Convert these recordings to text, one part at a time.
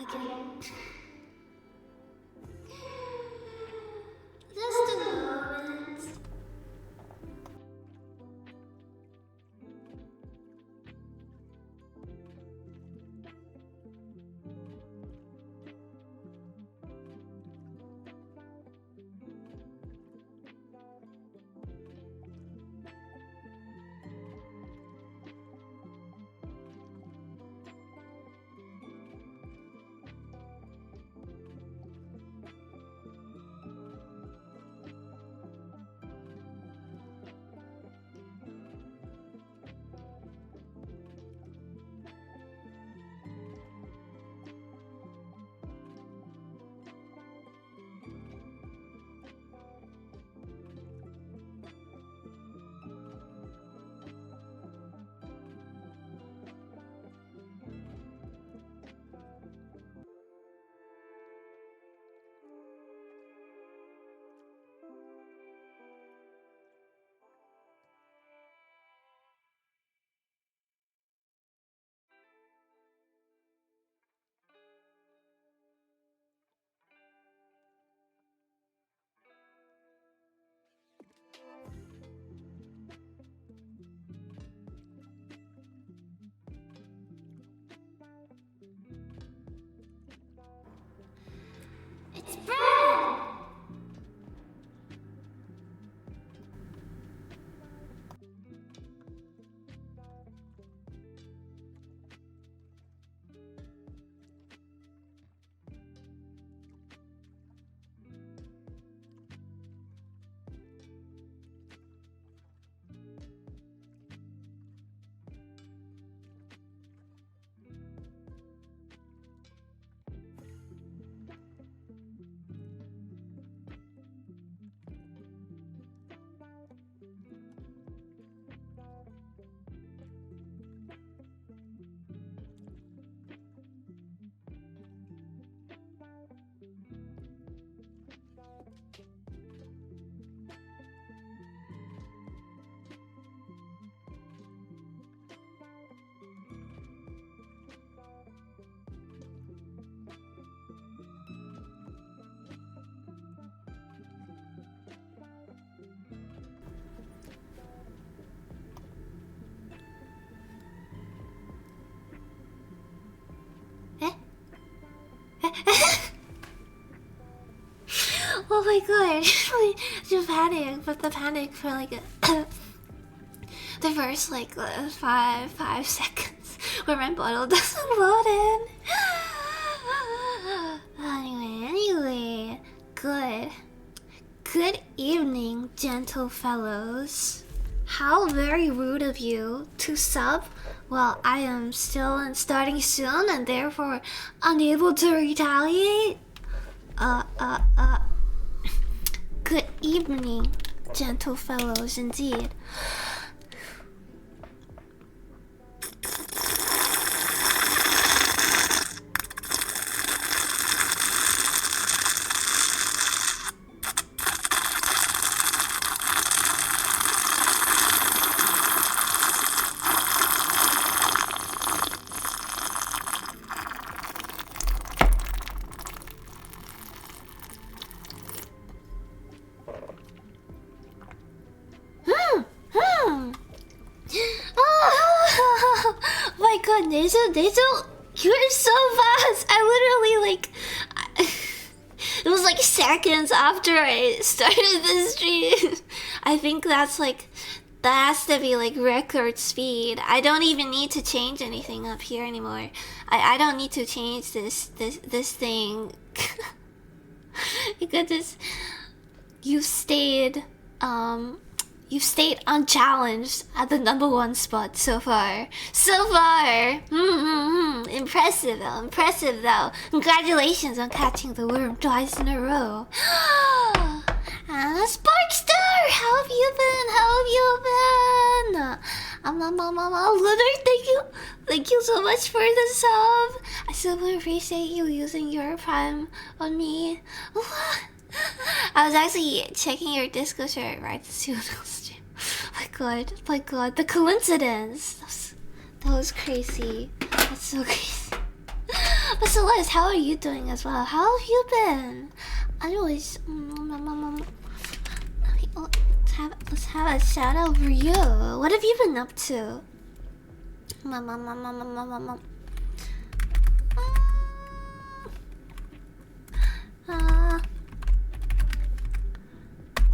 again. Just a moment. It's bread! Oh my god, just panic, but the panic for like the first like 5 seconds where my bottle doesn't load in. Anyway, good evening, gentle fellows. How very rude of you to sub. Well, I am still starting soon and therefore unable to retaliate. Good evening, gentle fellows, indeed. You're so fast. I literally it was like seconds after I started the stream. I think that has to be like record speed. I don't even need to change anything up here anymore. I don't need to change this thing. Because you've stayed unchallenged at the #1 spot so far. Impressive though. Congratulations on catching the worm twice in a row. Sparkstar, how have you been? Literally, thank you so much for the sub. I super appreciate you using your Prime on me. I was actually checking your Disco shirt right to see what else stream. My god, the coincidence. That was crazy. That's so crazy. But Celeste, how are you doing as well? How have you been? Anyways, let's have a shout out for you. What have you been up to?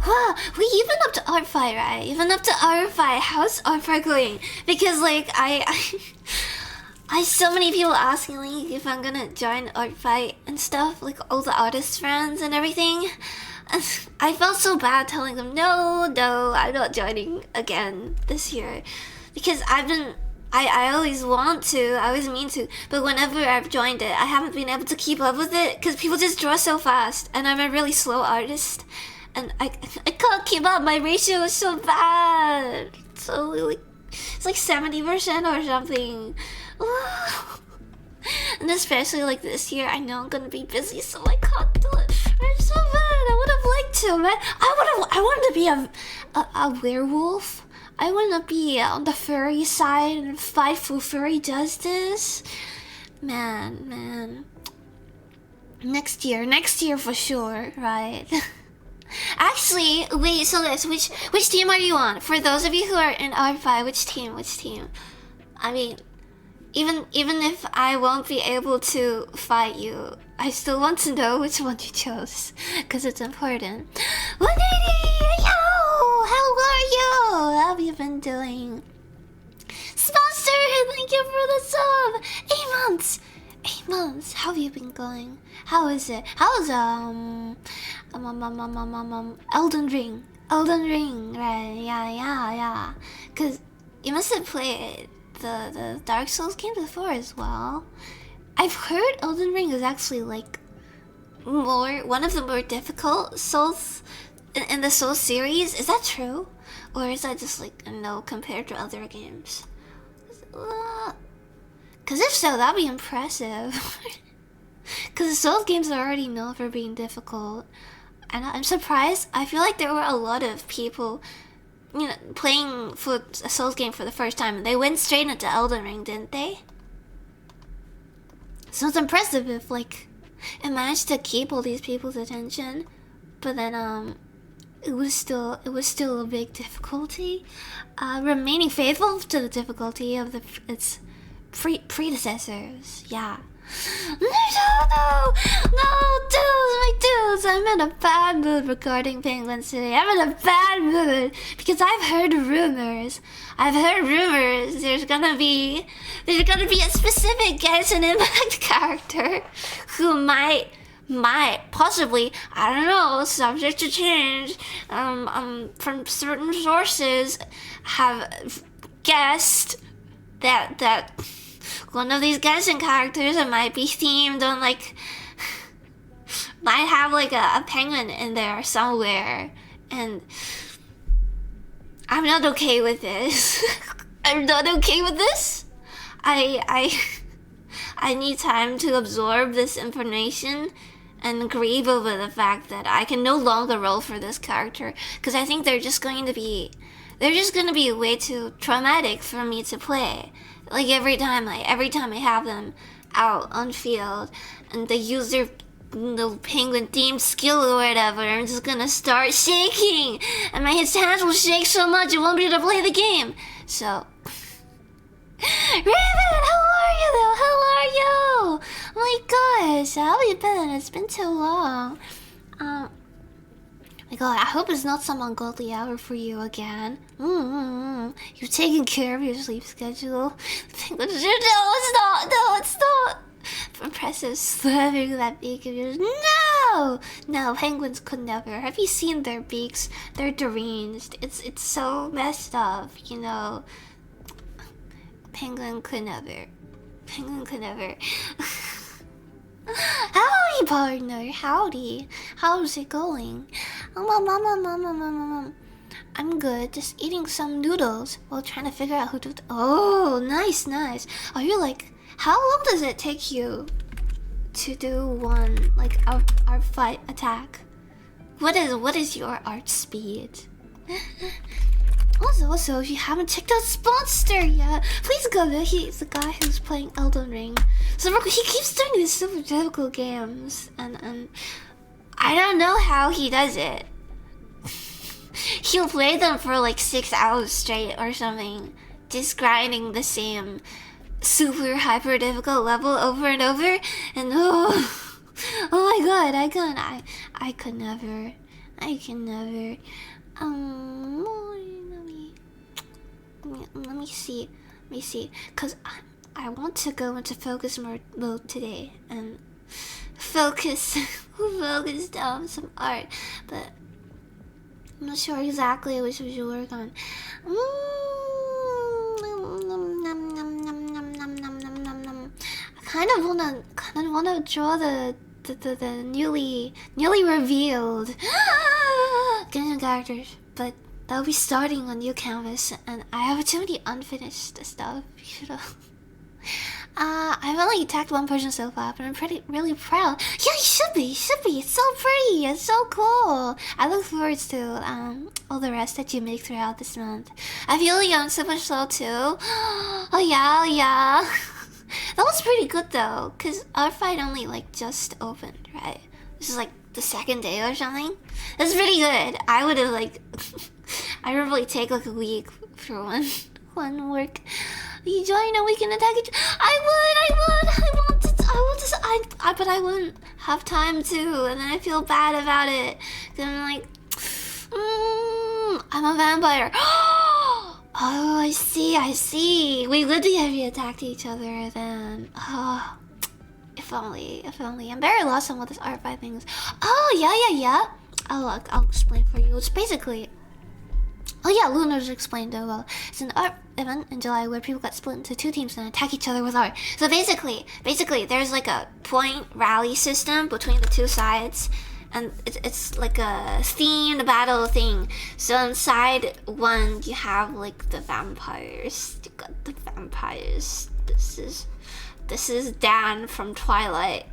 Wow, we even up to R5, right? Even up to R5. How's R5 going? Because like I so many people asking me if I'm gonna join R5 and stuff, like all the artist friends and everything. And I felt so bad telling them no, I'm not joining again this year, because I always want to, I always mean to, but whenever I've joined it, I haven't been able to keep up with it because people just draw so fast, and I'm a really slow artist, and I can't keep up. My ratio is so bad. So like, it's like 70% or something. And especially like this year, I know I'm gonna be busy, so I can't do it. I'm so bad. I would have liked to, man. I wanted to be a werewolf. I want to be on the furry side and fight for furry justice. Man. Next year for sure, right? Actually, wait, so this, which team are you on? For those of you who are in R5, which team? I mean, even if I won't be able to fight you, I still want to know which one you chose, because it's important. 180! Yo! How are you? How have you been doing? Sponsor! Thank you for the sub! 8 months! 8 months! How have you been going? How is it? How's Elden Ring? Elden Ring, right? Yeah. Because you must have played the Dark Souls game before as well. I've heard Elden Ring is actually like one of the more difficult Souls in the Souls series. Is that true? Or is that just like no compared to other games? Because if so, that'd be impressive. Because the Souls games are already known for being difficult. And I'm surprised. I feel like there were a lot of people, you know, playing for a Souls game for the first time, and they went straight into Elden Ring, didn't they? So it's impressive if like it managed to keep all these people's attention, but then it was still a big difficulty. Remaining faithful to the difficulty of its predecessors. Yeah. No, dudes, I'm in a bad mood regarding penguins today. I'm in a bad mood because I've heard rumors. There's gonna be a specific Genshin Impact character who might possibly, I don't know, subject to change, from certain sources, have guessed that one of these Genshin characters might be themed on like, might have like a penguin in there somewhere, and I'm not okay with this. I'm not okay with this. I need time to absorb this information and grieve over the fact that I can no longer roll for this character, because I think they're just going to be way too traumatic for me to play. Like every time I have them out on field and they use their little penguin themed skill or whatever, I'm just gonna start shaking and my hands will shake so much I won't be able to play the game. So Raven, how are you though? How are you? Oh my gosh, how have you been? It's been too long. My god, I hope it's not some ungodly hour for you again. You've taken care of your sleep schedule. No, it's not. Impressive slamming that beak of yours. No, penguins could never. Have you seen their beaks? They're deranged. It's so messed up, you know. Penguin could never. Howdy, partner. Howdy. How's it going? I'm good. Just eating some noodles while trying to figure out who to. Oh, nice. Are you like? How long does it take you to do one like our fight attack? What is your art speed? Also, if you haven't checked out Sponsor yet, please go there. He's the guy who's playing Elden Ring. So he keeps doing these super difficult games, and I don't know how he does it. He'll play them for like 6 hours straight or something, just grinding the same super hyper difficult level over and over, and oh my god, I could never. Let me see, cause I want to go into focus mode today and focus down some art, but I'm not sure exactly which we should work on. I kind of wanna draw the newly revealed Genshin characters, but they'll be starting on new canvas, and I have too many unfinished stuff. I've only attacked one person so far, but I'm really proud. Yeah, you should be. It's so pretty. It's so cool. I look forward to all the rest that you make throughout this month. I feel you're on super slow too. Oh yeah. That was pretty good though, cause our fight only like just opened, right? This is like the second day or something. That's pretty good. I would have like, I'd probably take like a week for one work. You join and we can attack each. I would, but I wouldn't have time to, and then I feel bad about it. Then I'm like, I'm a vampire. Oh, I see. We literally have attacked each other then. Oh, if only. I'm very lost on what this art fight thing is. Oh, yeah. I'll explain for you. It's basically... Oh yeah, Lunar's explained it well. It's an art event in July where people got split into 2 teams and attack each other with art. So basically, there's like a point rally system between the 2 sides, and it's like a themed battle thing. So inside one, you have like the vampires. You got the vampires. This is Dan from Twilight.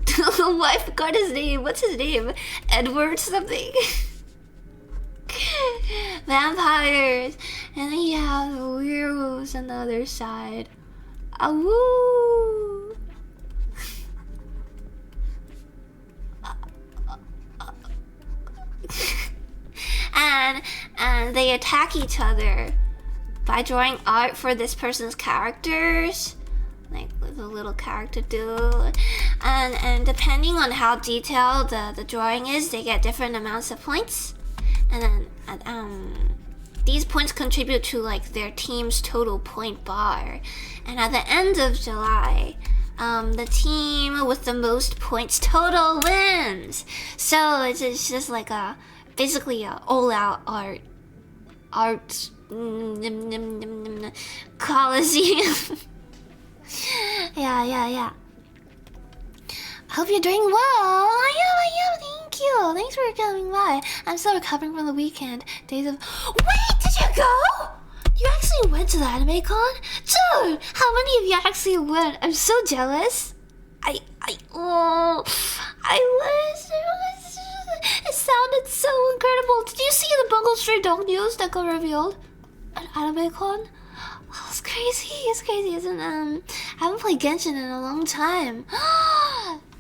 I forgot his name. What's his name? Edward something. Vampires, and then you have the werewolves on the other side. Woo! and they attack each other by drawing art for this person's characters, like with a little character do, and depending on how detailed the drawing is, they get different amounts of points. And then these points contribute to like their team's total point bar. And at the end of July, the team with the most points total wins. So it's just like basically a all-out art coliseum. Yeah. I hope you're doing well. I am. Thank you. Thanks for coming by. I'm still recovering from the weekend. Days of... Wait, did you go? You actually went to the anime con? Dude, how many of you actually went? I'm so jealous. I wish it sounded so incredible. Did you see the Bungle Stray Dog news that got revealed at anime con? Oh, it's crazy. Isn't I haven't played Genshin in a long time.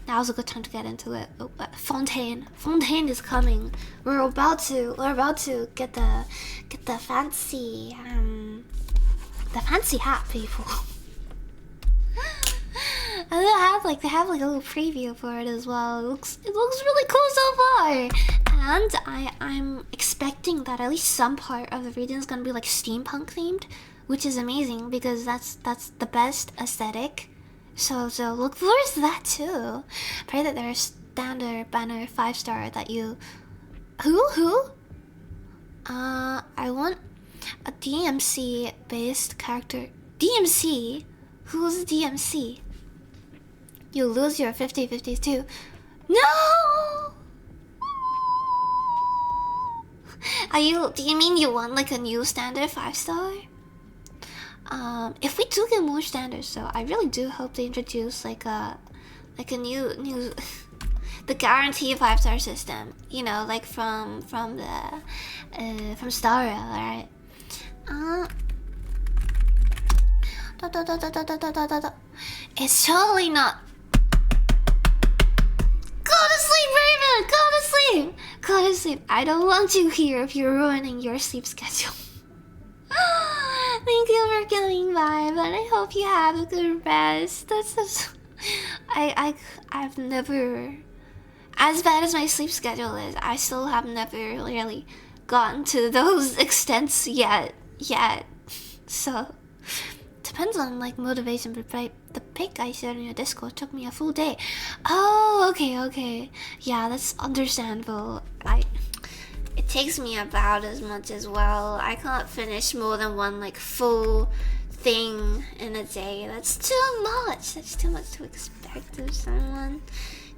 Now's a good time to get into it. Fontaine is coming. We're about to get the fancy hat, people. And they have like a little preview for it as well. It looks really cool so far. And I'm expecting that at least some part of the region is gonna be like steampunk themed, which is amazing because that's the best aesthetic. So look forward to that too. Pray that there's standard banner 5-star that you... Who? I want a DMC based character. DMC? Who's DMC? You lose your 50/50s too. No! Do you mean you want like a new standard 5-star? If we do get more standards, so I really do hope they introduce like a new the guarantee 5-star system. You know, like from Staria, right? It's totally not. Go to sleep, Raven! Go to sleep! Go to sleep. I don't want you here if you're ruining your sleep schedule. Thank you for coming by, but I hope you have a good rest. That's just... I've never... As bad as my sleep schedule is, I still have never really gotten to those extents yet. So... Depends on like motivation, but the pic I shared in your Discord took me a full day. Oh, okay. Yeah, that's understandable. It takes me about as much as well. I can't finish more than one like full thing in a day. That's too much. That's too much to expect of someone.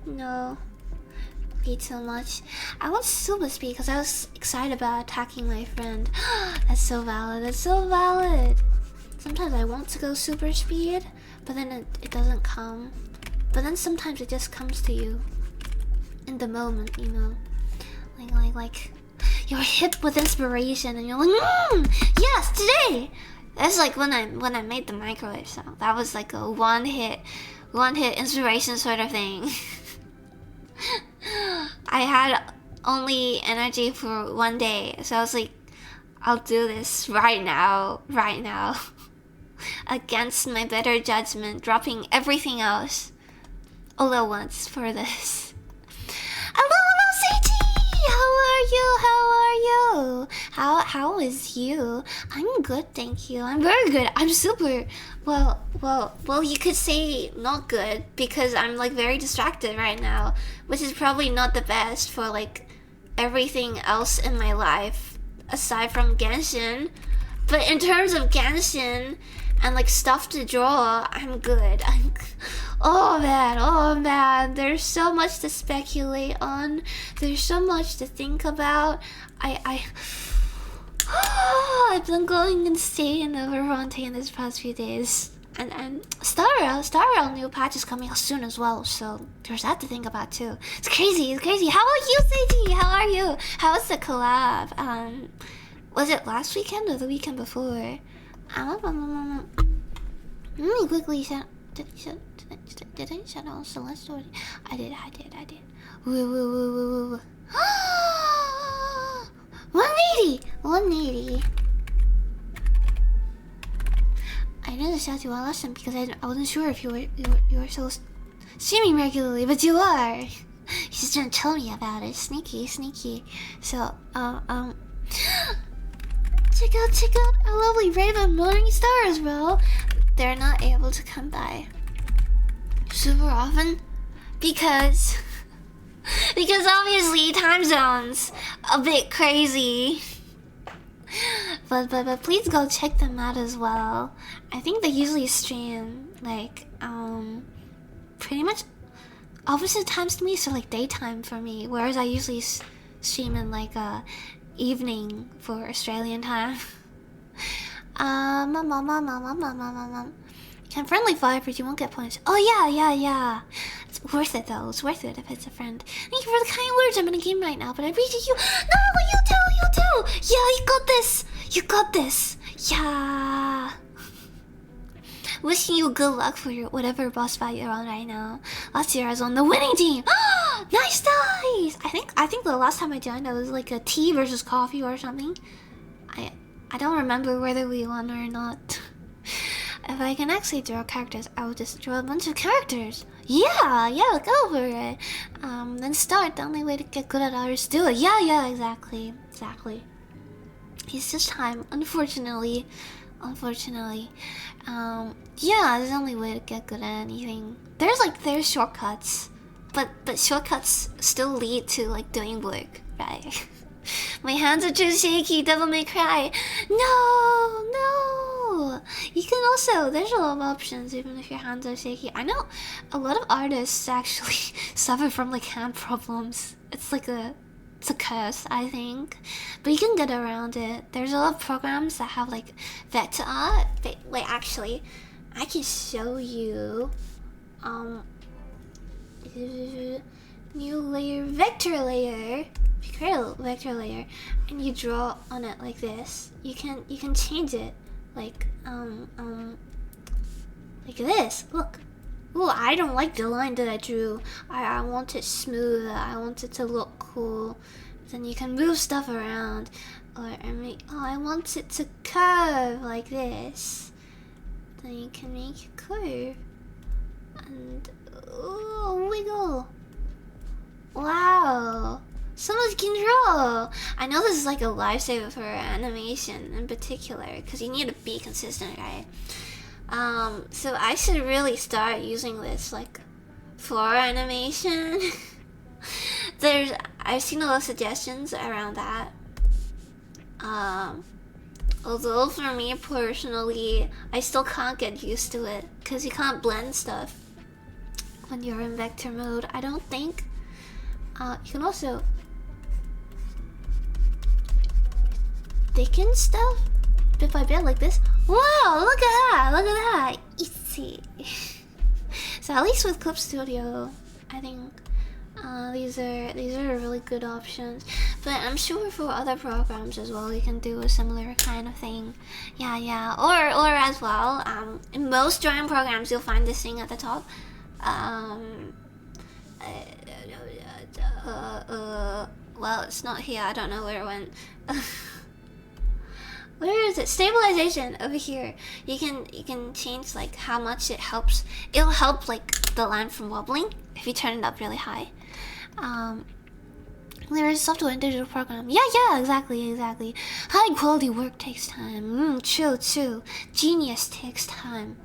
No, be too much. I want super speed because I was excited about attacking my friend. That's so valid. That's so valid. Sometimes I want to go super speed, but then it doesn't come. But then sometimes it just comes to you in the moment, you know. Like you're hit with inspiration and you're like, yes, today. That's like when I made the microwave sound. That was like a one hit inspiration sort of thing. I had only energy for one day, so I was like, I'll do this right now. Against my better judgment, dropping everything else all at once for this. Hello, CT! How is you? I'm good, thank you. I'm very good. I'm super well, you could say not good because I'm like very distracted right now, which is probably not the best for like everything else in my life aside from Genshin. But in terms of Genshin and like stuff to draw, I'm good. Oh man, there's so much to speculate on. There's so much to think about. I've been going insane over Fontaine these past few days. And Star Rail new patch is coming out soon as well, so there's that to think about too. It's crazy. How are you, Seiji? How are you? How was the collab? Was it last weekend or the weekend before? Let me quickly shut. Did I shut down Celeste already? I did. Woo. 180. I know the shout you all lesson because I wasn't sure if you were still streaming regularly, but you are. You just didn't tell me about it. Sneaky. So check out our lovely Raven Morning Stars, bro. They're not able to come by super often because obviously time zones a bit crazy. But please go check them out as well. I think they usually stream like pretty much opposite times to me, so like daytime for me, whereas I usually stream in like evening for Australian time. Can friendly fire, but you won't get points. Oh yeah. It's worth it though. It's worth it if it's a friend. Thank you for the kind words. I'm in a game right now, but I appreciate you. No, you too. Yeah, you got this. Yeah. Wishing you good luck for your whatever boss fight you're on right now. Last year I was on the winning team. Nice. I think the last time I joined I was like a tea versus coffee or something. I don't remember whether we won or not. If I can actually draw characters, I will just draw a bunch of characters. Yeah, go for it. Then start. The only way to get good at art is do it. Yeah, exactly. It's just time, unfortunately. Yeah, it's the only way to get good at anything. There's shortcuts, but shortcuts still lead to like doing work, right? My hands are too shaky, Devil May Cry. No. You can also, there's a lot of options even if your hands are shaky. I know a lot of artists actually suffer from like hand problems. It's a curse, I think. But you can get around it. There's a lot of programs that have like vector art. Wait, actually, I can show you. New layer, vector layer. if you create a vector layer and you draw on it like this, you can change it like this. Look. Ooh, I don't like the line that I drew. I want it smooth. I want it to look cool. Then you can move stuff around. Or I want it to curve like this. Then you can make it curve. And ooh, wiggle. Wow. So much control. I know this is like a lifesaver for animation in particular, because you need to be consistent, right? So I should really start using this like floor animation. I've seen a lot of suggestions around that. Although for me personally, I still can't get used to it because you can't blend stuff when you're in vector mode, I don't think. You can also thicken stuff bit by bit like this. Wow, look at that, look at that. Easy. So at least with Clip Studio, I think these are really good options. But I'm sure for other programs as well, you can do a similar kind of thing. Yeah. Or as well, in most drawing programs, you'll find this thing at the top. Well, it's not here. I don't know where it went. Where is it? Stabilization over here. You can change like how much it helps. It'll help like the line from wobbling if you turn it up really high. There is software and digital program. Yeah, exactly. High quality work takes time. True. Genius takes time.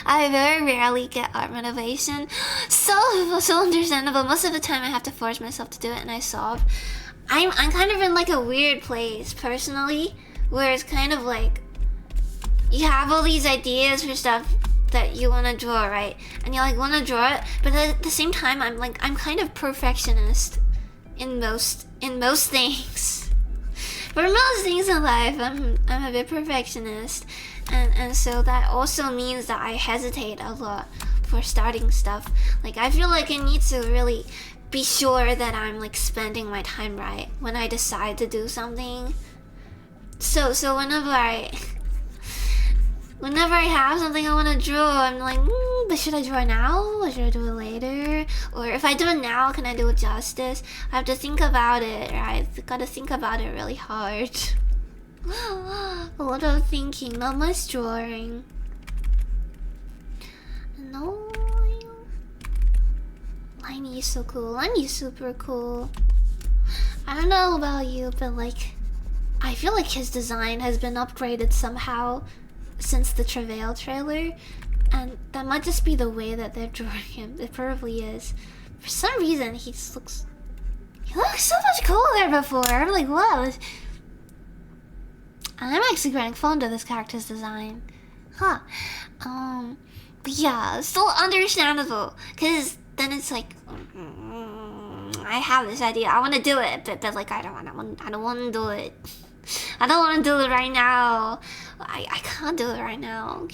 I very rarely get art motivation. So understandable. Most of the time I have to force myself to do it and I sob. I'm kind of in like a weird place personally, where it's kind of like you have all these ideas for stuff that you want to draw, right? And you like want to draw it, but at the same time I'm kind of perfectionist in most things. For most things in life, I'm a bit perfectionist, and so that also means that I hesitate a lot for starting stuff. Like I feel like I need to really be sure that I'm like spending my time right when I decide to do something. So whenever I have something I want to draw, I'm like, but should I draw now or should I do it later? Or if I do it now, can I do it justice? I have to think about it, right? I gotta think about it really hard. A lot of thinking, not much drawing. No. Liney is so cool. Liney's super cool. I don't know about you, but like, I feel like his design has been upgraded somehow since the Travail trailer, and that might just be the way that they're drawing him. It probably is. For some reason, he looks so much cooler before. I'm like, wow. I'm actually getting fond of this character's design. Huh. But yeah, still understandable, because then it's like, I have this idea, I want to do it, but like I don't want to do it. I don't want to do it right now. I can't do it right now.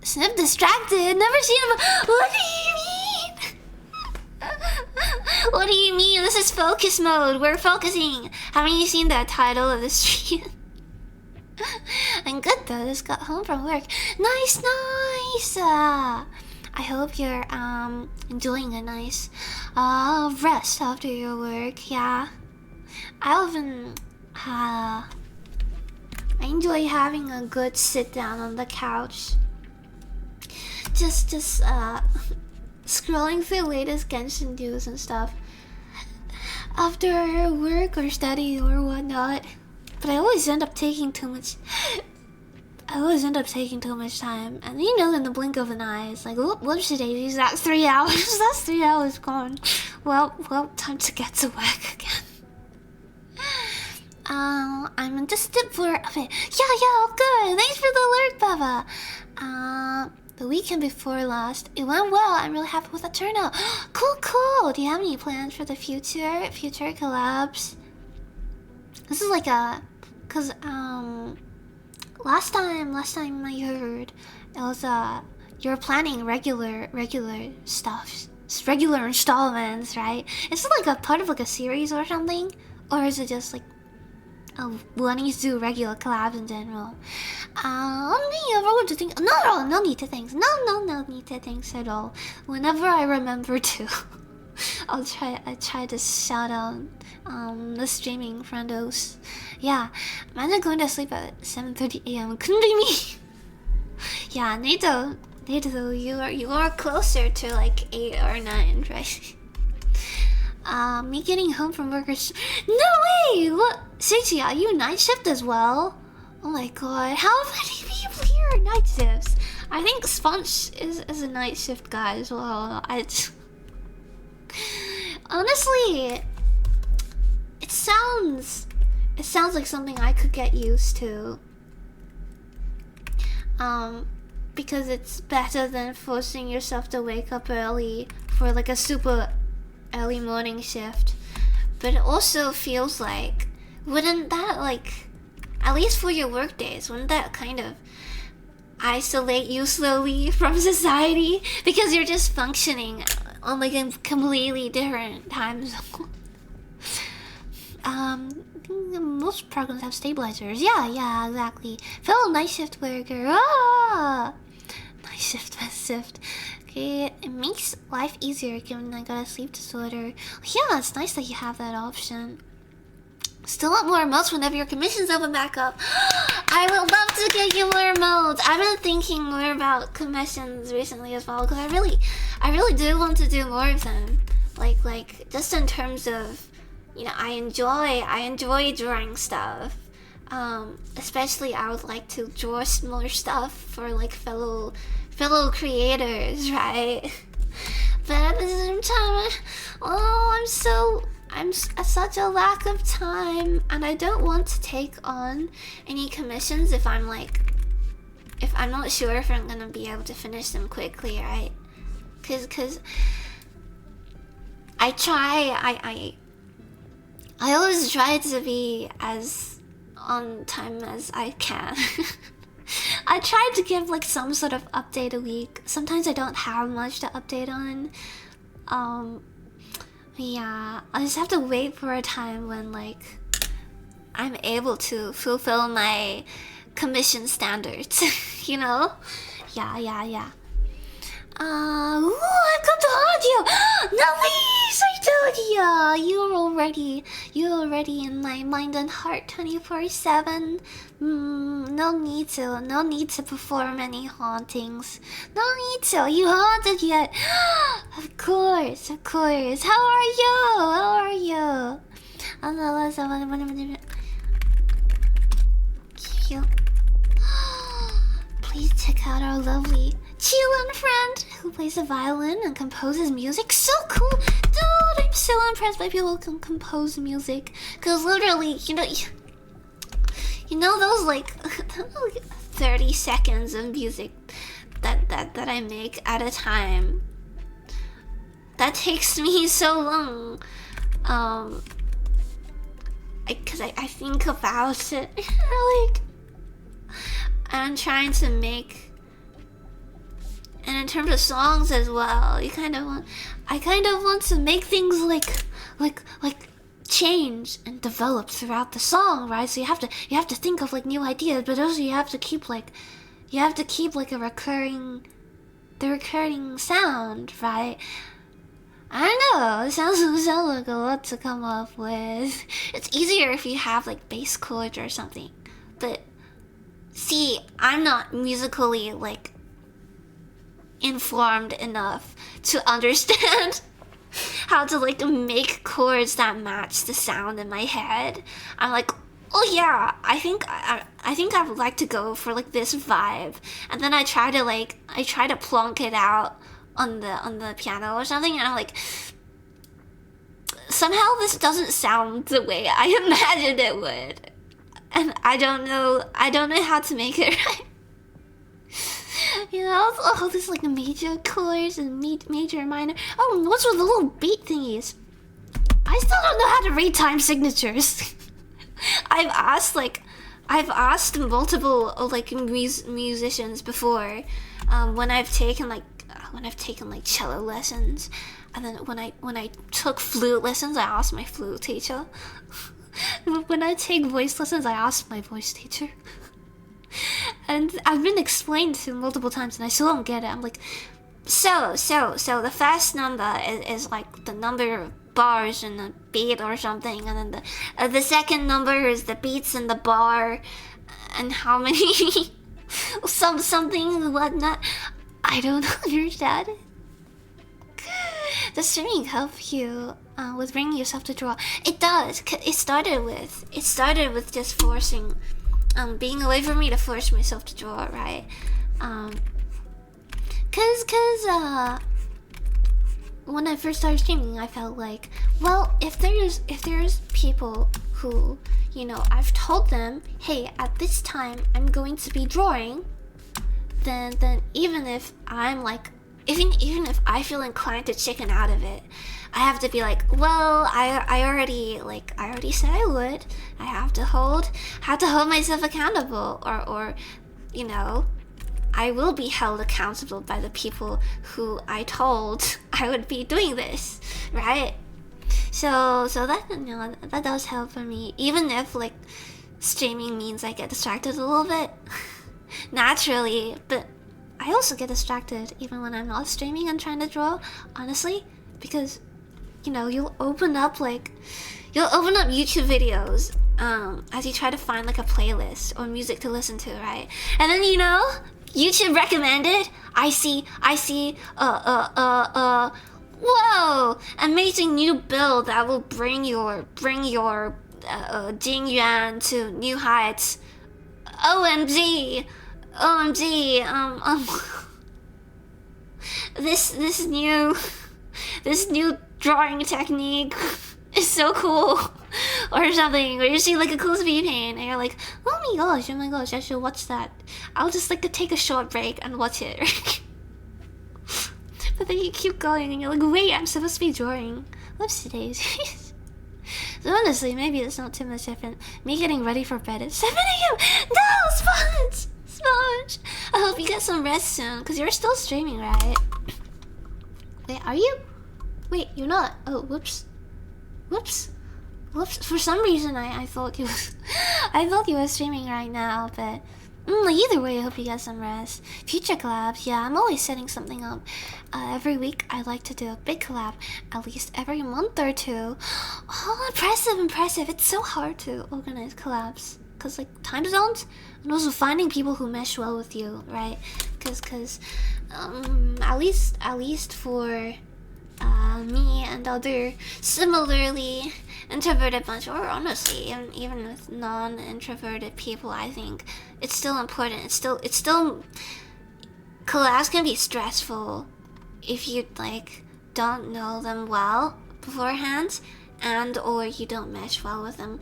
Snip distracted. Never seen him. What do you mean? What do you mean? This is focus mode. We're focusing. Haven't you seen the title of the stream? I'm good though. Just got home from work. Nice. I hope you're enjoying a nice rest after your work. Yeah, I often I enjoy having a good sit down on the couch, just scrolling through latest Genshin news and stuff after work or study or whatnot. But I always end up taking too much. Time, and you know, in the blink of an eye, it's like, whoopsie daisies, that's 3 hours. That's 3 hours gone. Well, time to get to work again. I'm just dip for okay. Yeah, good. Thanks for the alert, Baba. The weekend before last, it went well. I'm really happy with the turnout. Cool. Do you have any plans for the future collabs? This is like cause last time I heard, it was you're planning regular stuff just regular installments, right? Is it like a part of like a series or something? Or is it just like wanting to do regular collabs in general? To think. No need to thanks. No need to thanks at all. Whenever I remember to, I try to shout out the streaming friendos. Yeah, imagine going to sleep at 7:30 a.m. Couldn't be me. Yeah, Nato, you are closer to like 8 or 9, right? Me getting home from work is... No way! What? Sixty, are you night shift as well? Oh my god, how many people here are night shifts? I think Sponge is a night shift guy as well. Honestly, it sounds like something I could get used to. Because it's better than forcing yourself to wake up early for like a super early morning shift. But it also feels like, wouldn't that like, at least for your work days, wouldn't that kind of isolate you slowly from society? Because you're just functioning on like a completely different time zone. Most programs have stabilizers. Yeah, exactly. Fellow night shift worker. Night shift. Okay, it makes life easier given I got a sleep disorder. Yeah, it's nice that you have that option. Still want more emotes whenever your commissions open back up. I would love to get you more emotes. I've been thinking more about commissions recently as well, because I really do want to do more of them. Like just in terms of, you know, I enjoy drawing stuff. Especially I would like to draw more stuff for like fellow creators, right? But at the same time, I'm such a lack of time, and I don't want to take on any commissions if I'm not sure if I'm gonna be able to finish them quickly, right? Cause I always try to be as on time as I can. I try to give like some sort of update a week. Sometimes I don't have much to update on. Yeah, I just have to wait for a time when like I'm able to fulfill my commission standards, you know? Yeah. I've come to haunt you! Nice! I told you! You're already in my mind and heart 24/7. No need to perform any hauntings. No need to. Are you haunted yet? Of course. How are you? Please check out our lovely Chillin' friend who plays the violin and composes music. So cool, dude! I'm so impressed by people who can compose music. Cause literally, you know those like 30 seconds of music that I make at a time. That takes me so long. Cause I think about it. Like, I'm trying to make. And in terms of songs as well, I kind of want to make things like change and develop throughout the song, right? So you have to think of like new ideas, but also you have to keep like a recurring sound, right? I don't know, it sounds like a lot to come up with. It's easier if you have like bass chords or something. But see, I'm not musically like informed enough to understand how to like make chords that match the sound in my head. I'm like, oh yeah, I think I would like to go for like this vibe, and then I try to plonk it out on the piano or something, and I'm like, somehow this doesn't sound the way I imagined it would, and I don't know how to make it right. You know, there's like major chords and major minor. Oh, what's with the little beat thingies? I still don't know how to read time signatures. I've musicians before, when I've taken like when I've taken like cello lessons, and then when I took flute lessons, I asked my flute teacher. When I take voice lessons, I ask my voice teacher. And I've been explained to multiple times, and I still don't get it. I'm like, so the first number is like the number of bars in a beat or something, and then the second number is the beats in the bar, and how many something whatnot. I don't understand. Does streaming help you with bringing yourself to draw? It does. It started with just forcing, being a way for me to force myself to draw, right? Cause when I first started streaming, I felt like, well, if there's people who, you know, I've told them, hey, at this time I'm going to be drawing, then even if I'm like, even if I feel inclined to chicken out of it, I have to be like, well, I already said I would. I have to hold myself accountable, or you know, I will be held accountable by the people who I told I would be doing this, right? So that, you know, that does help for me, even if like streaming means I get distracted a little bit naturally, but I also get distracted even when I'm not streaming and trying to draw, honestly, because, you know, you'll open up YouTube videos as you try to find like a playlist or music to listen to, right? And then, you know, YouTube recommended, I see whoa, amazing new build that will bring your Jing Yuan to new heights. OMG, this new drawing technique is so cool, or something. Or you see like a cool speed paint, and you're like, oh my gosh, I should watch that. I'll just like take a short break and watch it. But then you keep going, and you're like, wait, I'm supposed to be drawing. Whoopsie daisies. So honestly, maybe it's not too much different. Me getting ready for bed at 7 a.m. No, Sponge! I hope you get some rest soon, because you're still streaming, right? Wait, are you? Wait, you're not. Oh, whoops. For some reason, I thought you was... I thought you were streaming right now, but... either way, I hope you get some rest. Future collabs, yeah, I'm always setting something up. Every week, I like to do a big collab, at least every month or two. Oh, impressive. It's so hard to organize collabs. Because, like, time zones, and also finding people who mesh well with you, right? Because, at least for me and other similarly introverted bunch, or honestly, even with non-introverted people, I think it's still important. It's still collabs can be stressful if you like don't know them well beforehand, and or you don't mesh well with them.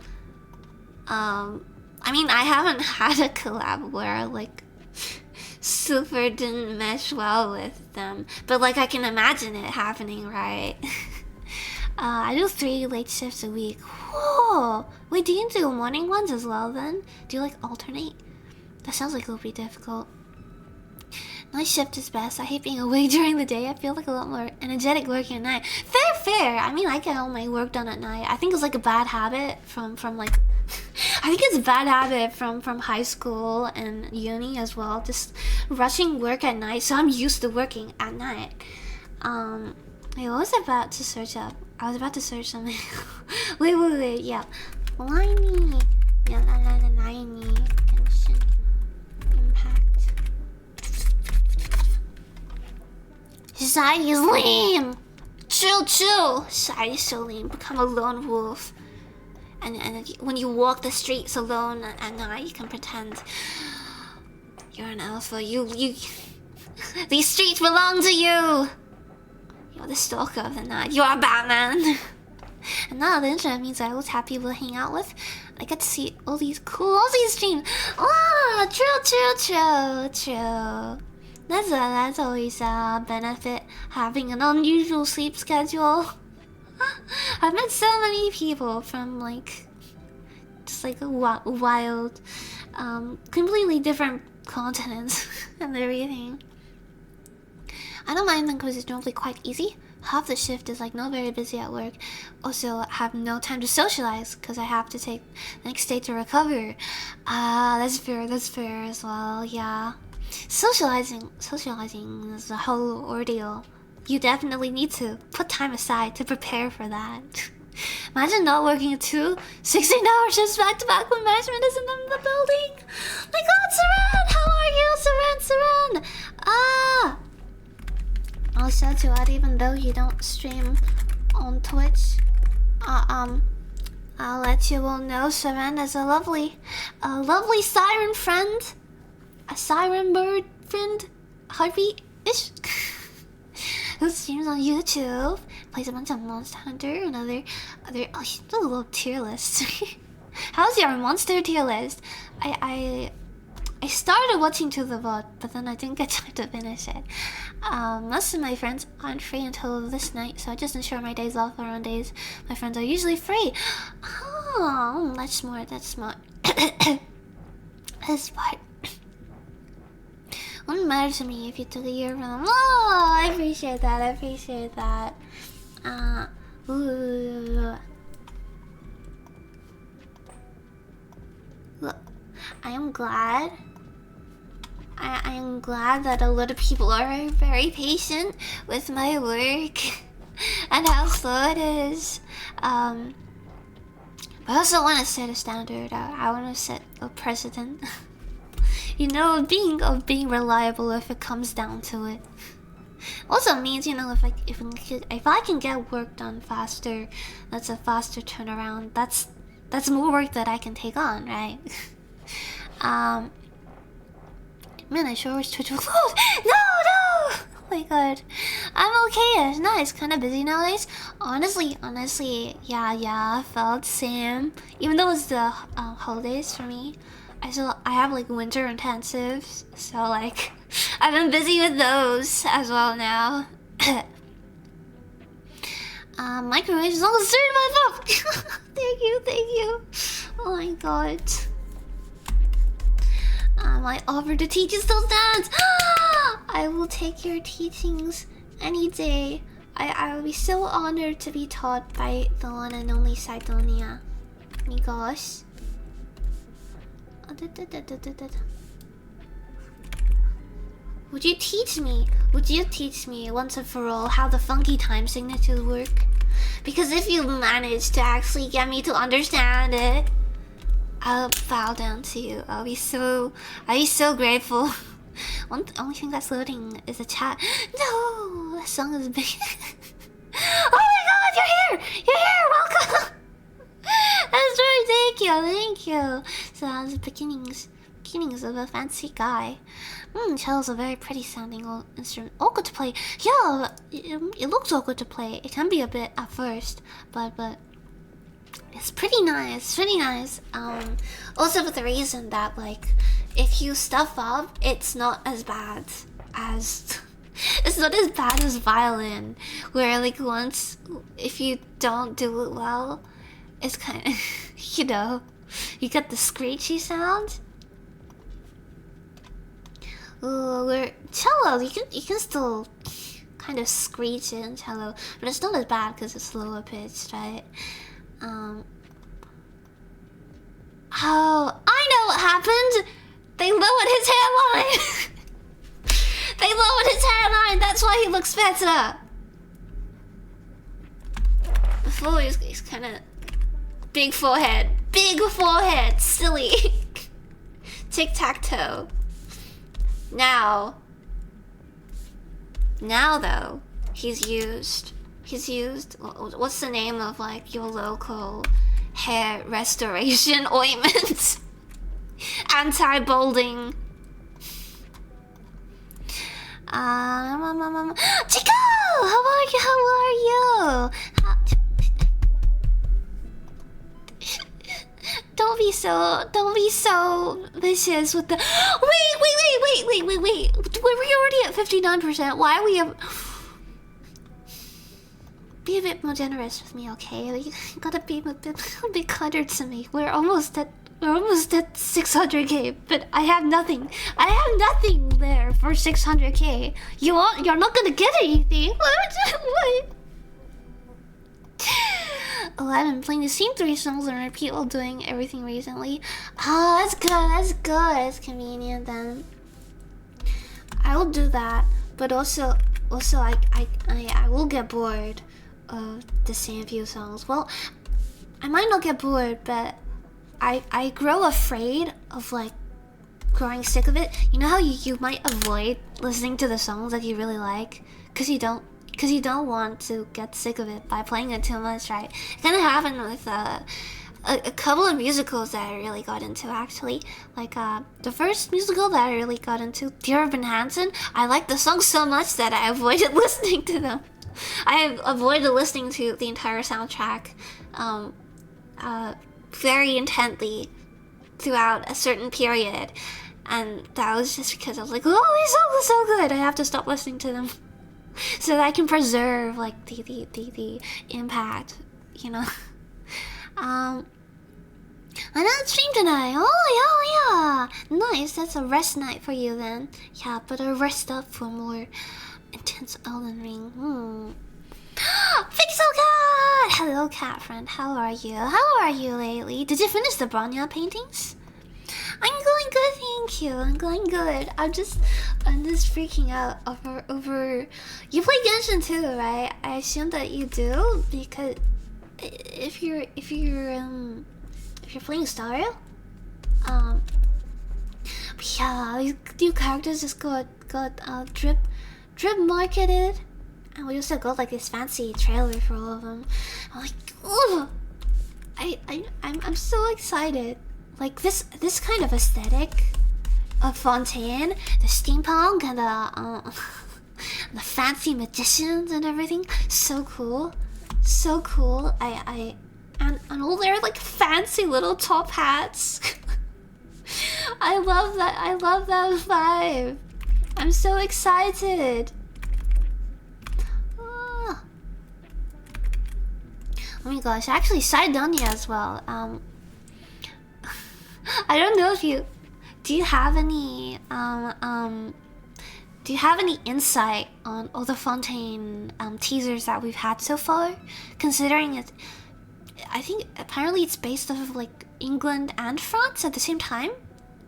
I mean, I haven't had a collab where like super didn't mesh well with them, but like I can imagine it happening, right? I do 3 late shifts a week. Whoa! Wait, do you do morning ones as well then? Do you like alternate? That sounds like it'll be difficult. Night shift is best. I hate being awake during the day. I feel like a lot more energetic working at night. Fair. I mean, I get all my work done at night. I think it's like a bad habit from like... I think it's a bad habit from high school and uni as well. Just rushing work at night. So I'm used to working at night. I was about to search up. I was about to search something. wait. Yeah. Liney. Genshin Impact. Society is lame. Chill. Society is so lame. Become a lone wolf. And when you walk the streets alone at night, you can pretend you're an alpha. You these streets belong to you. You're the stalker of the night. You're a Batman. And now the internet means I always have people to hang out with. I get to see all these cool Aussie streams. Oh, true. That's always a benefit, having an unusual sleep schedule. I've met so many people from like just like a wild, completely different continents and everything. I don't mind them because it's normally quite easy. Half the shift is like not very busy at work. Also, I have no time to socialize because I have to take the next day to recover. That's fair as well, yeah. Socializing is a whole ordeal. You definitely need to put time aside to prepare for that. Imagine not working 2 16-hour shifts back to back when management isn't in the building. My god, Saran! How are you, Saran? I'll shout you out even though you don't stream on Twitch. I'll let you all know Saran is a lovely siren friend. A siren bird friend. Heartbeat-ish. Who streams on YouTube, plays a bunch of Monster Hunter and other oh, she's a little tier list. How's your monster tier list? I started watching To The VOD, but then I didn't get time to finish it. Most of my friends aren't free until this night, so I just ensure my days off are on days my friends are usually free. Oh, that's smart, that's smart. That's smart. Wouldn't matter to me if you took a year from them. Oh, I appreciate that, ooh. Look, I am glad that a lot of people are very patient with my work and how slow it is. But I also want to set a standard. I want to set a precedent. You know, being reliable if it comes down to it. Also means, you know, if I can get work done faster, that's a faster turnaround. That's more work that I can take on, right? Man, I sure wish Twitch would load. No! Oh my god. I'm okay. It's nice. Kind of busy nowadays. Honestly, yeah, felt same. Even though it's the holidays for me, I have like winter intensives, so like I've been busy with those as well now. Microwave is almost started my phone. Thank you. Oh my god. My offer to teach still stands. I will take your teachings any day. I will be so honored to be taught by the one and only Sidonia. My gosh. Would you teach me once and for all how the funky time signatures work? Because if you manage to actually get me to understand it, I'll bow down to you. I'll be so grateful. Only thing that's loading is the chat. No, that song is big. Oh my god, you're here, welcome. That's right, thank you. So that was the beginnings of a fancy guy. Cello's a very pretty sounding old instrument. Awkward to play. Yeah, it looks awkward to play. It can be a bit at first, but it's pretty nice. Also for the reason that like if you stuff up, it's not as bad as violin, where like once if you don't do it well, it's kind of you know, you get the screechy sound. Where cello, you can still kind of screech it in cello, but it's not as bad because it's lower pitched, right? Oh, I know what happened. They lowered his hairline. They lowered his hairline. That's why he looks better. Before he's kind of big forehead, silly. Tic-tac-toe. Now though, he's used. What's the name of like your local hair restoration ointment? Anti-balding. Chico, how are you? Don't be so vicious with the. Wait. Were we already at 59%? Why are we at? Be a bit more generous with me, okay? You gotta be a bit kinder to me. We're almost at We're almost at 600k, but I have nothing. I have nothing there for 600k. You're not gonna get anything. What? Oh, I've been playing the same 3 songs on repeat while doing everything recently. Oh, that's good. That's good. It's convenient then. I will do that, but also I will get bored of the same few songs. Well, I might not get bored, but I grow afraid of like growing sick of it. You know how you might avoid listening to the songs that you really like because you don't want to get sick of it by playing it too much, right? It kind of happened with a couple of musicals that I really got into, actually. Like the first musical that I really got into, Dear Evan Hansen, I liked the songs so much that I avoided listening to them. I avoided listening to the entire soundtrack very intently throughout a certain period, and that was just because I was like, oh, these songs are so good, I have to stop listening to them so that I can preserve like the impact, you know. Another stream tonight. Oh yeah, nice. That's a rest night for you then. Yeah, but I rest up for more intense Elden Ring. Pixel Cat! Hello, cat friend. How are you? How are you lately? Did you finish the Bronya paintings? I'm going good, thank you. I'm going good. I'm just freaking out over. You play Genshin too, right? I assume that you do because if you're playing Stario, yeah, these new characters just got drip marketed. And we also got like this fancy trailer for all of them. I'm like, oh, I'm so excited. Like this kind of aesthetic of Fontaine, the steampunk and the fancy magicians and everything. So cool, so cool. And all their like fancy little top hats. I love that. I love that vibe. I'm so excited. Oh my gosh, actually Sidonia as well. I don't know if do you have any insight on all the Fontaine teasers that we've had so far? Considering it, I think apparently it's based off of like England and France at the same time.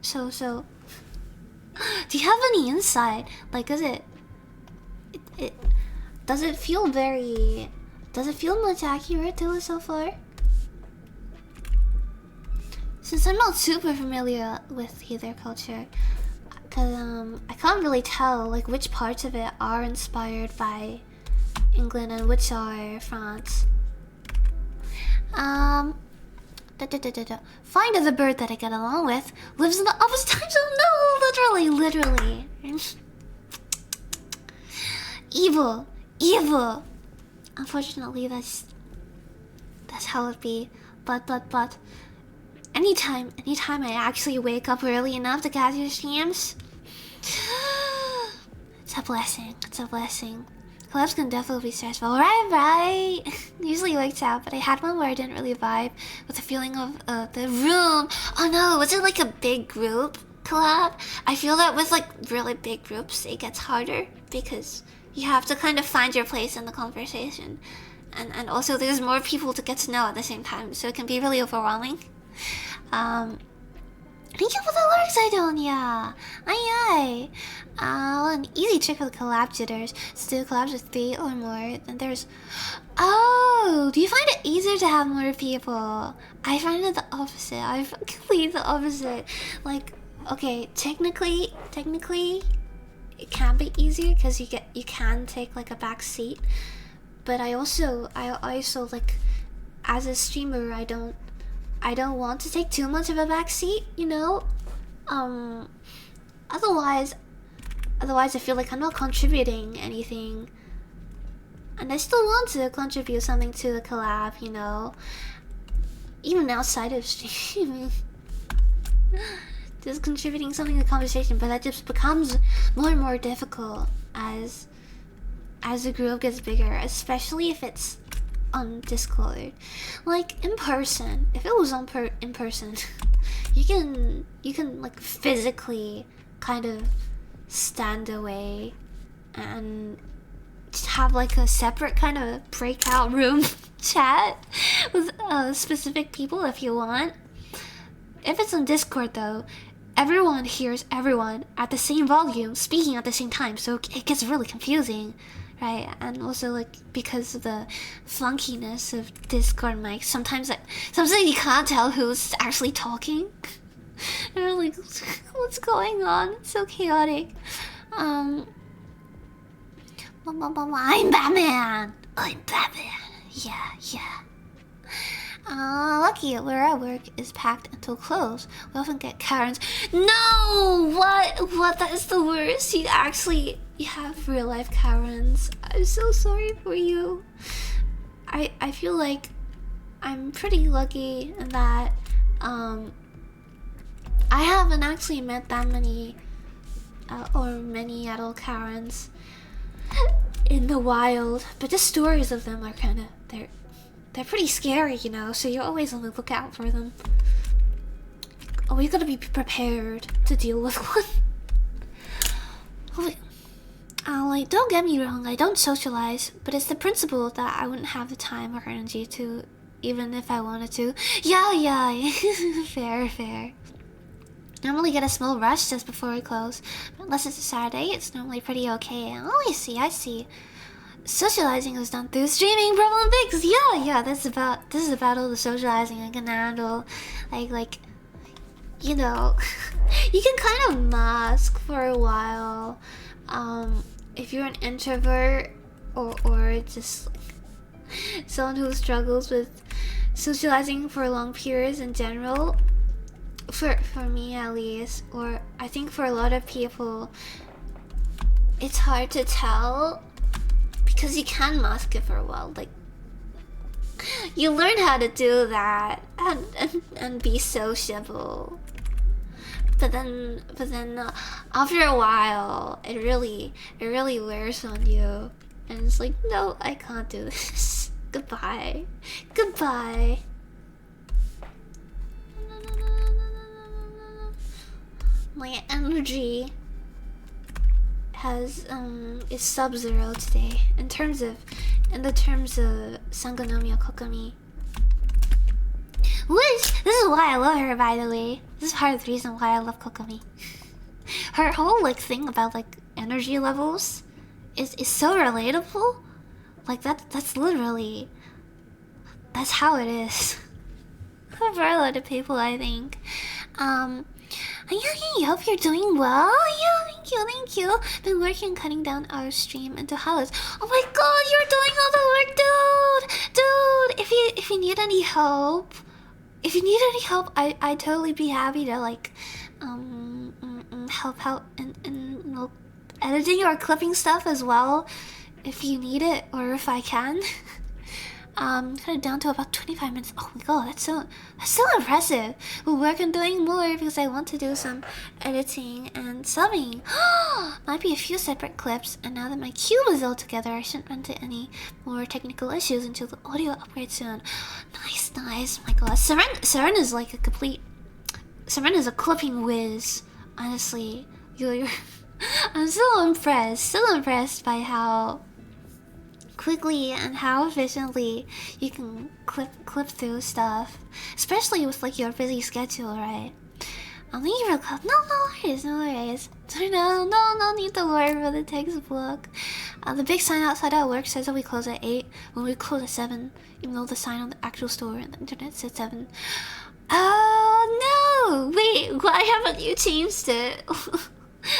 So do you have any insight? Like, does it feel very? Does it feel much accurate to us so far? Since I'm not super familiar with either culture, cause I can't really tell like which parts of it are inspired by England and which are France. Find the bird that I get along with lives in the opposite time zone. No, literally. Evil. Unfortunately, that's how it be. But anytime I actually wake up early enough to catch your streams, it's a blessing. Collabs can definitely be stressful. Right. Usually works out, but I had one where I didn't really vibe with the feeling of the room. Oh no, was it like a big group collab? I feel that with like really big groups, it gets harder because you have to kind of find your place in the conversation. And also there's more people to get to know at the same time, so it can be really overwhelming. Thank you for the lyrics, Idonia! Aye. An easy trick with collab jitters. Still collabs with 3 or more, then there's... Oh! Do you find it easier to have more people? I find it the opposite. I find the opposite. Like, okay, technically... It can be easier because you can take like a back seat, but I also like as a streamer I don't want to take too much of a back seat, you know. Otherwise I feel like I'm not contributing anything, and I still want to contribute something to the collab, you know, even outside of streaming. Just contributing something to the conversation, but that just becomes more and more difficult as the group gets bigger, especially if it's on Discord. Like in person, if it was in person, you can like physically kind of stand away and just have like a separate kind of breakout room chat with specific people if you want. If it's on Discord though, everyone hears everyone at the same volume speaking at the same time, so it gets really confusing, right? And also like because of the flunkiness of Discord mics, sometimes you can't tell who's actually talking. You're like, what's going on? It's so chaotic. I'm Batman. I'm Batman. Yeah. Lucky where I work is packed until close. We often get Karens. No! What? That is the worst. You have real life Karens. I'm so sorry for you. I feel like I'm pretty lucky in that I haven't actually met that many or many adult Karens in the wild, but the stories of them are kind of they're pretty scary, you know, so you're always on the lookout for them. Oh, you gotta be prepared to deal with one. Like, don't get me wrong, I don't socialize, but it's the principle that I wouldn't have the time or energy to, even if I wanted to. Yeah, fair. Normally get a small rush just before we close, but unless it's a Saturday, it's normally pretty okay. Oh, I see. Socializing is done through streaming. Problem fixed. Yeah. This is about all the socializing I can handle. Like, you know, you can kind of mask for a while. If you're an introvert or just like someone who struggles with socializing for long periods in general. For me at least, or I think for a lot of people, it's hard to tell. Because you can mask it for a while, like you learn how to do that and be sociable. But then after a while, it really wears on you, and it's like, no, I can't do this. Goodbye. My energy is sub-zero today in the terms of Sangonomiya Kokumi. This is why I love her, by the way. This is part of the reason why I love Kokumi. Her whole like thing about like energy levels is so relatable. Like that's literally how it is. For a lot of people, I think. I hope you're doing well. Yeah, thank you. Been working on cutting down our stream into hollows. Oh my god, you're doing all the work, dude. If you need any help, I'd totally be happy to like help out in editing or clipping stuff as well, if you need it or if I can. Kind of down to about 25 minutes. Oh my god, that's so impressive. We'll work on doing more because I want to do some editing and subbing. Might be a few separate clips, and now that my cube is all together, I shouldn't run into any more technical issues until the audio upgrade soon. Nice. Oh my god, Seren is like a complete. Seren is a clipping whiz. Honestly, you're. I'm so impressed by how quickly and how efficiently you can clip through stuff, especially with like your busy schedule, right? I'll leave you for no worries. No need to worry for the textbook. The big sign outside our work says that we close at 8 when we close at 7, even though the sign on the actual store and the internet said 7. Oh no! Wait, why haven't you changed it?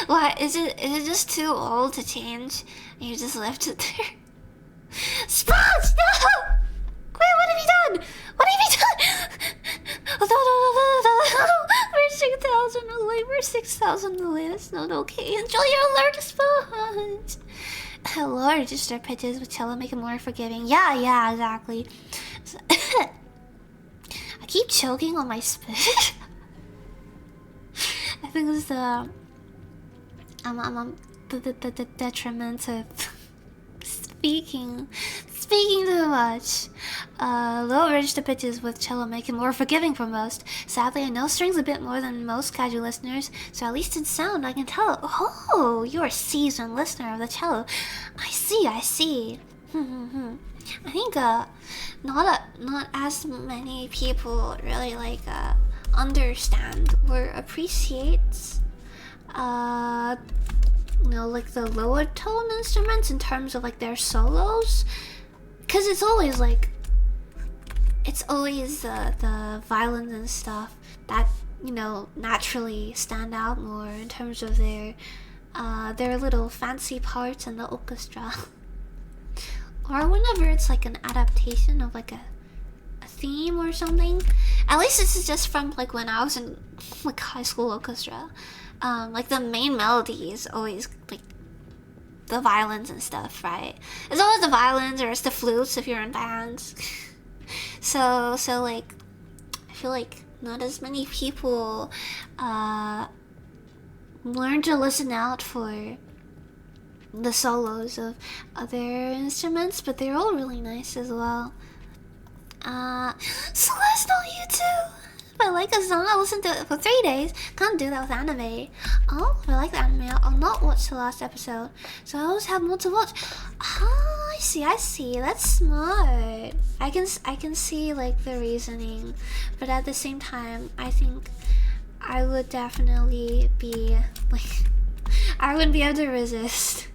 Why is it just too old to change and you just left it there? Sponge! No! Wait, what have you done? We're 6,000 away. That's not okay. Enjoy your lurk, Sponge! Hello, register pitches with cello, make it more forgiving. Yeah, exactly. I keep choking on my spit. I think it's the detriment of speaking speaking too much. Low range the pitches with cello make it more forgiving for most. Sadly, I know strings a bit more than most casual listeners, so at least in sound I can tell. Oh, you're a seasoned listener of the cello. I see. I think not as many people really like understand or appreciate like the lower tone instruments in terms of like their solos, because it's always the violins and stuff that naturally stand out more in terms of their little fancy parts in the orchestra. Or whenever it's like an adaptation of like a theme or something. At least this is just from like when I was in like high school orchestra. Like the main melody is always like the violins and stuff, right? It's always the violins or it's the flutes if you're in bands. so like I feel like not as many people learn to listen out for the solos of other instruments, but they're all really nice as well. Celeste on YouTube! If I like a song, I'll listen to it for 3 days. Can't do that with anime. Oh, if I like the anime, I'll not watch the last episode. So I always have more to watch. Ah, I see. That's smart. I can see like the reasoning, but at the same time, I think I would definitely be like, I wouldn't be able to resist.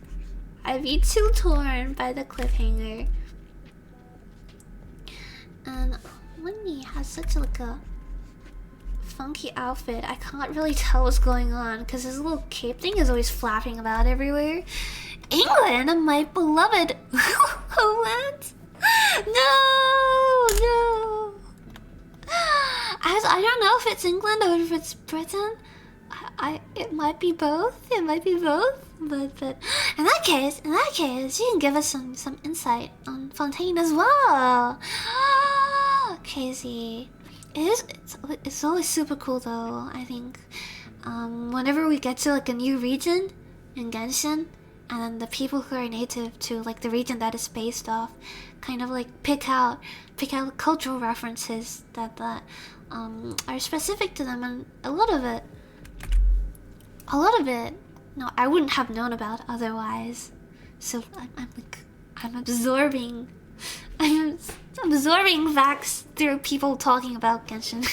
I'd be too torn by the cliffhanger. And Winnie has such like a funky outfit. I can't really tell what's going on because his little cape thing is always flapping about everywhere. England, my beloved homeland. No. I don't know if it's England or if it's Britain. It might be both. But in that case, you can give us some insight on Fontaine as well. Crazy. It's always super cool though. I think whenever we get to like a new region in Genshin, and then the people who are native to like the region that is based off, kind of like pick out cultural references that are specific to them, and a lot of it. No, I wouldn't have known about otherwise. So I'm absorbing facts through people talking about Genshin.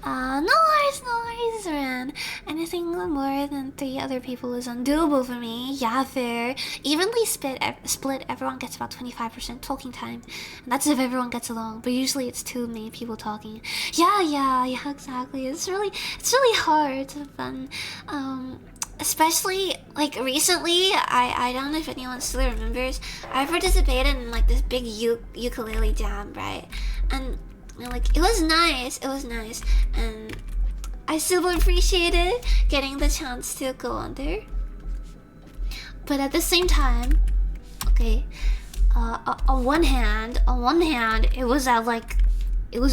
No worries, Ren. Anything more than 3 other people is undoable for me. Yeah, fair. Evenly split, everyone gets about 25% talking time. And that's if everyone gets along. But usually it's 2 main people talking. Yeah, exactly. It's really hard to fun. Especially like recently, I don't know if anyone still remembers, I participated in like this big ukulele jam, right? And like it was nice, and I still appreciated getting the chance to go on there. But at the same time, okay, on one hand, it was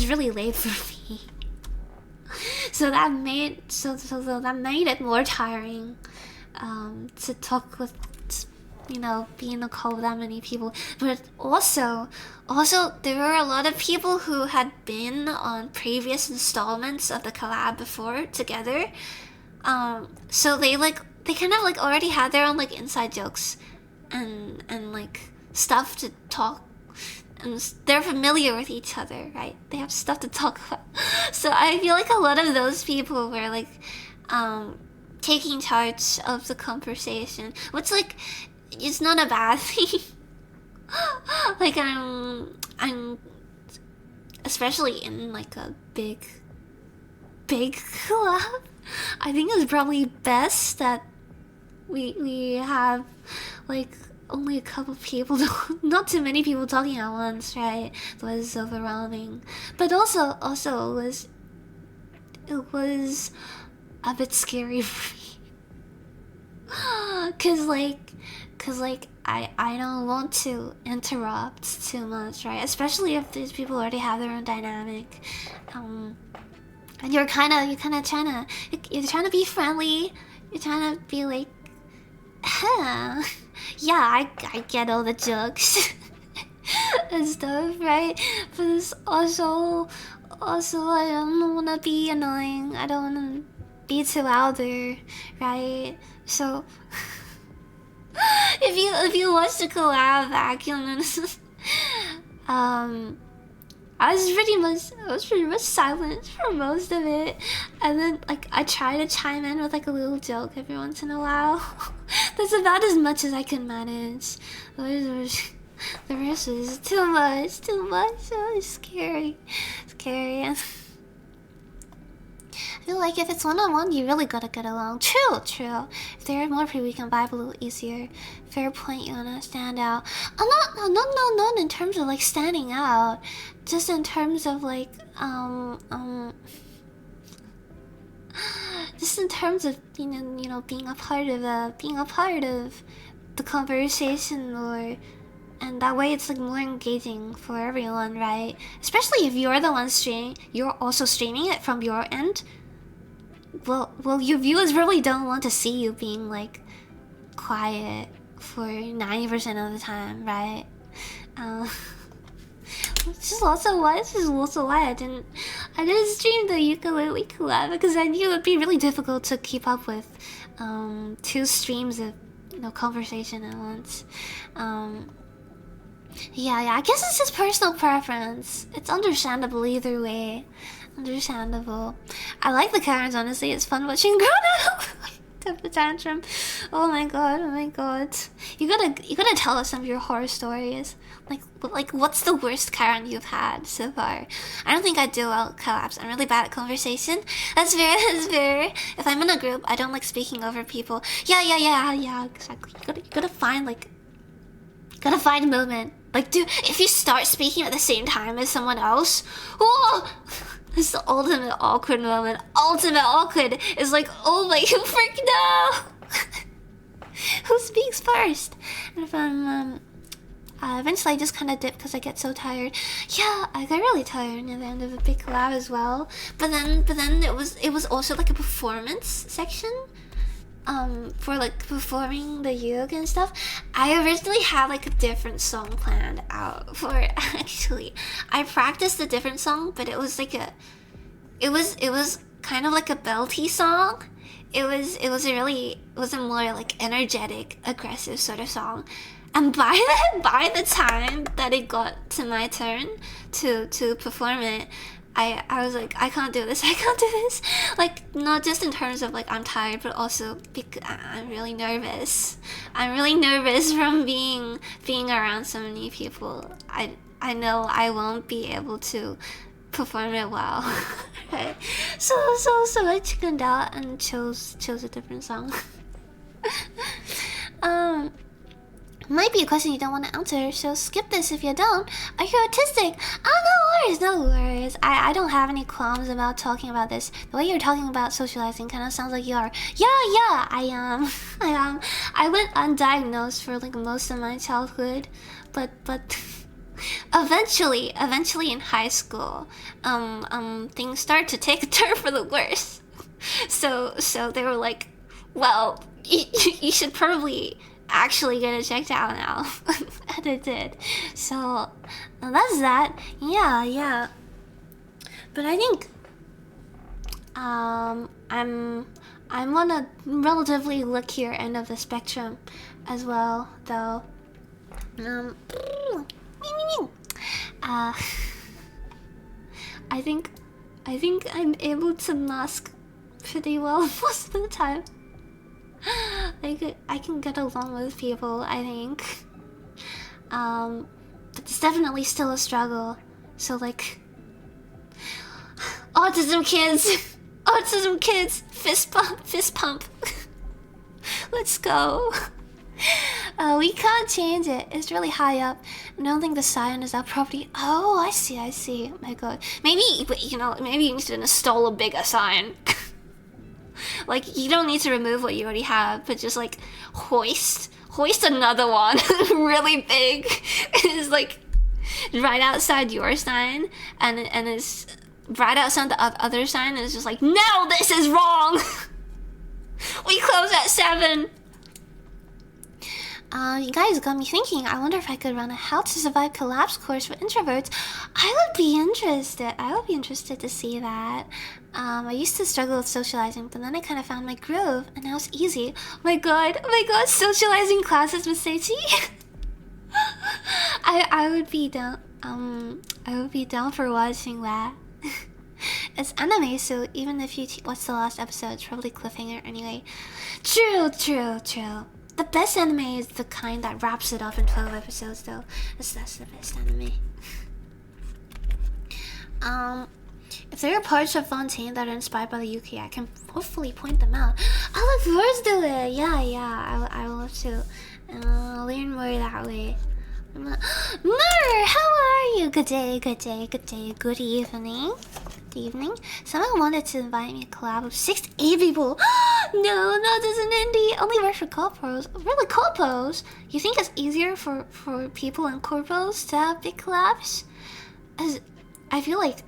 really late for me. So that made it more tiring to talk with, be in a call with that many people. But also there were a lot of people who had been on previous installments of the collab before together. So they kind of like already had their own like inside jokes and like stuff to talk. And they're familiar with each other, right? They have stuff to talk about. So I feel like a lot of those people were like taking charge of the conversation, which like it's not a bad thing. Like I'm especially in like a big club. I think it's probably best that we have like only a couple people, not too many people talking at once, right? It was overwhelming, but also it was a bit scary for me. Cause I don't want to interrupt too much, right? Especially if these people already have their own dynamic, and you're trying to be friendly, you're trying to be like, huh. Yeah, I get all the jokes. and stuff, right? But it's also I don't wanna be annoying. I don't wanna be too out there, right? So if you watch the collab back, you'll notice I was pretty much silent for most of it, and then like I try to chime in with like a little joke every once in a while. That's about as much as I can manage. The rest is too much. Oh, it's scary. I feel like if it's one-on-one, you really gotta get along. True. If there are more people, you can vibe a little easier. Fair point, you wanna stand out. Not in terms of like standing out. Just in terms of like, just in terms of you know being a part of the conversation, and that way it's like more engaging for everyone, right? Especially if you're the one streaming, you're also streaming it from your end. Well, your viewers really don't want to see you being like quiet for 90% of the time, right? This is also why I didn't stream the ukulele collab, because I knew it would be really difficult to keep up with 2 streams of conversation at once. Yeah, I guess it's just personal preference. It's understandable either way. Understandable. I like the Karens, honestly. It's fun watching grown up. Temper tantrum. Oh my god. You gotta tell us some of your horror stories. Like what's the worst Karen you've had so far? I don't think I do well at collabs. I'm really bad at conversation. That's fair. If I'm in a group, I don't like speaking over people. Yeah, exactly. You gotta find a moment. Like, dude, if you start speaking at the same time as someone else, oh, it's the ultimate awkward moment. Ultimate awkward is like, oh my freak, no! Who speaks first? And if I'm, eventually I just kind of dip because I get so tired. Yeah, I got really tired near the end of a big collab as well. But then it was also like a performance section. For like performing the uke and stuff. I originally had like a different song planned out for it, actually. I practiced a different song, but it was like it was kind of like a belty song. It was a more like energetic, aggressive sort of song. And by the time that it got to my turn to perform it, I was like, I can't do this. Like, not just in terms of like I'm tired, but also because I'm really nervous. I'm really nervous from being around so many people. I know I won't be able to perform it well. Right? So I chickened out and chose a different song. Might be a question you don't want to answer, so skip this if you don't. Are you autistic? Oh, no worries. I don't have any qualms about talking about this. The way you're talking about socializing kind of sounds like you are. Yeah, I am. I went undiagnosed for like most of my childhood, but eventually in high school, things start to take a turn for the worse. So they were like, well, you should probably actually get it checked out now. And it did. So that's that. Yeah. But I think I'm on a relatively luckier end of the spectrum as well, though. I think I'm able to mask pretty well most of the time. I can get along with people, I think. But it's definitely still a struggle. So like, autism kids, fist pump. Let's go. We can't change it. It's really high up. I don't think the cyan is our property. Oh, I see. My god. Maybe you need to install a bigger cyan. Like, you don't need to remove what you already have, but just like hoist another one really big. It's like right outside your sign, and it's right outside the other sign, and it's just like, no, this is wrong. We close at 7. You guys got me thinking. I wonder if I could run a How to Survive Collapse course for introverts. I would be interested. I would be interested to see that. I used to struggle with socializing, but then I kind of found my groove, and now it's easy. Oh my god, socializing classes with Seichi. I would be down. I would be down for watching that. It's anime, so even if you watch the last episode, it's probably cliffhanger anyway. True. The best anime is the kind that wraps it up in 12 episodes, though. That's the best anime. If there are parts of Fontaine that are inspired by the UK, I can hopefully point them out. I'll look forward to it. Yeah. I will love to learn more that way. Mur, how are you? Good day, good evening. Good evening. Someone wanted to invite me to collab with 6 to 8 people. No, this is an indie. Only works for corpos. Really, corpos? You think it's easier for people in corpos to have big collabs? As I feel like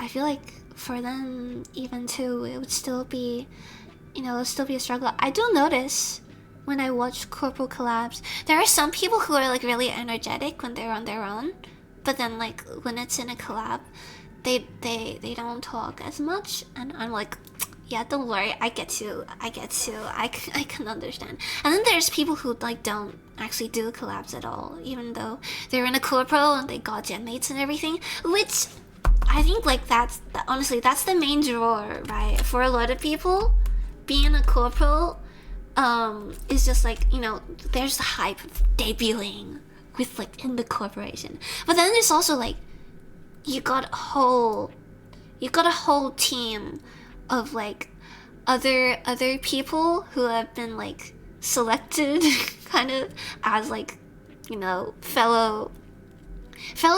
for them even too, it would still be, a struggle. I do notice when I watch corporal collabs, there are some people who are like really energetic when they're on their own, but then like when it's in a collab, they don't talk as much, and I'm like, yeah, don't worry, I get you, I can understand. And then there's people who like don't actually do collabs at all, even though they're in a corporal and they got gen mates and everything, which I think like honestly that's the main draw, right? For a lot of people, being a corporal is just like, there's the hype of debuting with like in the corporation, but then there's also like you got a whole team of like other people who have been like selected kind of as like, fellow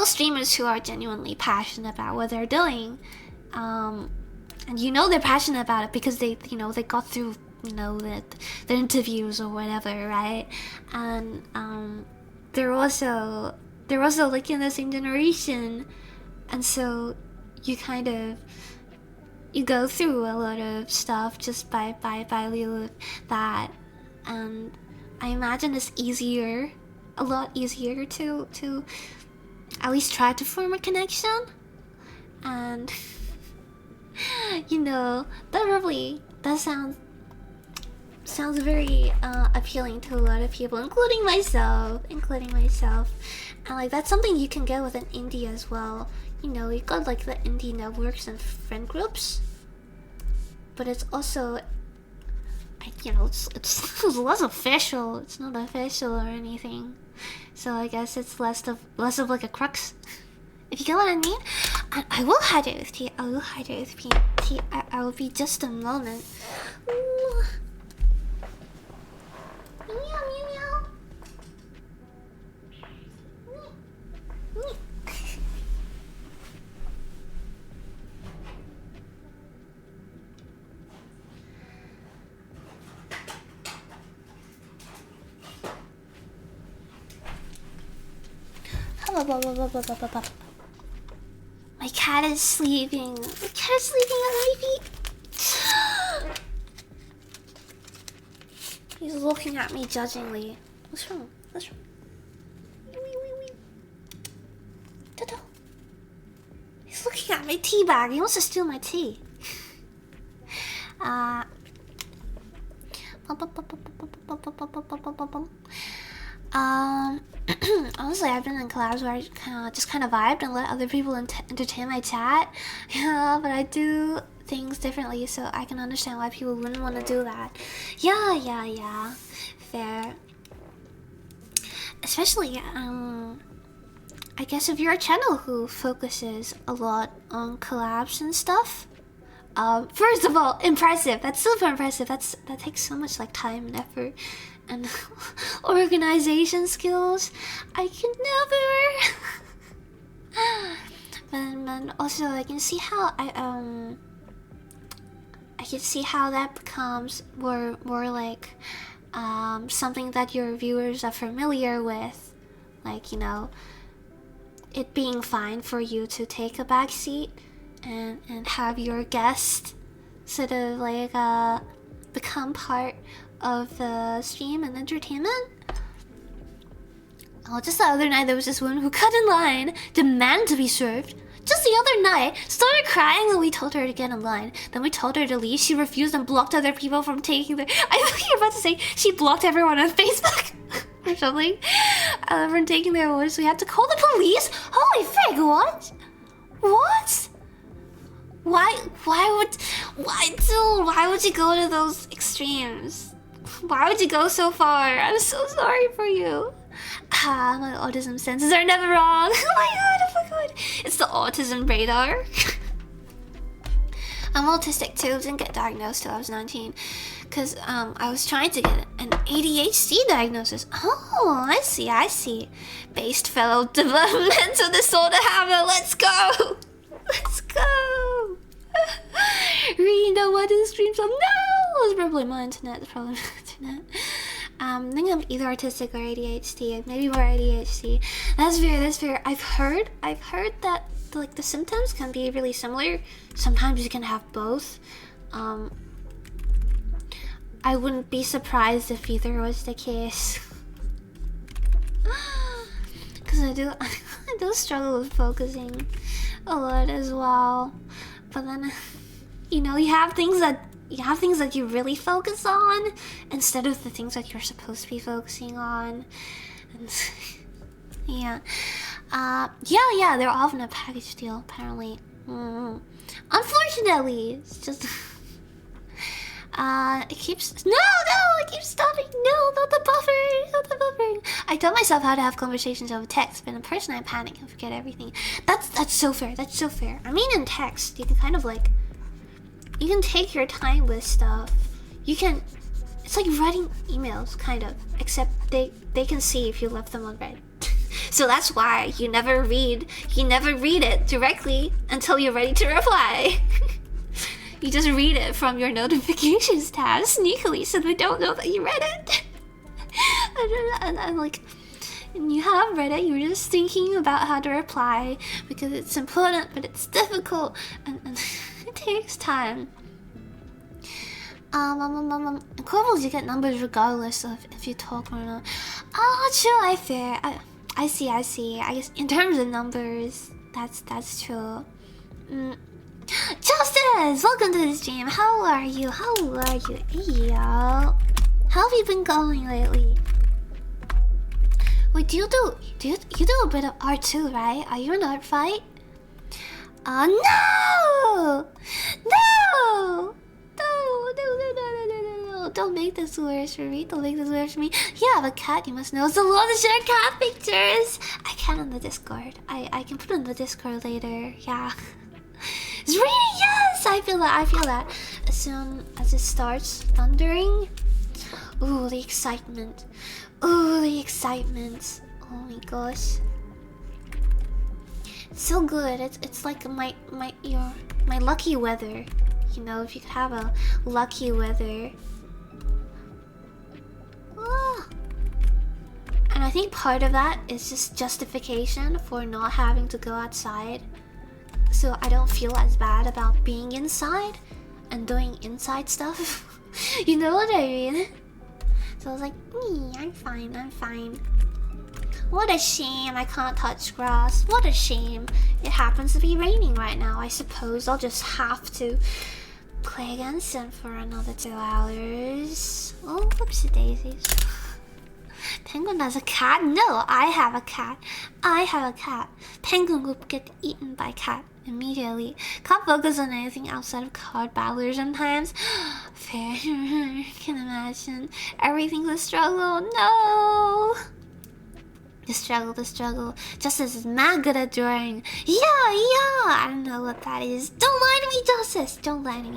streamers who are genuinely passionate about what they're doing, and they're passionate about it because they got through the interviews or whatever, right? And they're also like in the same generation, and so you go through a lot of stuff just by lieu of that. And I imagine it's a lot easier to at least try to form a connection, and that sounds very appealing to a lot of people, including myself. And like that's something you can get with an indie as well. You got like the indie networks and friend groups, but it's also, it's less official. It's not official or anything, so I guess it's less of like a crux, if you get what I mean. And I will hide it with tea. I will be just a moment. Ooh. Meow. My cat is sleeping. My cat is sleeping on my feet. He's looking at me judgingly. What's wrong? Dodo. He's looking at my tea bag. He wants to steal my tea. Honestly, I've been in collabs where I just kind of vibed and let other people entertain my chat. Yeah, but I do things differently, so I can understand why people wouldn't want to do that. Yeah. Fair. Especially, I guess if you're a channel who focuses a lot on collabs and stuff. First of all, impressive. That's super impressive. That takes so much like time and effort and organization skills. I can never. But also I can see how that becomes more like something that your viewers are familiar with, like it being fine for you to take a back seat and have your guest sort of like become part of the stream and entertainment. Oh, just the other night there was this woman who cut in line, demanded to be served. Just the other night, started crying when we told her to get in line. Then we told her to leave. She refused and blocked other people from taking their... I thought you were about to say she blocked everyone on Facebook or something from taking their orders. So we had to call the police. Holy frig, what? What? Why would you go to those extremes? Why would you go so far? I'm so sorry for you. My autism senses are never wrong. Oh my god. It's the autism radar. I'm autistic too, didn't get diagnosed till I was 19. Because I was trying to get an ADHD diagnosis. Oh, I see. Based fellow developmental disorder habit, let's go. Let's go. Reading the what is stream from no! It's probably my internet. I think I'm either autistic or ADHD. Maybe more ADHD. That's fair. I've heard that like the symptoms can be really similar. Sometimes you can have both. I wouldn't be surprised if either was the case. Cause I do struggle with focusing a lot as well. But then you know, you have things that you really focus on instead of the things that you're supposed to be focusing on. And yeah. They're often a package deal, apparently. Unfortunately, it's just it keeps stopping. No, not the buffering. I taught myself how to have conversations over text, but in person I panic and forget everything. That's so fair. I mean, in text you can kind of like, you can take your time with stuff. It's like writing emails, kind of, except they can see if you left them unread. So that's why you never read it directly until you're ready to reply. You just read it from your notifications tab sneakily so they don't know that you read it. And I'm like, and you have read it, you're just thinking about how to reply because it's important, but it's difficult and it takes time. In Corvals you get numbers regardless of if you talk or not. Oh, true, I see. I guess in terms of numbers, that's true. Justice! Welcome to the stream. How are you? Hey, yo. How have you been going lately? Wait, you do a bit of art too, right? Are you an art fight? No! Don't make this worse for me. You have a cat, you must know. It's a lot to share cat pictures. I can on the Discord. I can put it on the Discord later. Yeah. It's raining, yes! I feel that. As soon as it starts thundering. Ooh, the excitement. Oh my gosh. It's so good. It's like my lucky weather. You know, if you could have a lucky weather. Ah. And I think part of that is just justification for not having to go outside. So I don't feel as bad about being inside and doing inside stuff. You know what I mean? So I was like, I'm fine. What a shame I can't touch grass. What a shame. It happens to be raining right now. I suppose I'll just have to play against him for another 2 hours. Oh, whoopsie daisies. Penguin has a cat? No, I have a cat. Penguin will get eaten by cat immediately. Can't focus on anything outside of card battler sometimes. Fair. Can imagine. Everything's a struggle. No. The struggle. Justice is mad good at drawing. Yeah. I don't know what that is. Don't lie to me, Justice. Don't lie to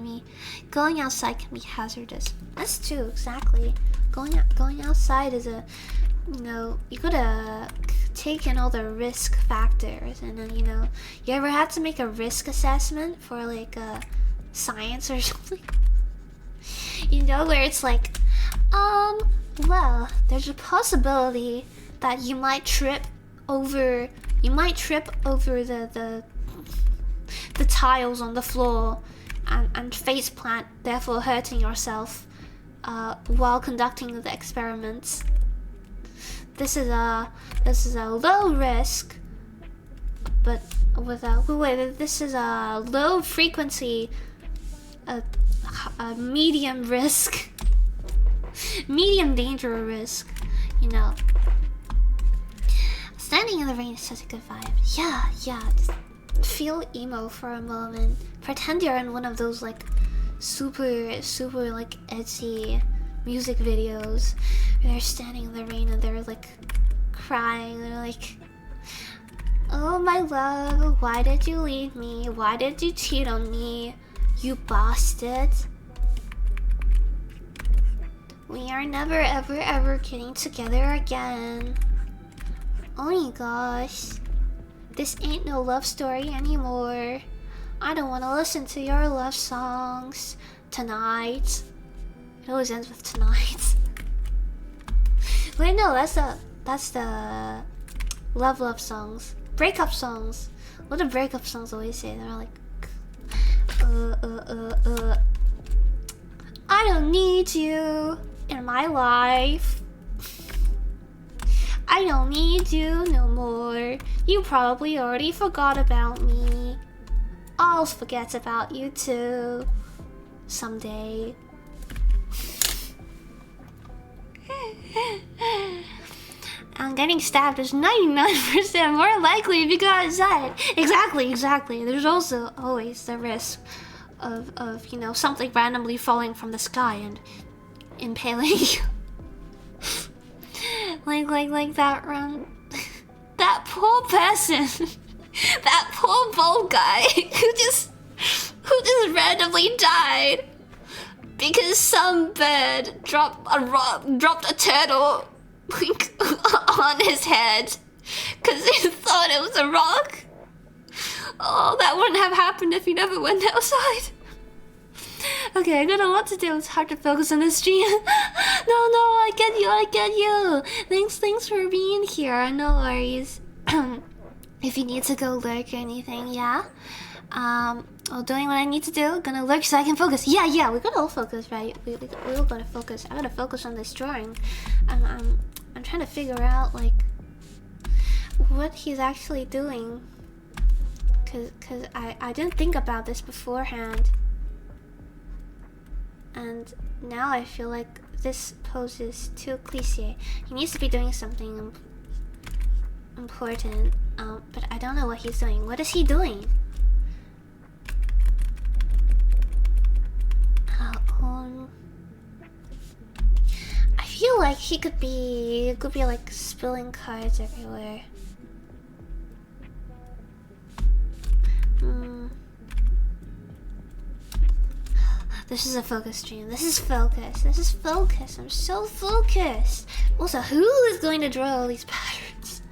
me. Going outside can be hazardous. That's true, exactly. Going outside is a, you know, you gotta take in all the risk factors, and then, you know, you ever had to make a risk assessment for like science or something? You know, where it's like, well, there's a possibility that you might trip over the tiles on the floor and face plant, therefore hurting yourself while conducting the experiments. this is a low risk, but with a wait. This is a low frequency, a medium risk, medium danger risk. You know, standing in the rain is such a good vibe. Yeah. Just feel emo for a moment. Pretend you're in one of those like super like edgy music videos where they're standing in the rain and they're like crying. They're like, oh my love, why did you leave me? Why did you cheat on me? You bastard. We are never ever getting together again. Oh my gosh. This ain't no love story anymore. I don't want to listen to your love songs tonight. It always ends with tonight. Wait, no, that's the love songs. Breakup songs. What do breakup songs always say? They're like, I don't need you in my life. I don't need you no more. You probably already forgot about me. I'll forget about you too. Someday. And getting stabbed is 99% more likely because that. Exactly. There's also always the risk of you know, something randomly falling from the sky and impaling you. like that that poor person. That poor bold guy who just randomly died because some bird dropped a turtle like on his head because he thought it was a rock. Oh, that wouldn't have happened if he never went outside. Okay, I got a lot to do. It's hard to focus on this stream. No, I get you. Thanks for being here. No worries. If you need to go lurk or anything, yeah. Well, doing what I need to do. Gonna lurk so I can focus. Yeah. We gotta all focus, right? We all gotta focus. I gotta focus on this drawing. I'm trying to figure out like what he's actually doing. Cause I didn't think about this beforehand. And now I feel like this pose is too cliche. He needs to be doing something important, but I don't know what he's doing. What is he doing? I feel like he could be like spilling cards everywhere. This is a focus stream. This is focus. I'm so focused. Also, who is going to draw all these patterns?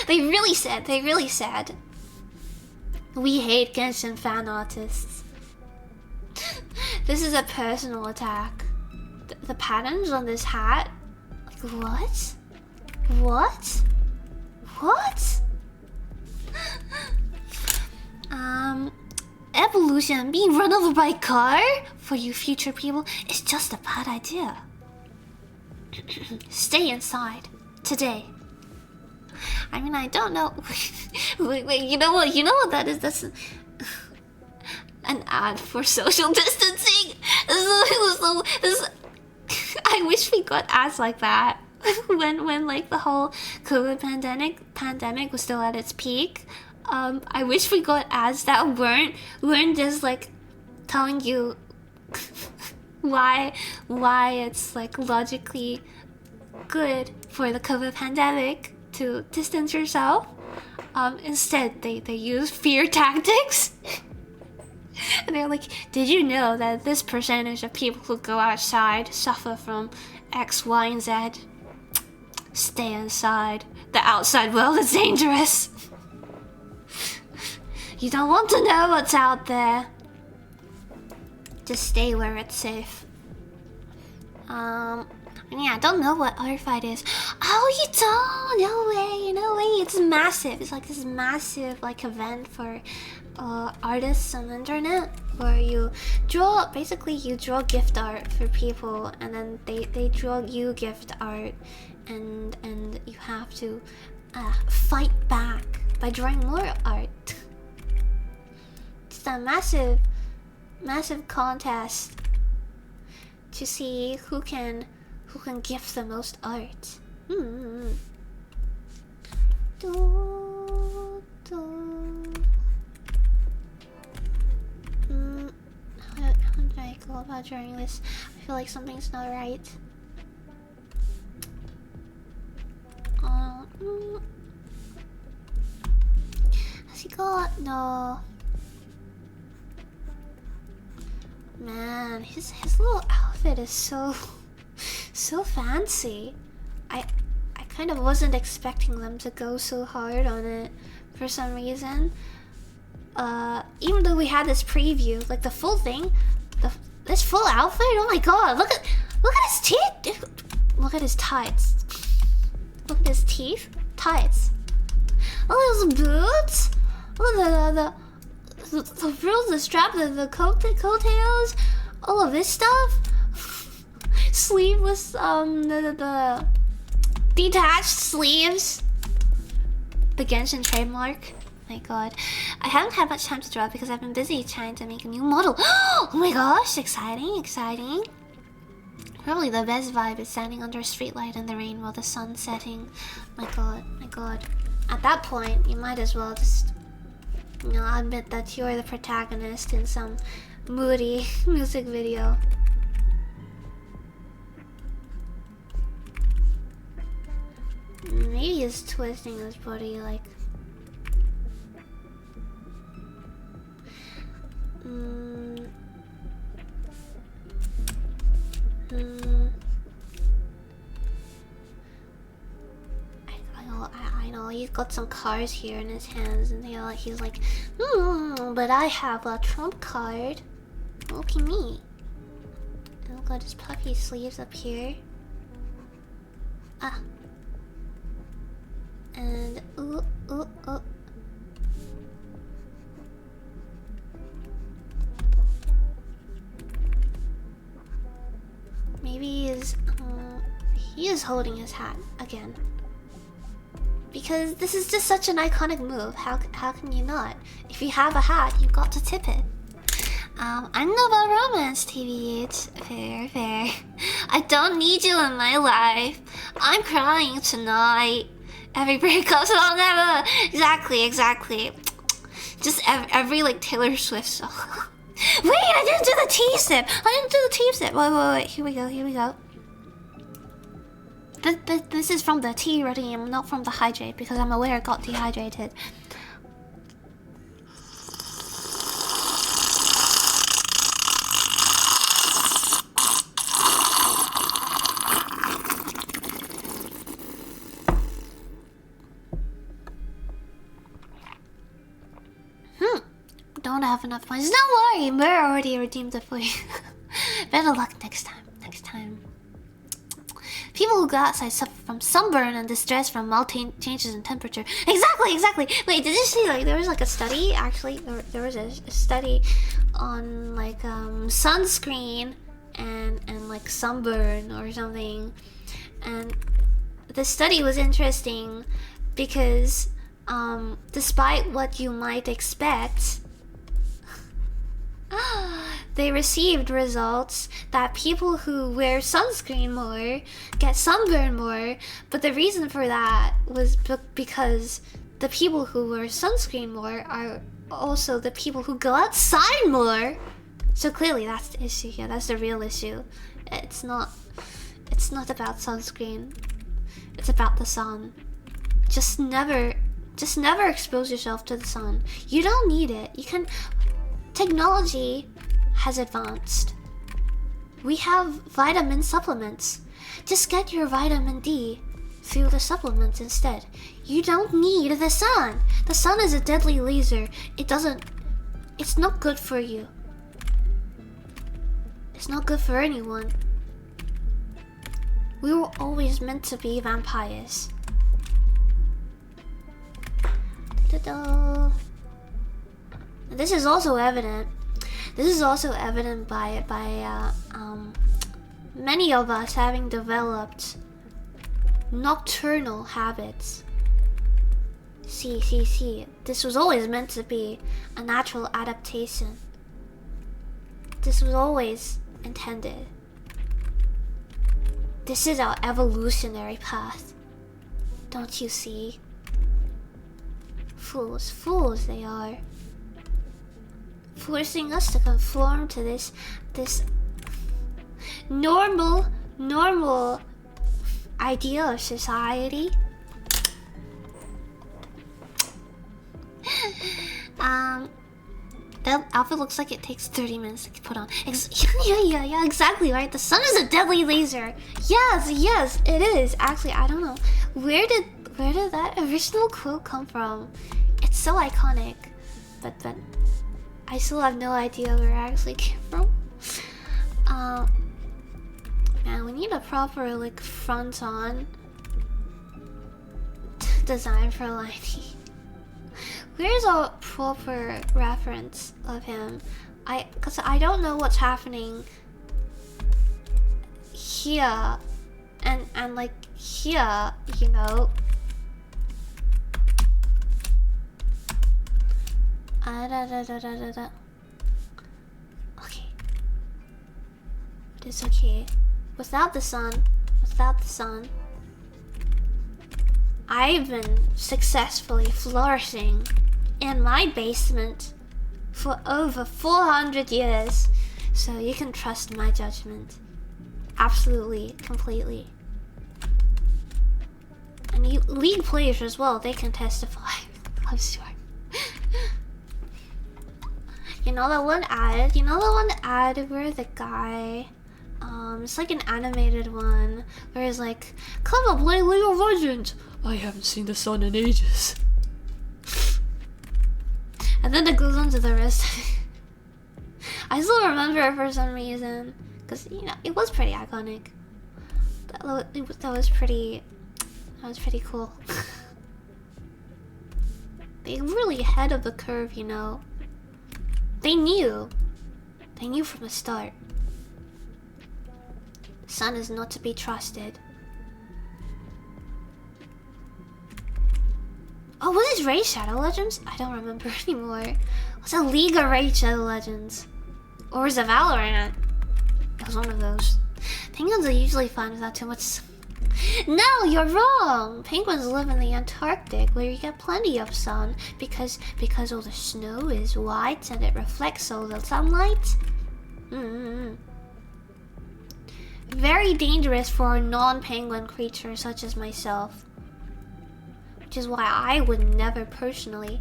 They really said. We hate Genshin fan artists. This is a personal attack. The patterns on this hat? Like, what? Evolution, being run over by a car for you future people is just a bad idea. Stay inside today. I mean, I don't know. wait, you know what that is? That's an ad for social distancing. I wish we got ads like that when like the whole COVID pandemic was still at its peak. I wish we got ads that weren't just like telling you why it's like logically good for the COVID pandemic to distance yourself. Instead, they use fear tactics. And they're like, did you know that this percentage of people who go outside suffer from X, Y, and Z? Stay inside. The outside world is dangerous. You don't want to know what's out there. Just stay where it's safe. Yeah, I don't know what R-Fight is. Oh, you don't? No way. It's massive. It's like this massive like event for artists on the internet where you draw gift art for people, and then they draw you gift art and you have to fight back by drawing more art. It's a massive contest to see who can give the most art. How did I go about drawing this? I feel like something's not right. Has he got no? Man, his little outfit is so fancy. I kind of wasn't expecting them to go so hard on it for some reason. Even though we had this preview, like the full thing, this full outfit. Oh my god! Look at his teeth. Look at his tights. Look at his teeth. Tights. Oh, those boots. Oh, the frills, the strap, the coattails. All of this stuff. Sleeveless. The detached sleeves. The Genshin trademark. My god, I haven't had much time to draw because I've been busy trying to make a new model. Oh my gosh, exciting. Probably the best vibe is standing under a streetlight in the rain while the sun's setting. My god. At that point, you might as well just, admit that you're the protagonist in some moody music video. Maybe he's twisting his body like... I know he's got some cards here in his hands, and he's like, but I have a trump card. Look at me. And look at his puffy sleeves up here. And ooh. Maybe he is holding his hat again. Because this is just such an iconic move. How can you not? If you have a hat, you've got to tip it. I know about romance, TVH. Fair. I don't need you in my life. I'm crying tonight. Every breakup song ever. Exactly. Just every like Taylor Swift song. Wait, I didn't do the T-sip. Wait. Here we go. This is from the tea redeem, not from the hydrate, because I'm aware I got dehydrated. Don't have enough points. Don't worry, Mir already redeemed it for you. Better luck next time. People who go outside suffer from sunburn and distress from mild changes in temperature. Exactly. Wait, did you see like there was like a study? Actually, there was a study on like sunscreen and like sunburn or something. And the study was interesting because despite what you might expect, they received results that people who wear sunscreen more get sunburned more, but the reason for that was because the people who wear sunscreen more are also the people who go outside more. So clearly that's the issue here. That's the real issue. It's not about sunscreen. It's about the sun. Just never expose yourself to the sun. You don't need it. Technology has advanced. We have vitamin supplements. Just get your vitamin D through the supplements instead. You don't need the sun. The sun is a deadly laser. It's not good for you. It's not good for anyone. We were always meant to be vampires. This is also evident. By many of us having developed nocturnal habits. See. This was always meant to be a natural adaptation. This was always intended. This is our evolutionary path. Don't you see? Fools they are. Forcing us to conform to this normal idea of society. That outfit looks like it takes 30 minutes to put on. Yeah, exactly right. The sun is a deadly laser. Yes, it is. Actually, I don't know. Where did that original quote come from? It's so iconic, but I still have no idea where it actually came from. Man, we need a proper like front on design for lighting. Where's a proper reference of him? Cause I don't know what's happening here and like here, you know. Okay. It's okay. Without the sun, I've been successfully flourishing in my basement for over 400 years, so you can trust my judgment. Absolutely, completely. And you League players as well, they can testify. I'm sure. You know that one ad where the guy, it's like an animated one where he's like, "Come up, play League of Legends." I haven't seen the sun in ages. And then it goes on to the rest. I still remember it for some reason, because you know it was pretty iconic. That was pretty cool. They were really ahead of the curve, you know. They knew from the start. Sun is not to be trusted. Oh, was it Raid Shadow Legends? I don't remember anymore. Was it League or Raid Shadow Legends? Or was it Valorant? It was one of those. Penguins are usually fun without too much... No, you're wrong! Penguins live in the Antarctic where you get plenty of sun because all the snow is white and it reflects all the sunlight. Very dangerous for a non-penguin creature such as myself. Which is why I would never personally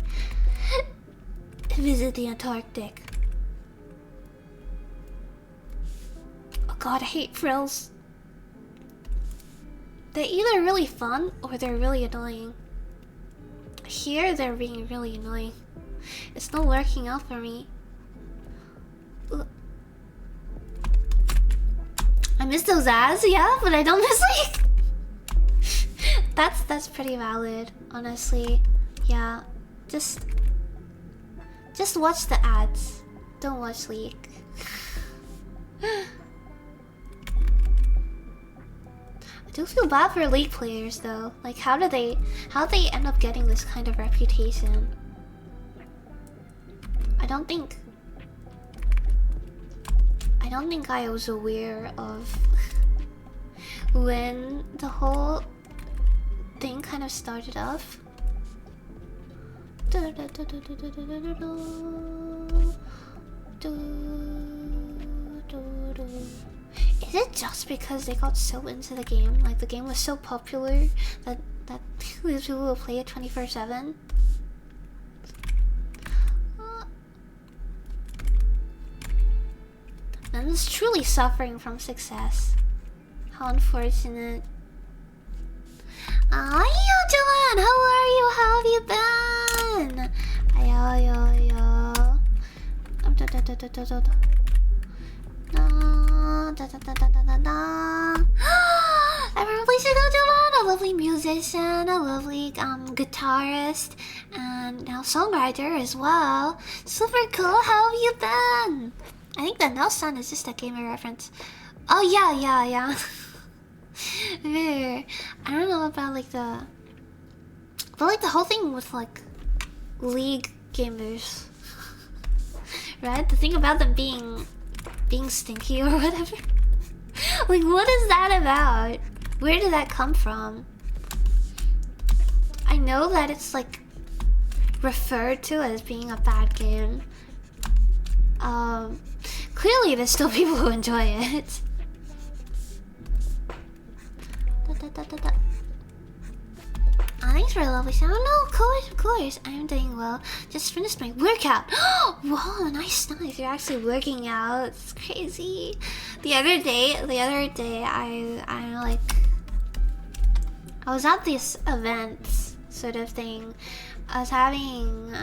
visit the Antarctic. Oh god, I hate frills. They're either really fun or they're really annoying. Here they're being really annoying. It's not working out for me. Ugh. I miss those ads, yeah, but I don't miss like... That's pretty valid, honestly. Yeah, just watch the ads. Don't watch League. I do feel bad for League players though. Like how they end up getting this kind of reputation? I don't think I was aware of when the whole thing kind of started off. Is it just because they got so into the game? Like the game was so popular that these people will play it 24/7? Man is truly suffering from success. How unfortunate. Hi, Joanne! How are you? How have you been? Everyone please check out Joanne, a lovely musician, a lovely guitarist, and now songwriter as well. Super cool, how have you been? I think the no sun is just a gamer reference. Oh yeah. I don't know about like the, but like the whole thing with like League gamers, right? The thing about them being stinky or whatever. Like, what is that about? Where did that come from? I know that it's like referred to as being a bad game. Clearly there's still people who enjoy it. Thanks for the lovely sound. No, of course. I'm doing well. Just finished my workout. Wow, nice. You're actually working out. It's crazy. The other day, I was at this event sort of thing. I was having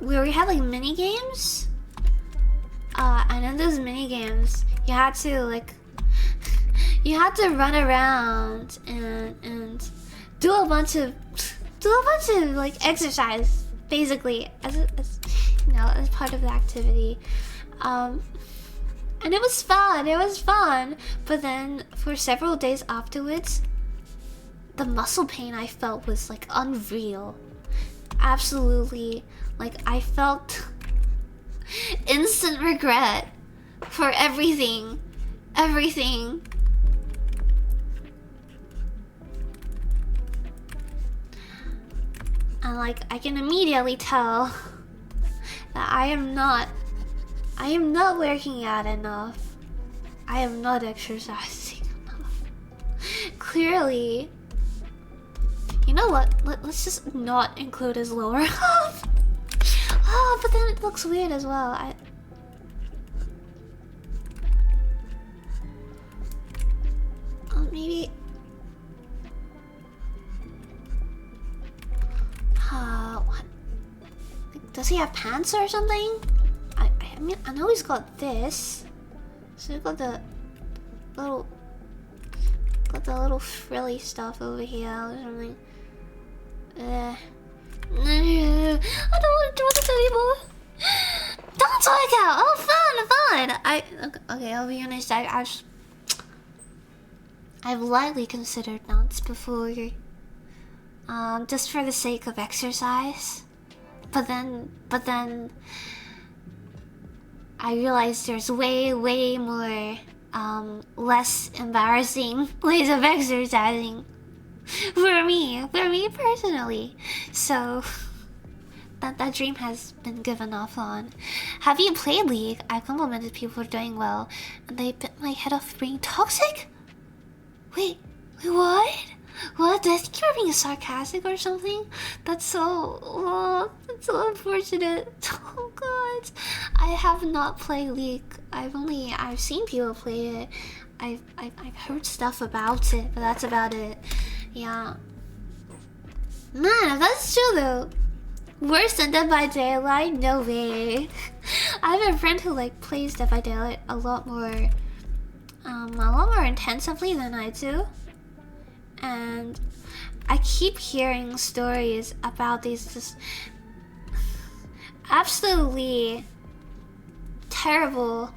where we had like mini games. And in those mini games, you had to run around and do a bunch of like exercise, basically, as you know, as part of the activity. And it was fun. But then for several days afterwards, the muscle pain I felt was like unreal. Absolutely, like I felt instant regret for everything. And like I can immediately tell that I am not working out enough. I am not exercising enough. Clearly. You know what? Let's just not include his lower half. Oh, but then it looks weird as well. Maybe. What? Does he have pants or something? I mean, I know he's got this. So he's got the little frilly stuff over here or something. I don't want to do this anymore. Don't talk out. Oh, fun. Okay, I'll be honest. I've lightly considered nuts before, just for the sake of exercise. But then I realized there's way more less embarrassing ways of exercising for me personally. So that dream has been given up on. Have you played League? I complimented people for doing well, and they bit my head off for being toxic. Wait, what? What? I think you're being sarcastic or something. That's so unfortunate. Oh god, I have not played League. I've seen people play it. I've heard stuff about it, but that's about it. Yeah. Man, if that's true though, worse than Dead by Daylight? No way. I have a friend who like plays Dead by Daylight a lot more intensively than I do. And I keep hearing stories about these just absolutely terrible,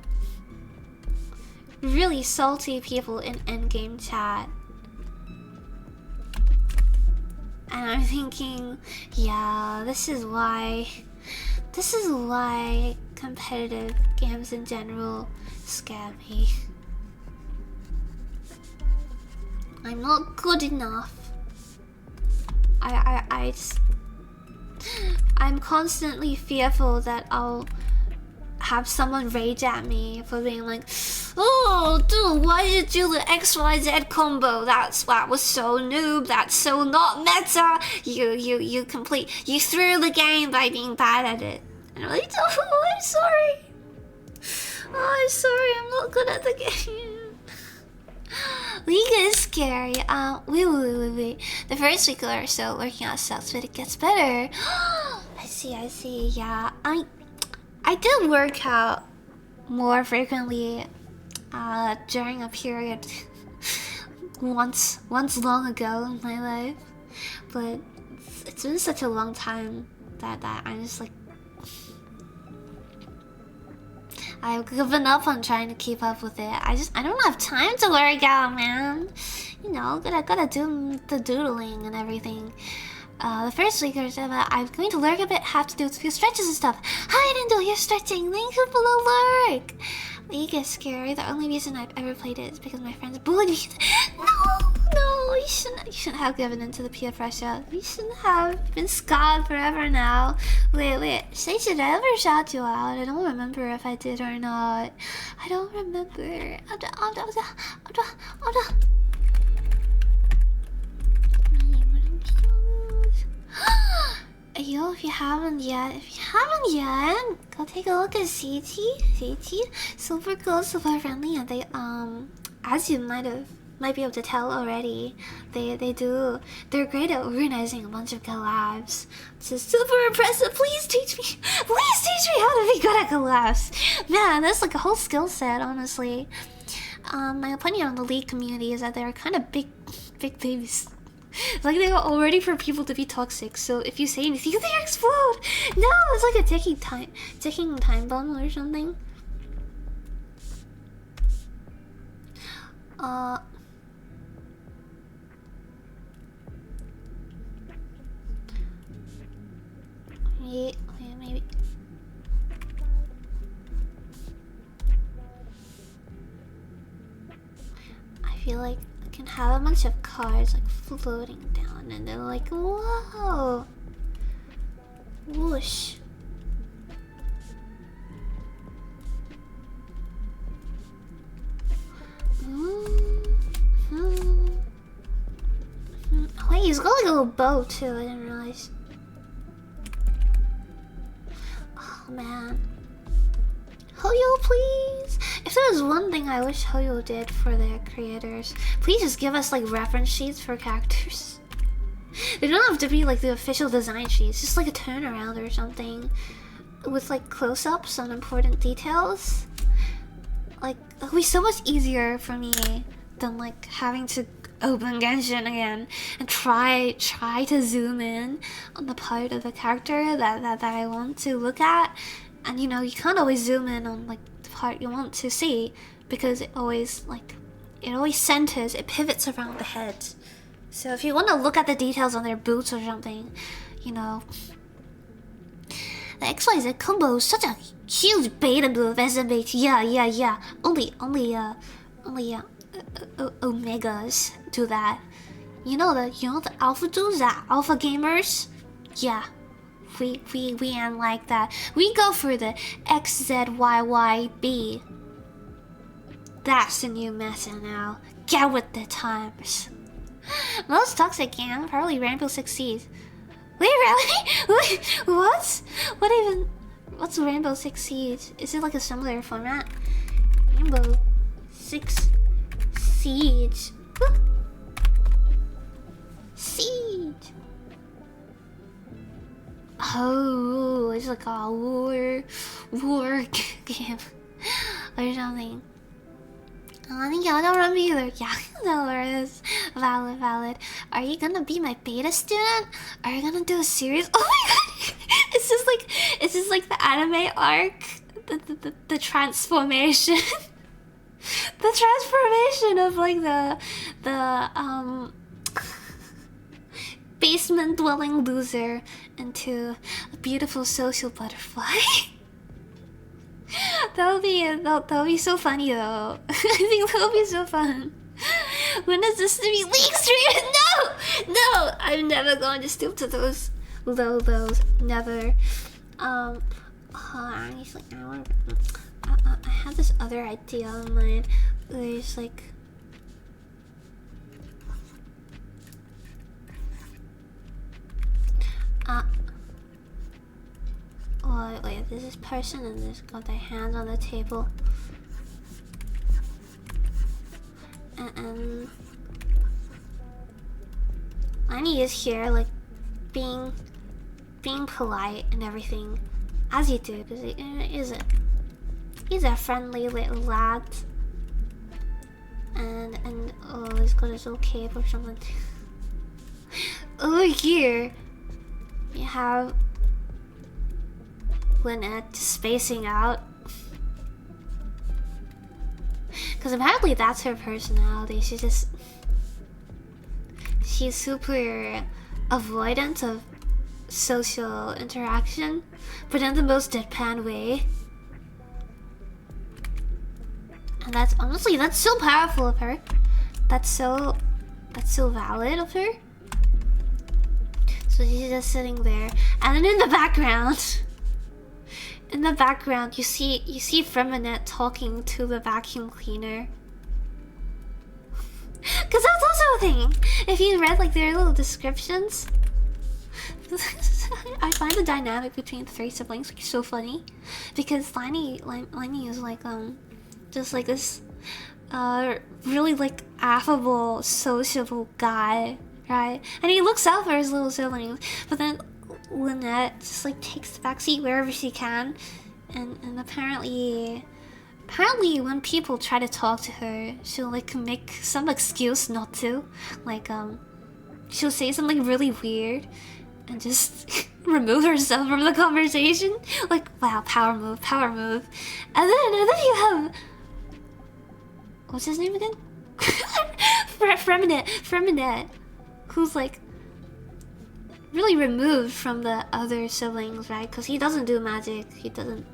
really salty people in endgame chat. And I'm thinking, yeah, this is why competitive games in general scare me. I'm not good enough. I'm constantly fearful that I'll have someone rage at me for being like, oh dude, why did you do the XYZ combo? That was so noob, that's so not meta. You threw the game by being bad at it. And I'm like, oh, I'm sorry. Oh, I'm sorry, I'm not good at the game. League is scary. Wait. The first week or so working out sucks, but it gets better. I see. Yeah, I did work out more frequently during a period once long ago in my life, but it's been such a long time that I'm just like, I've given up on trying to keep up with it. I don't have time to work out, man. You know, gotta do the doodling and everything. The first week or so, I'm going to lurk a bit, have to do a few stretches and stuff. Hi, Nindle, you're stretching. Thank you for the lurk. You get scary. The only reason I've ever played it is because my friends bullied me. No, you shouldn't have given in to the peer pressure. You shouldn't have been scarred forever now. Wait, say, should I ever shout you out? I don't remember if I did or not. I don't remember. Yo, if you haven't yet, go take a look at CT. Super cool, super friendly, and they as you might be able to tell already, they're great at organizing a bunch of collabs. It's just super impressive. Please teach me how to be good at collabs. Man, that's like a whole skill set, honestly. My opinion on the League community is that they're kind of big babies. Like, they are all ready for people to be toxic, so if you say anything, they explode! No, it's like a ticking time bomb or something. Yeah, maybe. I feel like I can have a bunch of cards like floating down, and they're like, whoa, whoosh. Wait, he's got like a little bow too. I didn't realize. Oh man. Hoyo, please! If there was one thing I wish Hoyo did for their creators, please just give us like reference sheets for characters. They don't have to be like the official design sheets, just like a turnaround or something with like close-ups on important details. Like, it'll be so much easier for me than like having to open Genshin again and try to zoom in on the part of the character that I want to look at. And you know, you can't always zoom in on like the part you want to see because it always centers, it pivots around the head. So if you want to look at the details on their boots or something, you know, the XYZ combo is such a huge beta move, SMH. Yeah. Only Omegas do that. You know the alpha dudes, the alpha gamers. Yeah. We ain't like that. We go for the XZYYB. That's the new meta now. Get with the times. Most toxic game, probably Rainbow Six Siege. Wait, really? Wait, what? What's Rainbow Six Siege? Is it like a similar format? Rainbow Six Siege. Siege. Oh, it's like a war game or something. I think y'all don't remember either. Yeah, no worries. Valid. Are you gonna be my beta student? Are you gonna do a series? Oh my god! It's just like the anime arc, the transformation, the transformation of like the basement dwelling loser into a beautiful social butterfly. That'll be so funny though. I think that'll be so fun. When is this to be league stream? No, I'm never going to stoop to those low lows. Never. Honestly, I had this other idea in mind. There's like. Wait, there's this person and there's got their hands on the table. And Lenny is here, like, being polite and everything, as you do, because he's a friendly little lad. And oh, he's got his little cape or something. Over here, you have Lynette spacing out. Because apparently that's her personality. She's super avoidant of social interaction, but in the most deadpan way. And that's honestly, that's so powerful of her. That's so valid of her. So she's just sitting there, and then in the background, you see Feminine talking to the vacuum cleaner. Cause that's also a thing. If you read like their little descriptions, I find the dynamic between the three siblings like so funny, because Liney is like just like this really like affable, sociable guy, right? And he looks out for his little siblings, but then Lynette just like takes the backseat wherever she can, and apparently when people try to talk to her, she'll like make some excuse not to, like she'll say something really weird and just remove herself from the conversation. Like, wow, power move. And then you have, what's his name again? Feminine, who's like really removed from the other siblings, right? Because he doesn't do magic. He doesn't.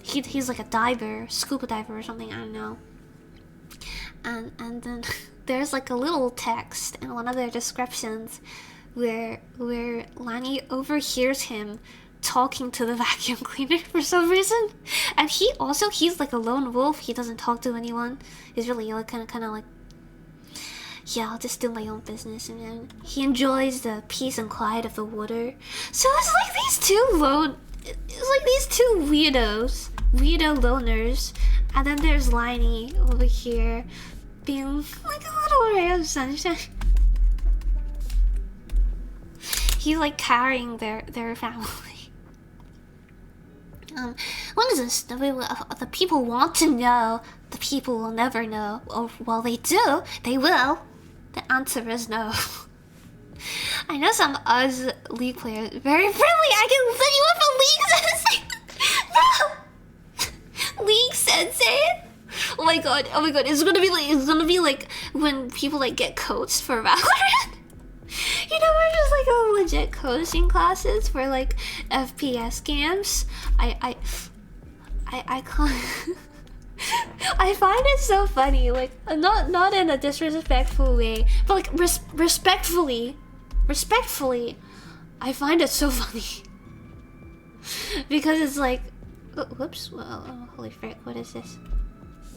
He's like a diver, scuba diver or something. I don't know. And then there's like a little text in one of their descriptions where Lani overhears him talking to the vacuum cleaner for some reason, and he's like a lone wolf. He doesn't talk to anyone. He's really like kind of like, yeah, I'll just do my own business, and then he enjoys the peace and quiet of the water. So it's like these two weirdo loners, and then there's Liney over here being like a little ray of sunshine. He's like carrying their family. What is this? The people want to know. The people will never know. Or, well, they do. They will. The answer is no. I know some Oz League players very friendly. I can set you up for League Sensei. No. League Sensei. Oh my god. It's gonna be like when people like get coached for Valorant. You know, we're just like a legit coaching classes for like FPS games. I can't. I find it so funny, like not in a disrespectful way, but like respectfully, I find it so funny because it's like, oh, whoops, well, holy frick, what is this?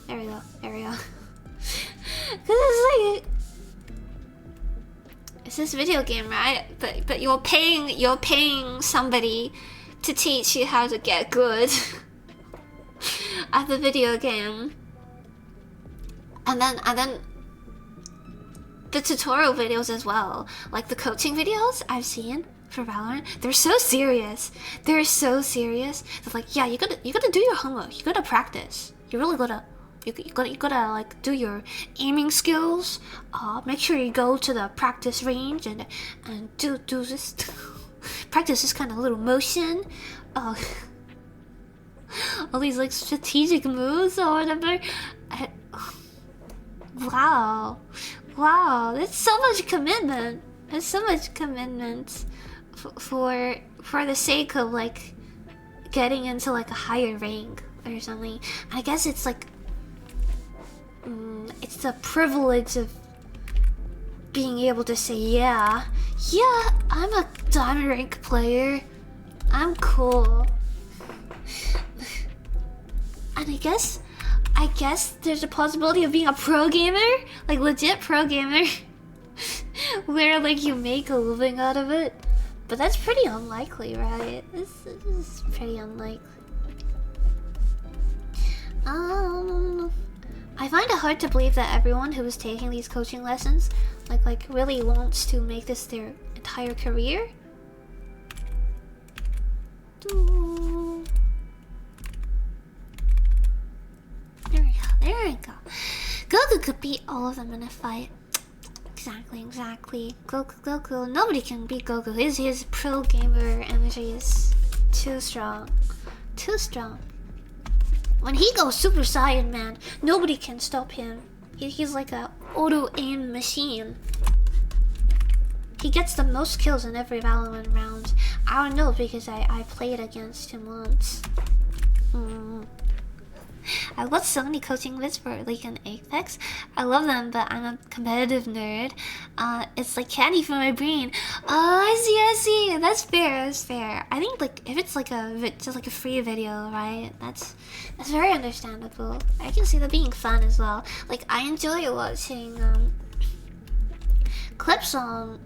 There we go. Because it's like, it's this video game, right? But you're paying somebody to teach you how to get good at the video game, and then the tutorial videos as well, like the coaching videos I've seen for Valorant. They're so serious. They're like, yeah, you gotta do your homework. You gotta practice. You really gotta. You gotta like do your aiming skills. Make sure you go to the practice range and do this. Practice this kind of little motion. All these like strategic moves or whatever. Wow, that's so much commitment. There's so much commitment for the sake of like getting into like a higher rank or something. I guess it's like. It's the privilege of being able to say, yeah, I'm a diamond rank player. I'm cool. And I guess there's a possibility of being a pro gamer, like legit pro gamer, where like you make a living out of it. But that's pretty unlikely, right? This is pretty unlikely. I find it hard to believe that everyone who is taking these coaching lessons like really wants to make this their entire career. There we go. Goku could beat all of them in a fight. Exactly. Goku. Nobody can beat Goku. His pro gamer energy is too strong. When he goes Super Saiyan, man, nobody can stop him. He's like a auto-aim machine. He gets the most kills in every Valorant round. I don't know because I played against him once. I watched so many coaching vids for League and Apex. I love them, but I'm a competitive nerd. It's like candy for my brain. Oh, I see. That's fair. I think like if it's like just like a free video, right? That's very understandable. I can see that being fun as well. Like I enjoy watching clips on.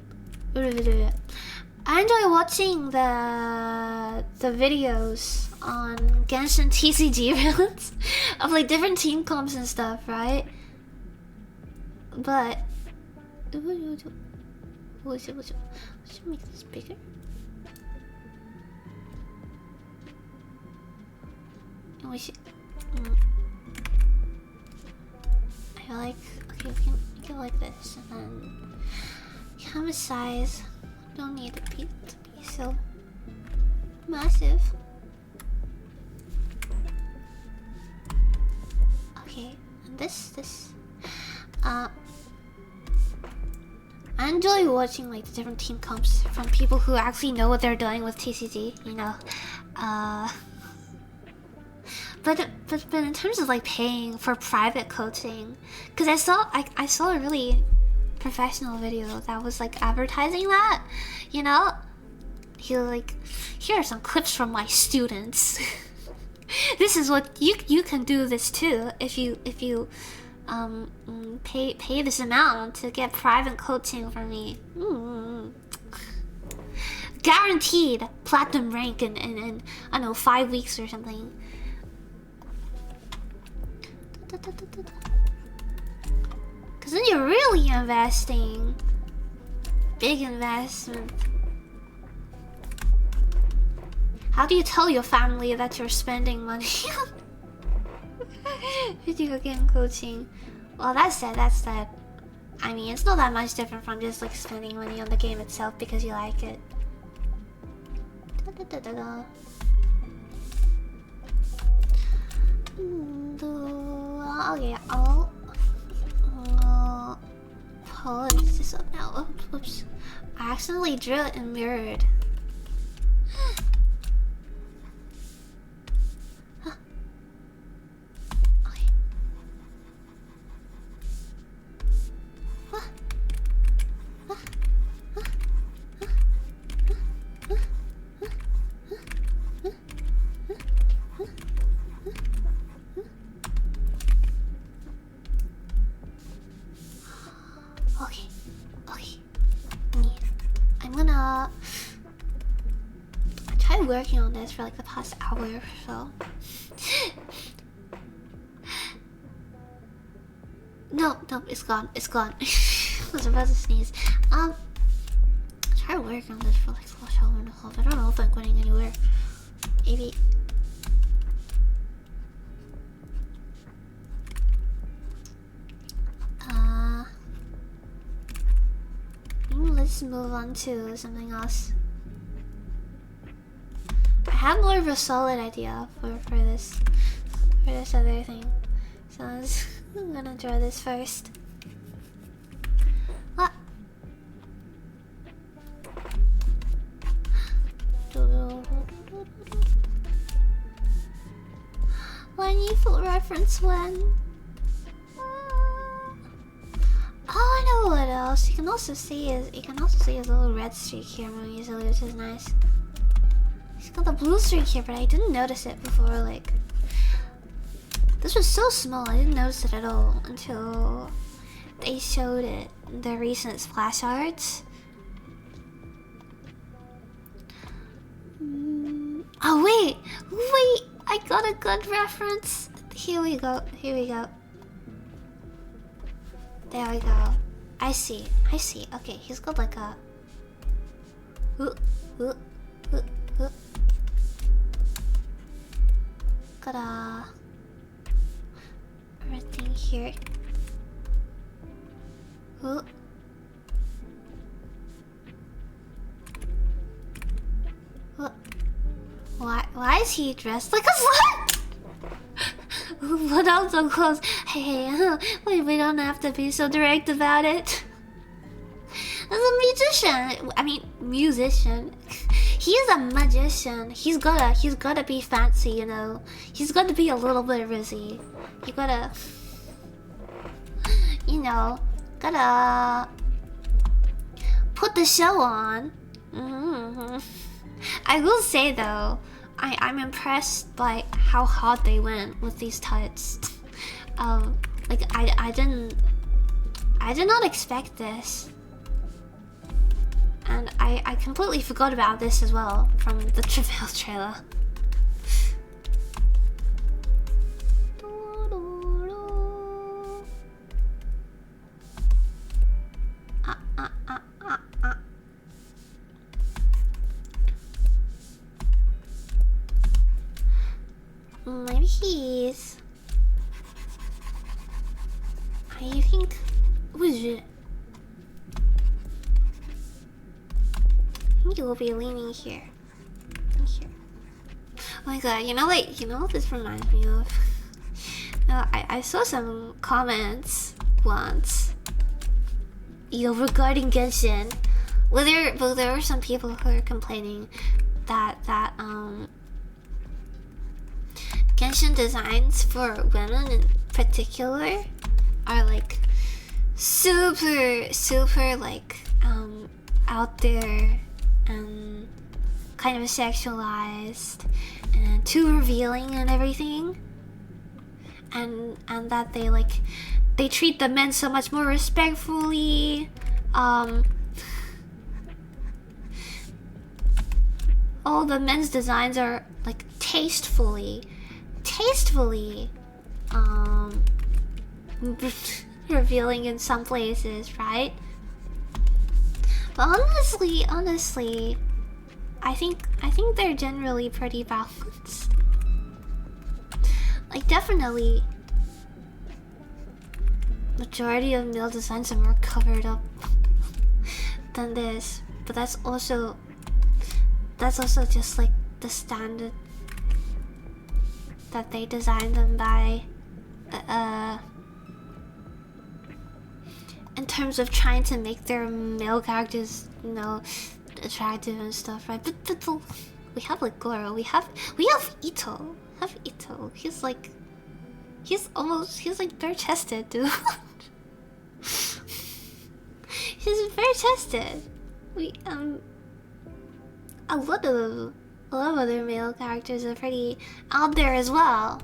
I enjoy watching the videos on Genshin TCG runs of like different team comps and stuff, right? But should make this bigger. And we should. I feel like okay, we can like this, and then camera size. Don't need it to be so massive. Okay, and this. I enjoy watching like the different team comps from people who actually know what they're doing with TCG, you know. But in terms of like paying for private coaching, because I saw a really professional video that was like advertising that, you know. He was like, here are some clips from my students. This is what you can do this too if you pay this amount to get private coaching from me. Guaranteed platinum rank in I don't know 5 weeks or something. Cause then you're really investing. Big investment. How do you tell your family that you're spending money on video game coaching? Well, that's that. I mean, it's not that much different from just like spending money on the game itself because you like it. Okay, I'll polish this up now. Oops. I accidentally drew it and mirrored. Working on this for like the past hour or so. No, it's gone. I was about to sneeze. Try working on this for like the last hour and a half. I don't know if I'm going anywhere. Maybe. Let's move on to something else. I have more of a solid idea for this other thing, so I'm gonna draw this first. What? When you full reference when? Oh, I know what else. You can also see his little red streak here moving easily, which is nice. He's got the blue streak here, but I didn't notice it before. Like, this was so small, I didn't notice it at all until they showed it in the recent splash arts. Oh wait, I got a good reference. Here we go. There we go. I see. Okay, he's got like a. Got a red thing here. Why is he dressed like a slut? Put on some clothes. Hey, we don't have to be so direct about it. As a musician, I mean musician. He is a magician. He's gotta be fancy, you know. He's gotta be a little bit rizzy. You gotta, you know, gotta put the show on. I will say though, I'm impressed by how hard they went with these tights. Like I did not expect this. And I completely forgot about this as well from the Travail trailer. Maybe he's... I think... What is it? I think you will be leaning here. Here. Oh my god, you know what? You know what this reminds me of? I saw some comments once, you know, regarding Genshin. Well, there were some people who were complaining that Genshin designs for women in particular are like super like out there and kind of sexualized and too revealing and everything, and that they treat the men so much more respectfully. All the men's designs are like tastefully revealing in some places, right? But honestly, I think they're generally pretty balanced. Like definitely, majority of male designs are more covered up than this, but that's also just like the standard that they designed them by. In terms of trying to make their male characters, you know, attractive and stuff, right? But we have like Goro, we have Ito. He's like bare chested, dude. He's bare chested. A lot of other male characters are pretty out there as well,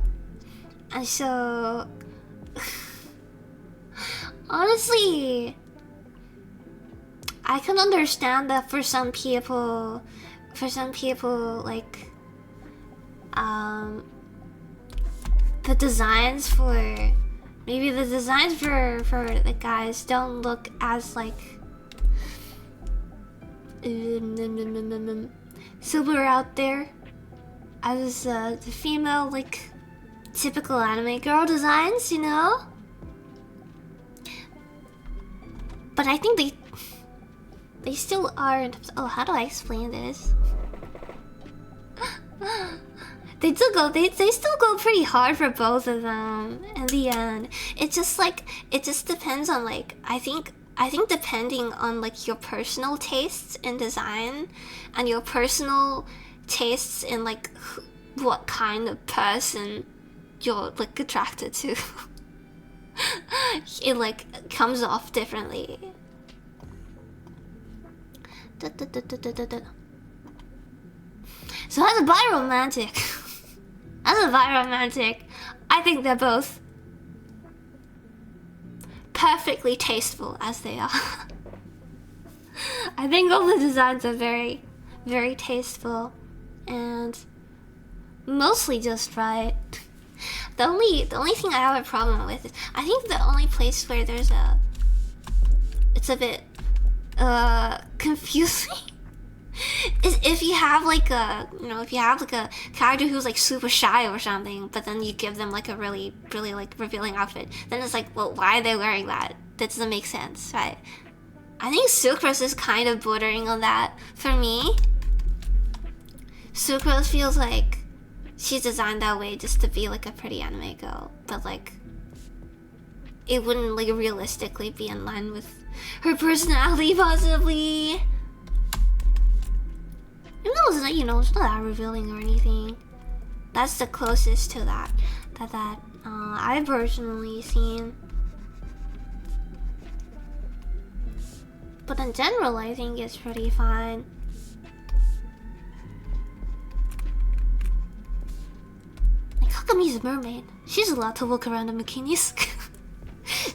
and so honestly, I can understand that for some people, like the designs for the guys don't look as like super out there as the female, like typical anime girl designs, you know. But I think they still are in terms of, oh, how do I explain this? They still go pretty hard for both of them in the end. It just depends on, like, I think depending on like your personal tastes in design and your personal tastes in like what kind of person you're like attracted to, it like comes off differently. So as a bi-romantic, I think they're both perfectly tasteful as they are. I think all the designs are very, very tasteful and mostly just right. The only thing I have a problem with is I think the only place where it's a bit confusing is if you have like a character who's like super shy or something, but then you give them like a really like revealing outfit, then it's like, well, why are they wearing that? That doesn't make sense, right? I think Sucrose is kind of bordering on that for me. Sucrose feels like she's designed that way just to be like a pretty anime girl, but like it wouldn't like realistically be in line with her personality possibly. Even though it's not, you know, it's not that revealing or anything. That's the closest to that I've personally seen. But in general, I think it's pretty fine. Like, how come he's a mermaid? She's allowed to walk around in bikinis.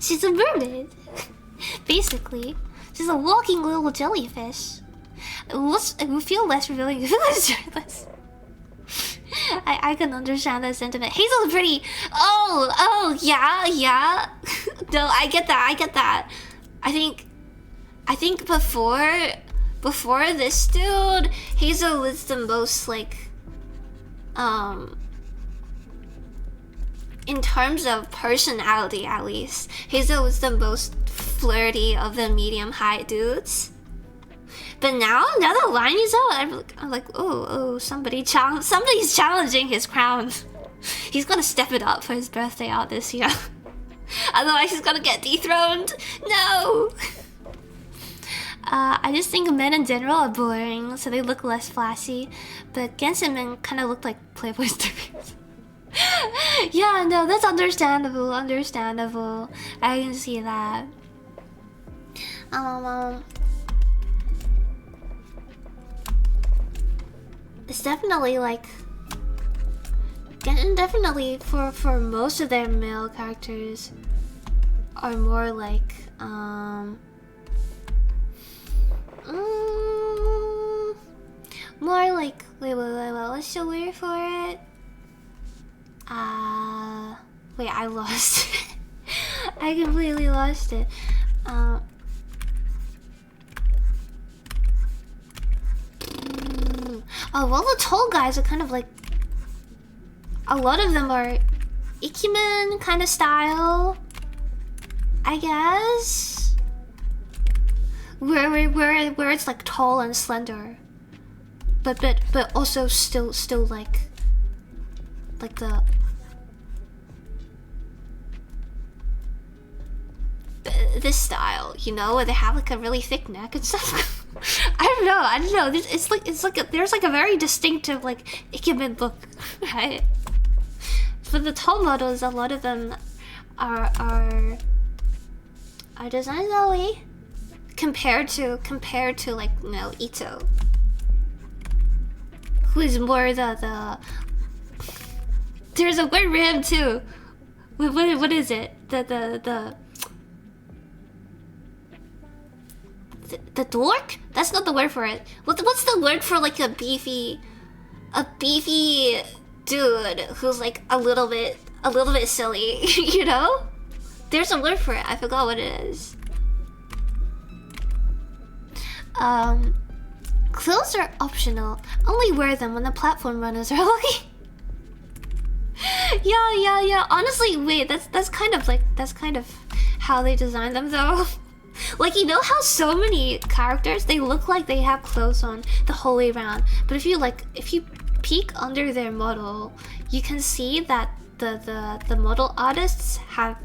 She's a mermaid. Basically. She's a walking little jellyfish. It would feel less revealing if it was shirtless. I can understand that sentiment. Hazel's pretty. Oh, yeah. No, I get that. I think before this dude, Hazel was the most like, in terms of personality at least, Hazel was the most flirty of the medium height dudes. But now that line is out, I'm like, oh, somebody's challenging his crown. He's gonna step it up for his birthday out this year. Otherwise he's gonna get dethroned. No! I just think men in general are boring, so they look less flashy. But Genshin men kind of look like Playboy stars. Yeah, no, that's understandable. I can see that. It's definitely like, definitely for most of their male characters are more like more like wait, what's the word for it? Wait, I lost it. I completely lost it. Oh, well, the tall guys are kind of like, a lot of them are Ikemen kind of style, I guess. Where it's like tall and slender, but also still like the this style, you know, where they have like a really thick neck and stuff. I don't know. It's like there's like a very distinctive like Ikemen look, right? But the tall models, a lot of them are designed that way compared to like, you know, Ito, who is more the there's a word for him too. What is it? The dork? That's not the word for it. What's the word for like a beefy dude who's like a little bit silly, you know? There's a word for it. I forgot what it is. Clothes are optional. Only wear them when the platform runners are looking. Yeah. Honestly, wait, that's kind of how they designed them though. Like, you know how so many characters, they look like they have clothes on the whole way around, but if you peek under their model, you can see that the model artists have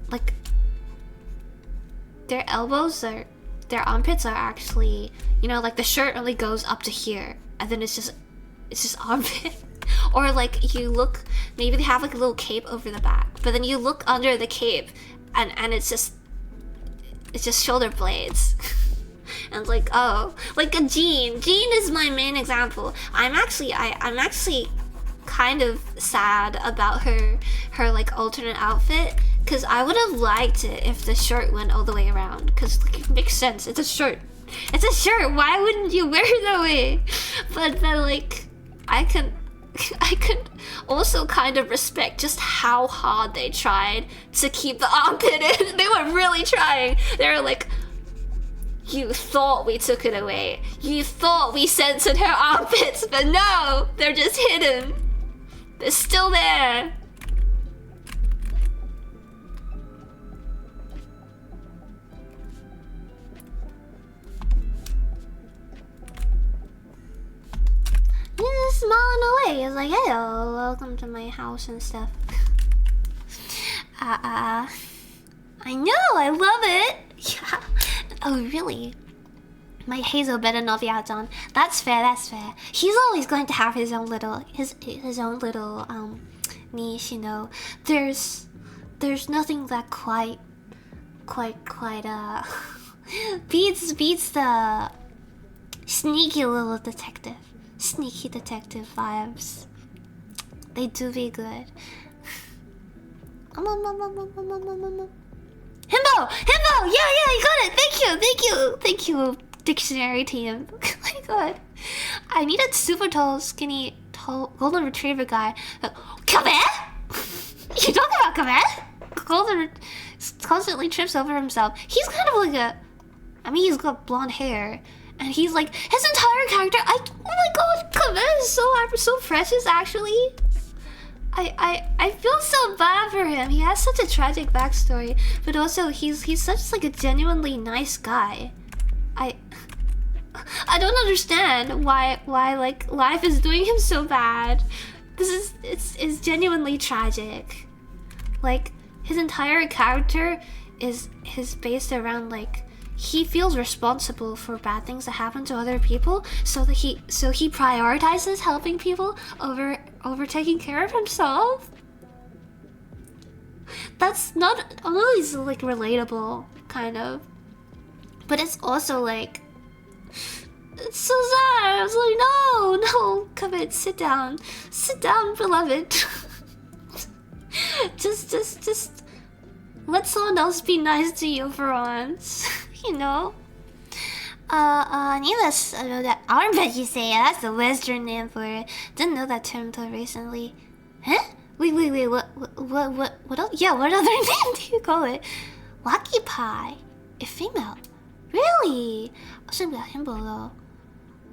like their their armpits are actually, you know, like the shirt only goes up to here and then it's just armpit. Or like you look, maybe they have like a little cape over the back, but then you look under the cape and it's just shoulder blades. And it's like, oh, like a Jean is my main example. I'm actually kind of sad about her like alternate outfit, because I would have liked it if the shirt went all the way around, because like, it makes sense. It's a shirt. Why wouldn't you wear it that way? But then like I could also kind of respect just how hard they tried to keep the armpit in. They were really trying. They were like, you thought we took it away. You thought we censored her armpits, but no, they're just hidden. They're still there. Yes, smiling away. He's like, hello, welcome to my house and stuff. I know, I love it. Yeah. Oh, really? My Hazel better not be outdone. That's fair, that's fair. He's always going to have his own little niche, you know. There's nothing that quite beats the sneaky little detective. Sneaky detective vibes. They do be good. Himbo! Yeah, you got it! Thank you, dictionary team. Oh my god. I need a super tall, skinny, golden retriever guy. Come here! You talking about come here? Golden constantly trips over himself. He's kind of like he's got blonde hair. And he's like, his entire character, oh my god, come here, so precious actually. I feel so bad for him. He has such a tragic backstory, but also he's such like a genuinely nice guy. I don't understand why like life is doing him so bad. It's genuinely tragic. Like his entire character is based around like he feels responsible for bad things that happen to other people, so he prioritizes helping people over taking care of himself. That's not always like relatable, kind of, but it's also like it's so sad. I was like, no, come in, sit down, beloved. just let someone else be nice to you for once. You know? Needless to know that armpit, you say? Yeah, that's the Western name for it. Didn't know that term until recently. Huh? Wait, what else? Yeah, what other name do you call it? Lucky Pie. A female. Really? Orchestereo.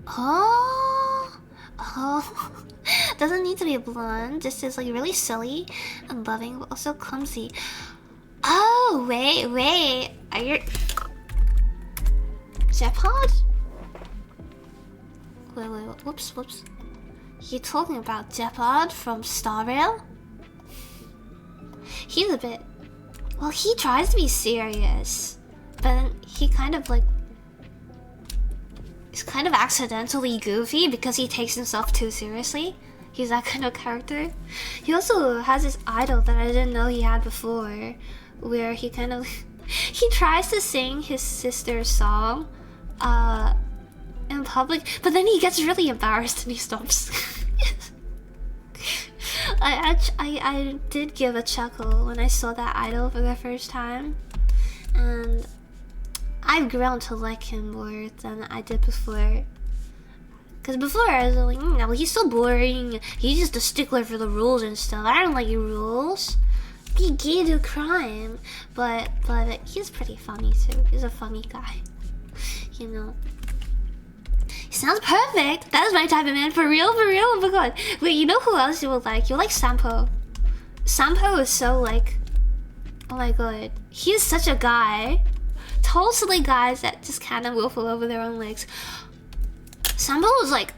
Oh. Doesn't need to be blonde, just is like really silly and loving, but also clumsy. Oh, wait. Are you... Jeopard? Wait, whoops. You talking about Jeopard from Star Rail? He's a bit... Well, he tries to be serious, but then he kind of like... He's kind of accidentally goofy because he takes himself too seriously. He's that kind of character. He also has this idol that I didn't know he had before, where he kind of... He tries to sing his sister's song in public, but then he gets really embarrassed and he stops. I did give a chuckle when I saw that idol for the first time, and I've grown to like him more than I did before. Because before I was like, no, he's so boring. He's just a stickler for the rules and stuff. I don't like your rules. Be gay to crime. But he's pretty funny too. He's a funny guy. You know. He sounds perfect. That is my type of man. For real. Oh my god. Wait, you know who else you would like? You like Sampo. Sampo is so like... Oh my god. He is such a guy. Tall, silly guys that just kind of waffle over their own legs. Sampo was like...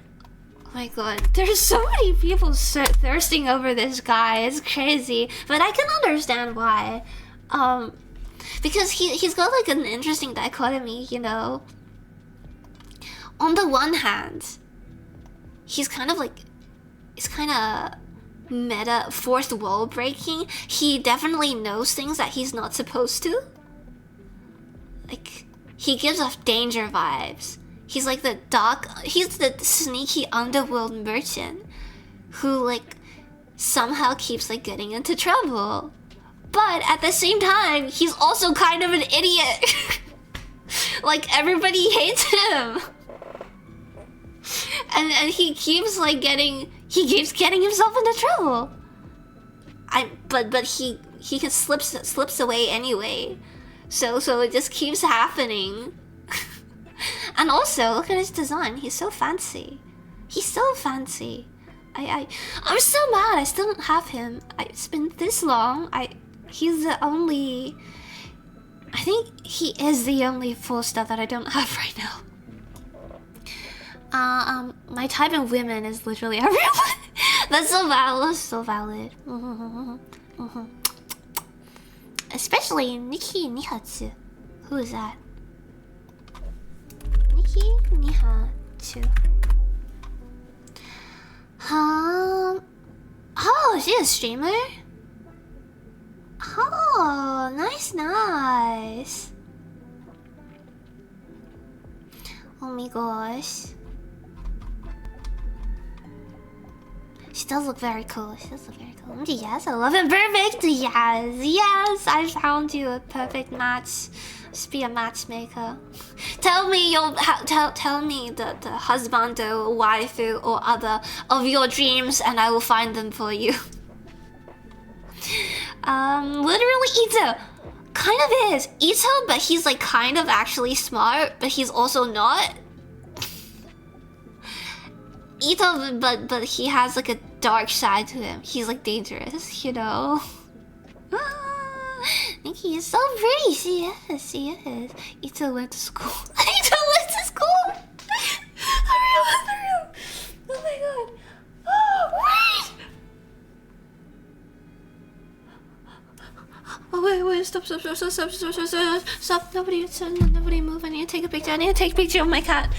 Oh my god. There's so many people thirsting over this guy. It's crazy. But I can understand why. Because he's got like an interesting dichotomy, you know. On the one hand, he's kind of like... It's kind of meta, fourth wall breaking. He definitely knows things that he's not supposed to. Like, he gives off danger vibes. He's like he's the sneaky underworld merchant who like somehow keeps like getting into trouble. But at the same time, he's also kind of an idiot. Like everybody hates him. And he keeps like getting himself into trouble. But he slips away anyway. So it just keeps happening. And also, look at his design. He's so fancy. I'm so mad I still don't have him. It's been this long. He's the only... I think he is the only 4-star that I don't have right now. My type of women is literally everyone. That's so valid. That's so valid. Especially Nikki Nihatsu. Who is that? Nikki Nihatsu. Oh, is she a streamer? Oh, nice. Oh my gosh. She does look very cool. Yes, I love it. Perfect. Yes. I found you a perfect match. Just be a matchmaker. Tell me tell me the husband or waifu or other of your dreams, and I will find them for you. Literally Ito kind of is Ito, but he's like kind of actually smart, but he's also not. Ito, but he has like a dark side to him. He's like dangerous, you know. Nikki is so pretty. She is. Ito went to school. For real. Oh my god. Wait. Oh wait, stop. Nobody move. I need to take a picture of my cat.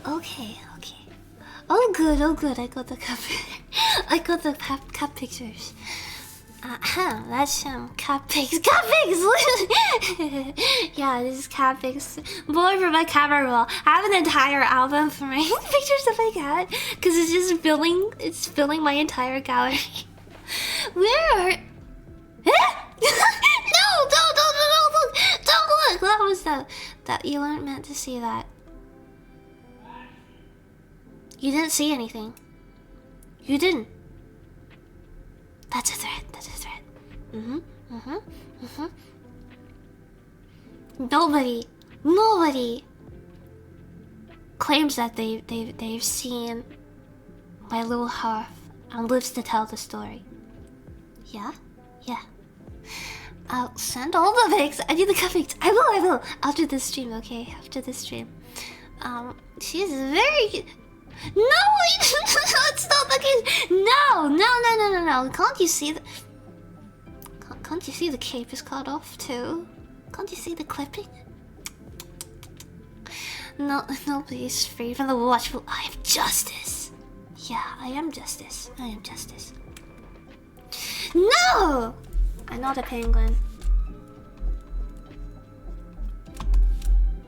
Okay. Oh good. I got the cup. I got the cup pictures. That's cat pics. Yeah, this is cat pics. Boy, for my camera roll. I have an entire album for my pictures of my cat, because it's just filling. It's filling my entire gallery. Where? No! Don't look! That was that you weren't meant to see that. You didn't see anything. You didn't. That's a threat. Nobody claims that they've seen my little hearth and lives to tell the story. Yeah. I'll send all the pics. I need the pics. I will. After this stream, okay? After this stream. She's very... No, that's not the case. No. Can't you see the... Can't you see the cape is cut off too? Can't you see the clipping? No, please, free from the watchful eye of justice. Yeah, I am justice. No! I'm not a penguin.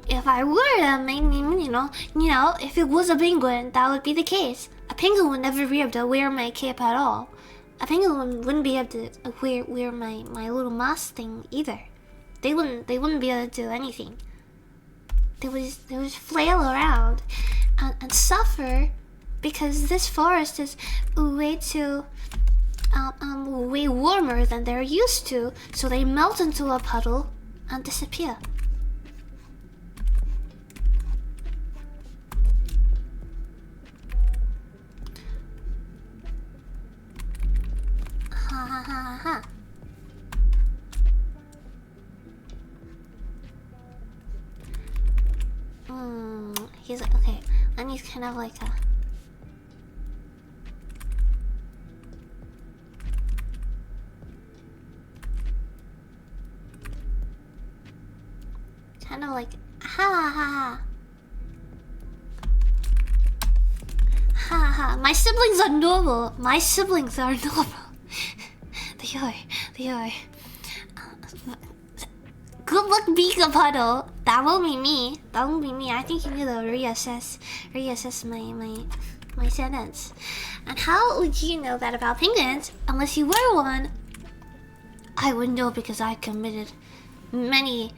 If I were if it was a penguin, that would be the case. A penguin would never be able to wear my cape at all. A penguin wouldn't be able to wear my little mask thing either. They wouldn't be able to do anything. They would just flail around and suffer because this forest is way warmer than they're used to, so they melt into a puddle and disappear. Ha. He's like, okay, and he's kind of like a... Kind of like ha ha ha ha. My siblings are normal. My siblings are normal. They are. They are. Good luck being a puddle. That won't be me. That won't be me. I think you need to reassess my sentence. And how would you know that about penguins unless you were one? I would know because I committed many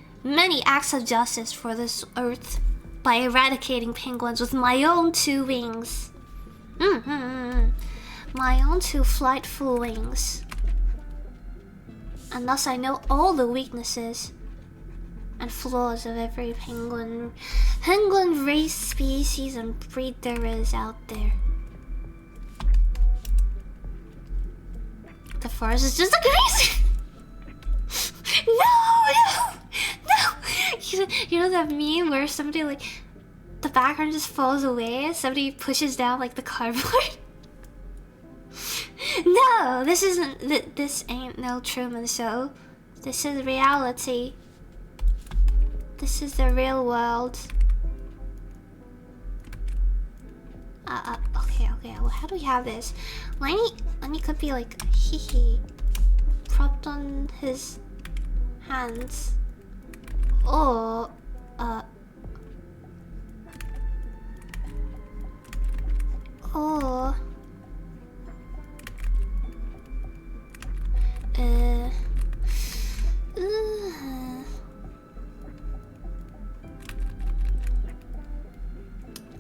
acts of justice for this earth by eradicating penguins with my own 2 wings. My own 2 flightful wings. And thus I know all the weaknesses and flaws of every penguin race, species, and breed there is out there. The forest is just a crazy. No. You know that meme where somebody like the background just falls away and somebody pushes down like the cardboard? No, this isn't. This ain't no Truman Show. This is reality. This is the real world. Okay. Well, how do we have this? Lenny could be like propped on his hands. Or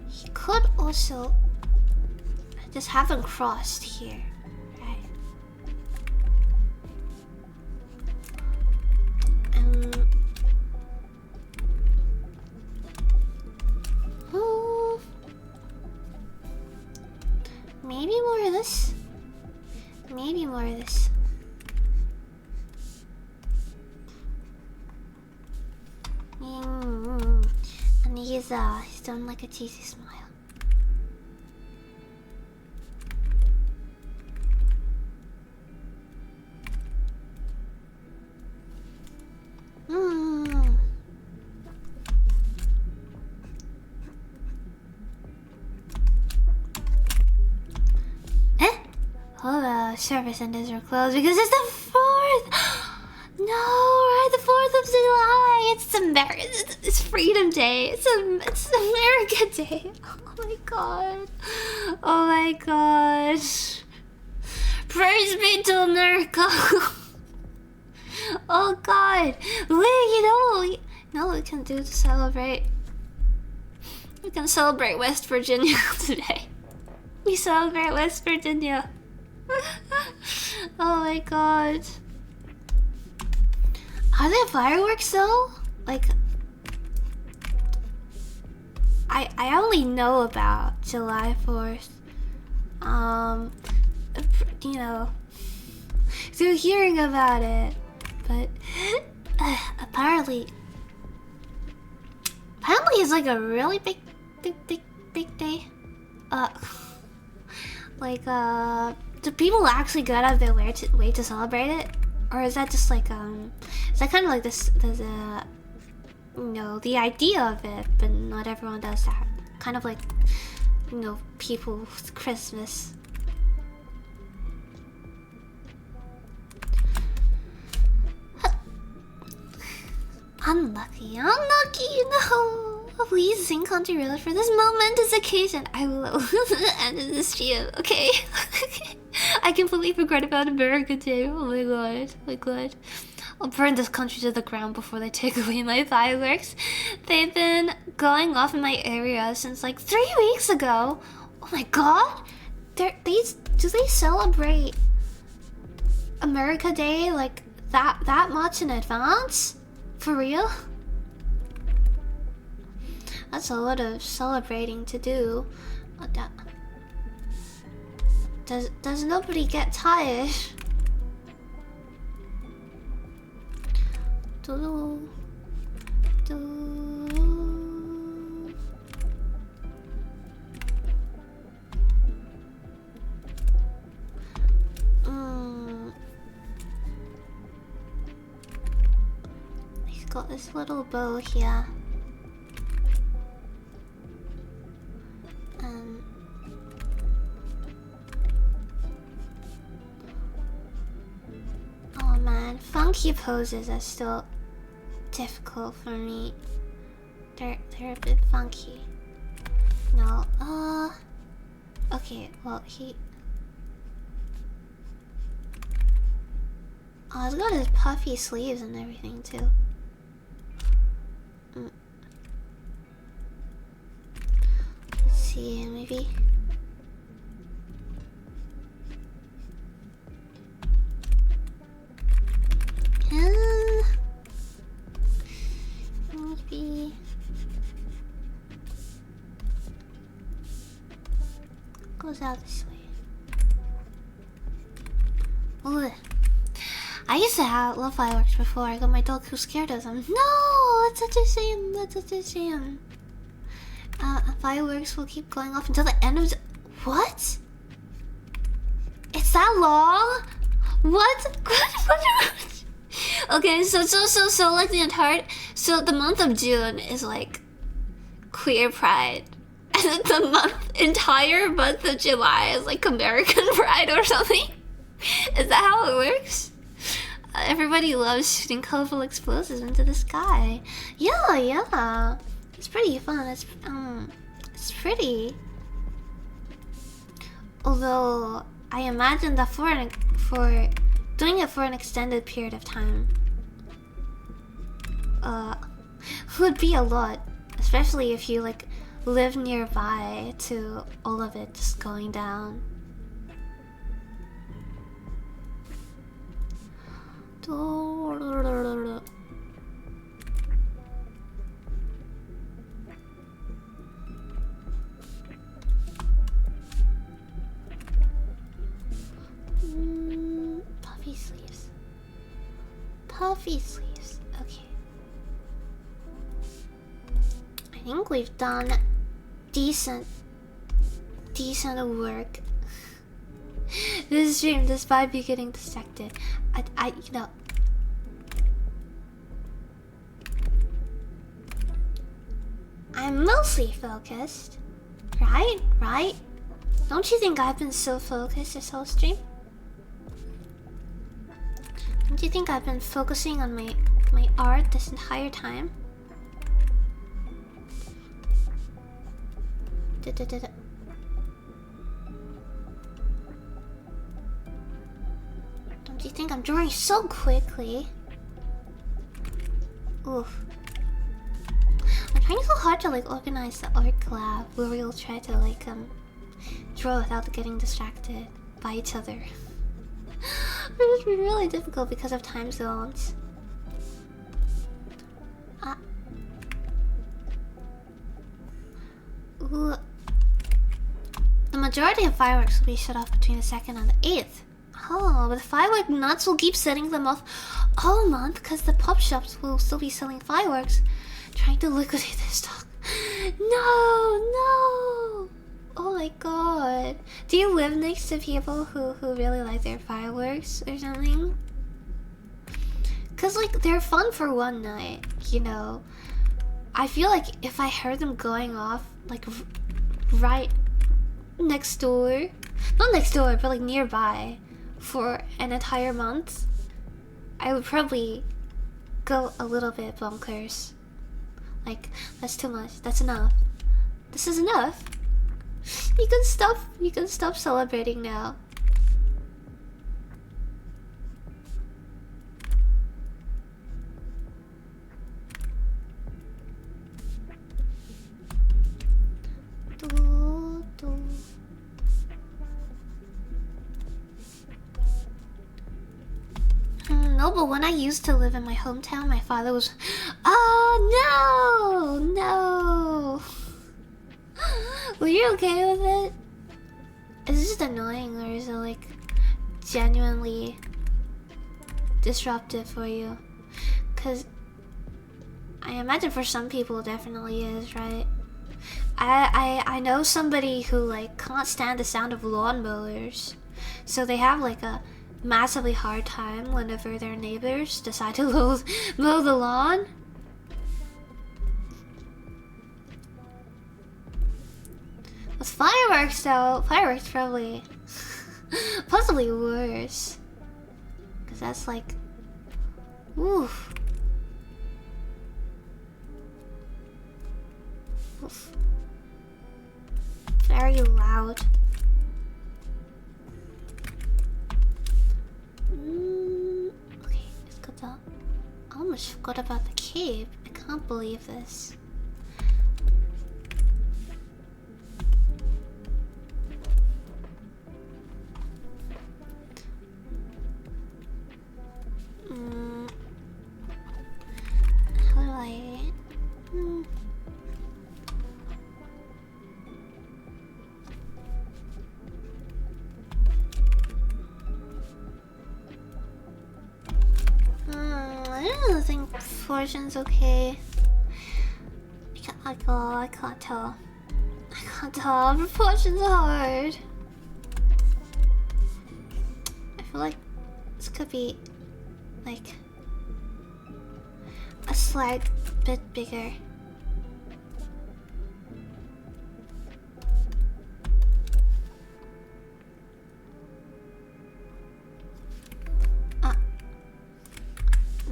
he could also just haven't crossed here, right? Maybe more of this. Maybe more of this. And he's done like a cheesy smile. All the service centers are closed because it's the 4th. No, right? The 4th of July. It's Freedom Day. It's America Day. Oh my god. Oh my gosh. Praise be to America. Oh god. Wait, you know what we can do to celebrate? We can celebrate West Virginia today. We celebrate West Virginia. Oh my god. Are there fireworks though? Like, I only know about July 4th. You know, through hearing about it, but apparently it's like a really big day. Do people actually go out of their way to celebrate it? Or is that just like, is that kind of like this, there's a, you know, the idea of it, but not everyone does that. Kind of like, you know, people's Christmas. Unlucky, no! Please sing country road for this momentous occasion. I will end this stream, okay? I completely forgot about America Day. Oh my god. I'll burn this country to the ground before they take away my fireworks. They've been going off in my area since like 3 weeks ago. Oh my god. Do they celebrate America Day like that much in advance? For real? That's a lot of celebrating to do. Does nobody get tired? got this little bow here. Oh man, funky poses are still difficult for me. They're a bit funky. No, okay, well he... Oh, he's got his puffy sleeves and everything too. Let's see, maybe... maybe... Goes out this way. Ugh. I used to love fireworks before I got my dog who's scared of them. No! That's such a shame. That's such a shame. Fireworks will keep going off until the end of the... What? It's that long? What? Okay, so like the entire... So the month of June is like queer pride. And then the entire month of July is like American pride or something. Is that how it works? Everybody loves shooting colorful explosives into the sky. Yeah. It's pretty fun. It's pretty. Although I imagine that for doing it for an extended period of time, would be a lot, especially if you like live nearby to all of it just going down. Puffy sleeves. Puffy sleeves. Okay. I think we've done decent work. This stream, despite me getting distracted, you know, I'm mostly focused, right? Don't you think I've been so focused this whole stream? Don't you think I've been focusing on my art this entire time? Don't you think I'm drawing so quickly? Oof. I'm trying so hard to like organize the art collab where we'll try to like draw without getting distracted by each other. It's been really difficult because of time zones. Ooh. The majority of fireworks will be shut off between the 2nd and the 8th. Oh, but the firework nuts will keep setting them off all month because the pop shops will still be selling fireworks, trying to liquidate their stock. No! Oh my god. Do you live next to people who really like their fireworks or something? Cause like they're fun for one night, you know. I feel like if I heard them going off like right next door, not next door, but like nearby for an entire month, I would probably go a little bit bonkers. Like, that's too much, that's enough. This is enough. You can stop celebrating now. No, but when I used to live in my hometown, my father was... Oh, no! Were you okay with it? Is it just annoying, or is it like genuinely disruptive for you? Cause I imagine for some people it definitely is, right? I know somebody who like can't stand the sound of lawnmowers, so they have like a massively hard time whenever their neighbors decide to mow the lawn. With fireworks though, fireworks probably possibly worse. Cause that's like, oof. Oof. Very loud. Okay, let's go down. I almost forgot about the cave. I can't believe this. How do I... I don't think proportion's okay. I can't tell. I can't tell. Proportion's hard. I feel like this could be like a slight bit bigger.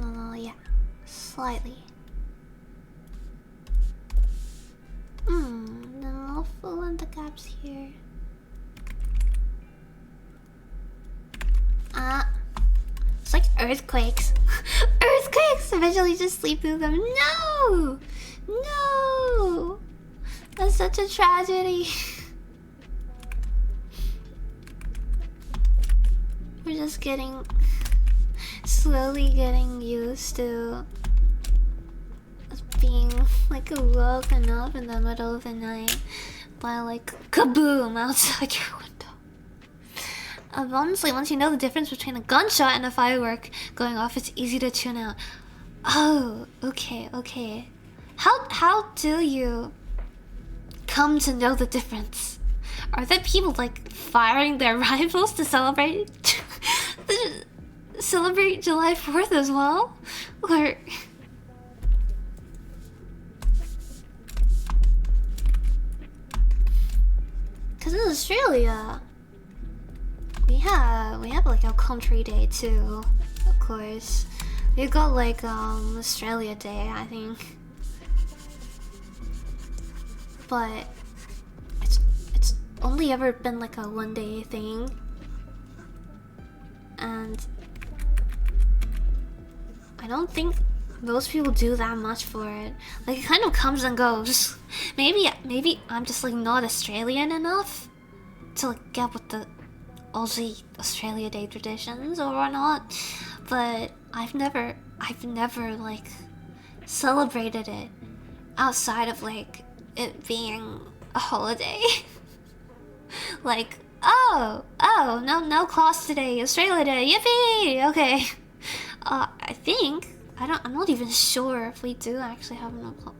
No, yeah, slightly. Then I'll fill in the gaps here. It's like earthquakes. Earthquakes! Eventually just sleep through them. No! No! That's such a tragedy. We're just slowly getting used to being like woken up in the middle of the night by like kaboom outside your window. Honestly, once you know the difference between a gunshot and a firework going off, it's easy to tune out. Oh, okay. How do you come to know the difference? Are there people like firing their rifles to celebrate July 4th as well? Or because in Australia we have like our country day too, of course. We've got like Australia Day, I think. But it's only ever been like a one-day thing. And I don't think most people do that much for it. Like, it kind of comes and goes. Maybe I'm just like not Australian enough to like get with the Aussie Australia Day traditions or whatnot. But I've never like celebrated it outside of like it being a holiday. Like, oh, no class today, Australia Day, yippee! Okay. I'm not even sure if we do actually have no class.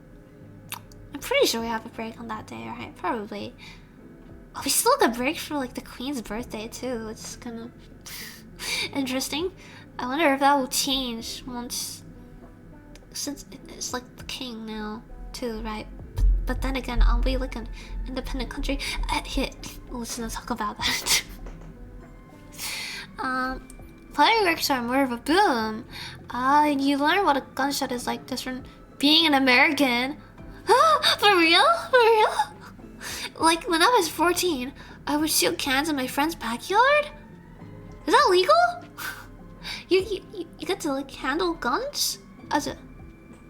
I'm pretty sure we have a break on that day, right? Probably. Oh, we still got a break for like the Queen's birthday too. It's kind of interesting. I wonder if that will change once, since it's like the king now too, right? But then again, I'll be like an independent country. Let's not talk about that. Fireworks are more of a boom. You learn what a gunshot is like just from being an American. For real? For real? Like when I was 14, I would shoot cans in my friend's backyard? Is that legal? You get to like handle guns as a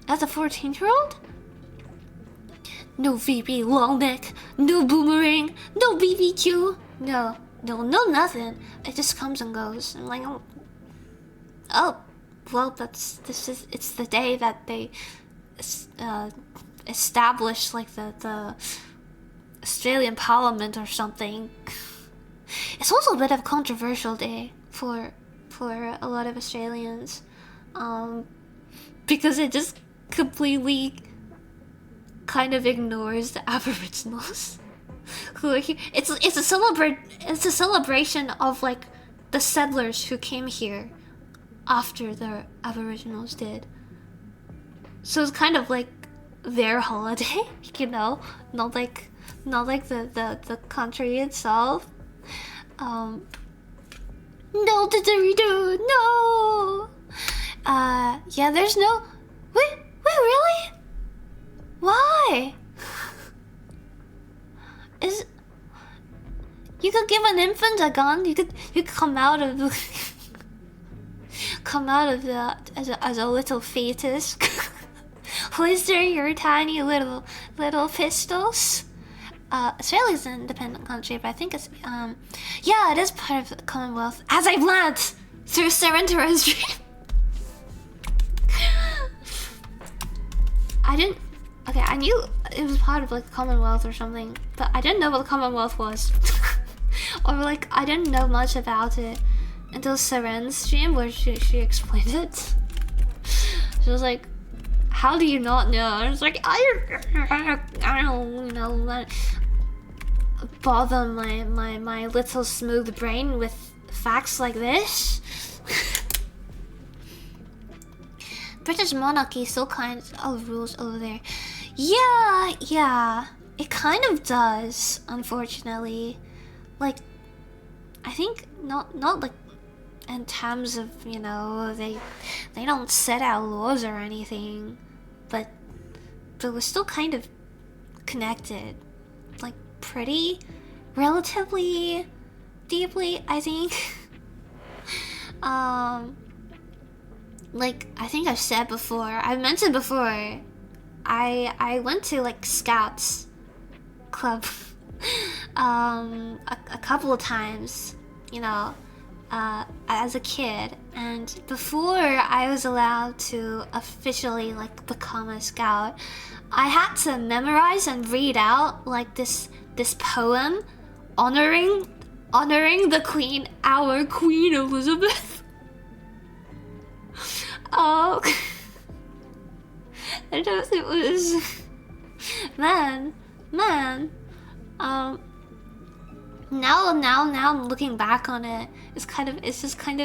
14-year-old? No VB long neck, no boomerang, no BBQ, no nothing. It just comes and goes. I'm like, oh, well, it's the day that they established like the Australian Parliament or something. It's also a bit of a controversial day for a lot of Australians, because it just completely kind of ignores the Aboriginals who are here. It's a celebration of like the settlers who came here after the Aboriginals did. So it's kind of like their holiday, you know, not like the country itself. No, didgeridoo, no. Yeah, there's no. Wait, really? Why? You could give an infant a gun. You could come out of the as a little fetus. Holster your tiny little pistols. Australia's an independent country, but I think it's yeah, it is part of the Commonwealth. As I've learned through Surrender history. Okay, I knew it was part of like the Commonwealth or something, but I didn't know what the Commonwealth was. Or like I didn't know much about it until Seren's stream where she explained it. She was like, how do you not know? I was like, I don't, you know, bother my little smooth brain with facts like this. British monarchy still kind of rules over there. Yeah, it kind of does, unfortunately. Like, I think not like in terms of, you know, they don't set out laws or anything, but we're still kind of connected, like pretty relatively deeply, I think. Like I think I've mentioned before, I went to like Scouts club a couple of times, you know, as a kid, and before I was allowed to officially like become a scout, I had to memorize and read out like this poem honoring the Queen, our Queen Elizabeth. Oh, it was man. Now I'm looking back on it. It's just kind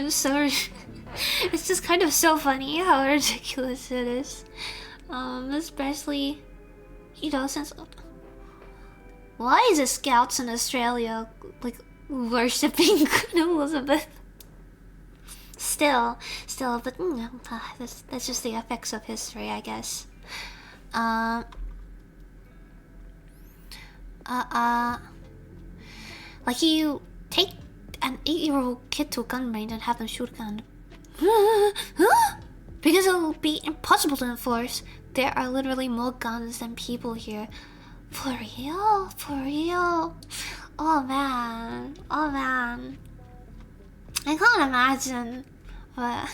of so funny how ridiculous it is. Especially, you know, since why is the Scouts in Australia like worshipping Queen Elizabeth? Still, but you know, that's just the effects of history, I guess. Like you take an 8-year-old kid to a gun range and have them shoot a gun. Because it will be impossible to enforce. There are literally more guns than people here. For real? Oh man. I can't imagine. But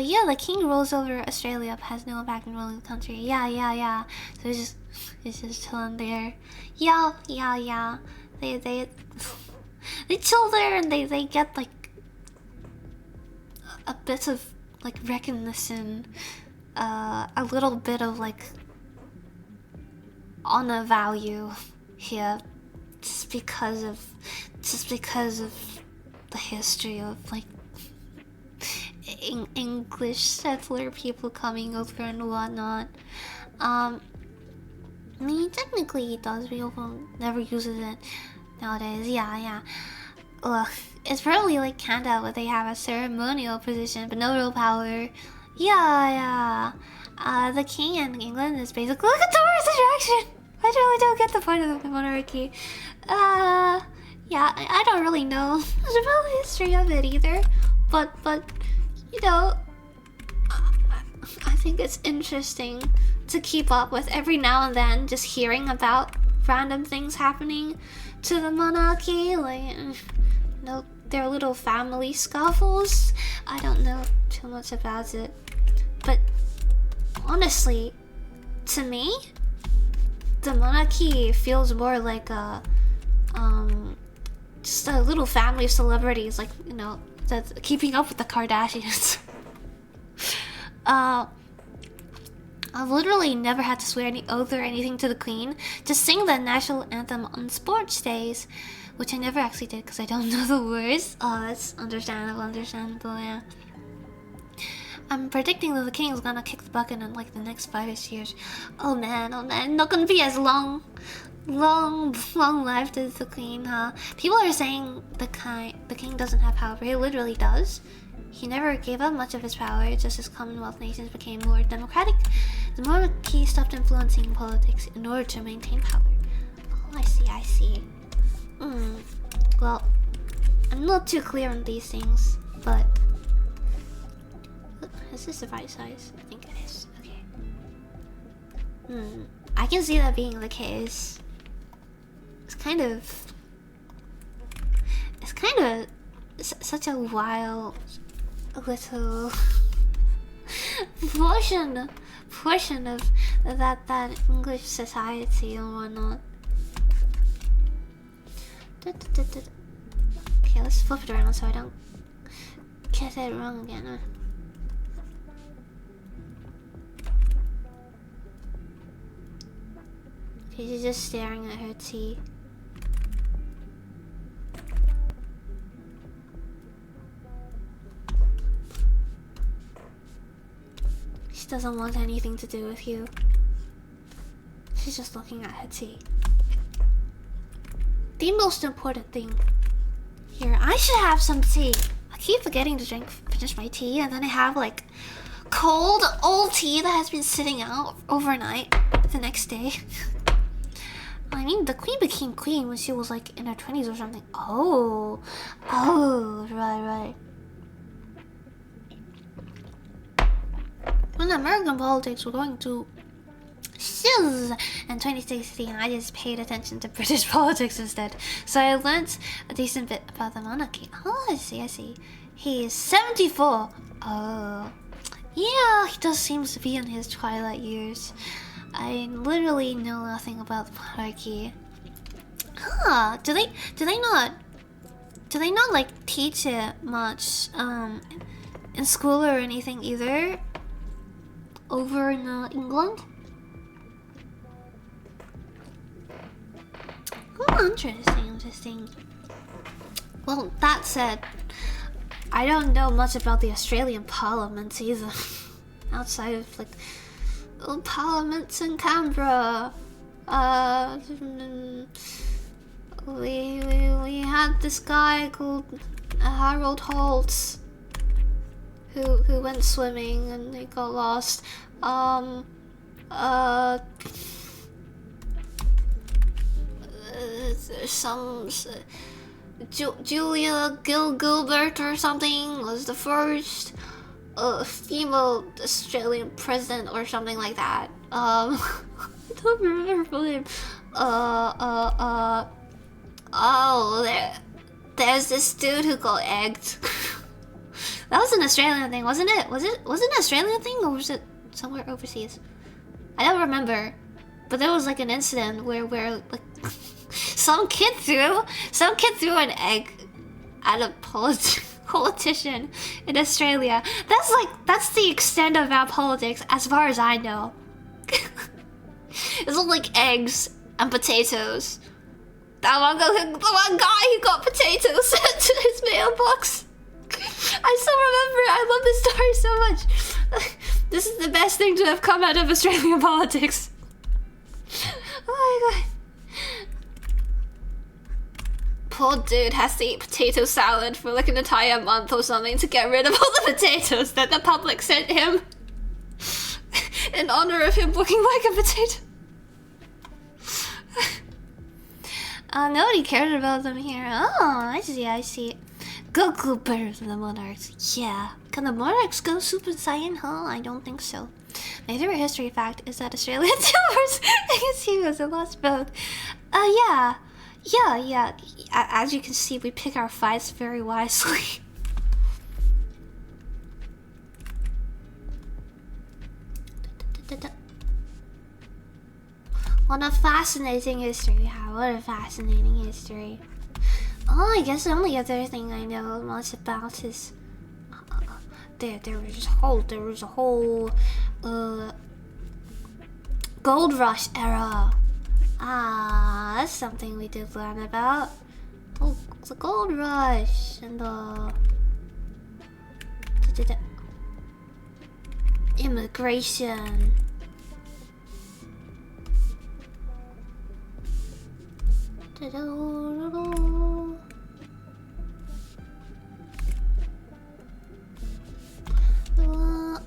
yeah, the king rules over Australia but has no impact in ruling the country. Yeah. So it's just chilling there. Yeah. They chill there and they get like a bit of like recognition, a little bit of like honor value here, just because of the history of like English settler people coming over and whatnot. I mean, technically he does, but he never uses it nowadays. Yeah. Ugh, it's probably like Canada where they have a ceremonial position but no real power. Yeah. The king in England is basically like a tourist attraction. I really don't get the point of the monarchy. Yeah, I don't really know much about the history of it either, but you know, I think it's interesting to keep up with every now and then, just hearing about random things happening to the monarchy, like, you know, their little family scuffles. I don't know too much about it, but honestly, to me, the monarchy feels more like a just a little family of celebrities, like, you know, that's keeping up with the Kardashians. I've literally never had to swear any oath or anything to the Queen. Just sing the national anthem on sports days, which I never actually did because I don't know the words. Oh, that's understandable, yeah. I'm predicting that the king is gonna kick the bucket in like the next 5-ish years. Oh man, not gonna be as long lived as the queen, huh? People are saying the king doesn't have power, but he literally does. He never gave up much of his power, just as Commonwealth nations became more democratic. The monarchy stopped influencing politics in order to maintain power. Oh, I see. Well, I'm not too clear on these things, but... Is this the right size? I think it is. Okay. I can see that being the case. It's kind of such a wild little portion of that English society and whatnot. Okay, let's flip it around so I don't get it wrong again. Okay, she's just staring at her tea. She doesn't want anything to do with you. She's just looking at her tea. The most important thing here, I should have some tea. I keep forgetting to finish my tea, and then I have like cold old tea that has been sitting out overnight the next day. I mean, the queen became queen when she was like in her 20s or something. Oh, right. When American politics were going to shiz in 2016, I just paid attention to British politics instead. So I learnt a decent bit about the monarchy. Oh, I see. He is 74. Oh, yeah, he does seem to be in his twilight years. I literally know nothing about the monarchy. Huh? Do they not like teach it much in school or anything either? Over in England? Oh, interesting. Well, that said, I don't know much about the Australian Parliament either. Outside of like parliaments in Canberra. We had this guy called Harold Holtz who went swimming and he got lost. There's some Julia Gilbert or something was the first female Australian president or something like that. I don't remember her name. There's this dude who got egged. That was an Australian thing, wasn't it? Was it an Australian thing or was it somewhere overseas? I don't remember. But there was like an incident where like some kid threw an egg at a politician in Australia. That's the extent of our politics as far as I know. It's all like eggs and potatoes. The one guy who got potatoes sent to his mailbox. I still remember it. I love this story so much. This is the best thing to have come out of Australian politics. Oh my god. Poor dude has to eat potato salad for like an entire month or something to get rid of all the potatoes that the public sent him. In honor of him looking like a potato. Nobody cared about them here. Oh, I see. Go better than the monarchs. Yeah. Can the monarchs go Super Saiyan? Huh? I don't think so. My favorite history fact is that Australian vtubers against humans and lost both. Yeah. As you can see, we pick our fights very wisely. What a fascinating history. Yeah, what a fascinating history. Oh, I guess the only other thing I know much about is there was a whole gold rush era. Ah, that's something we did learn about. It's the gold rush and the immigration.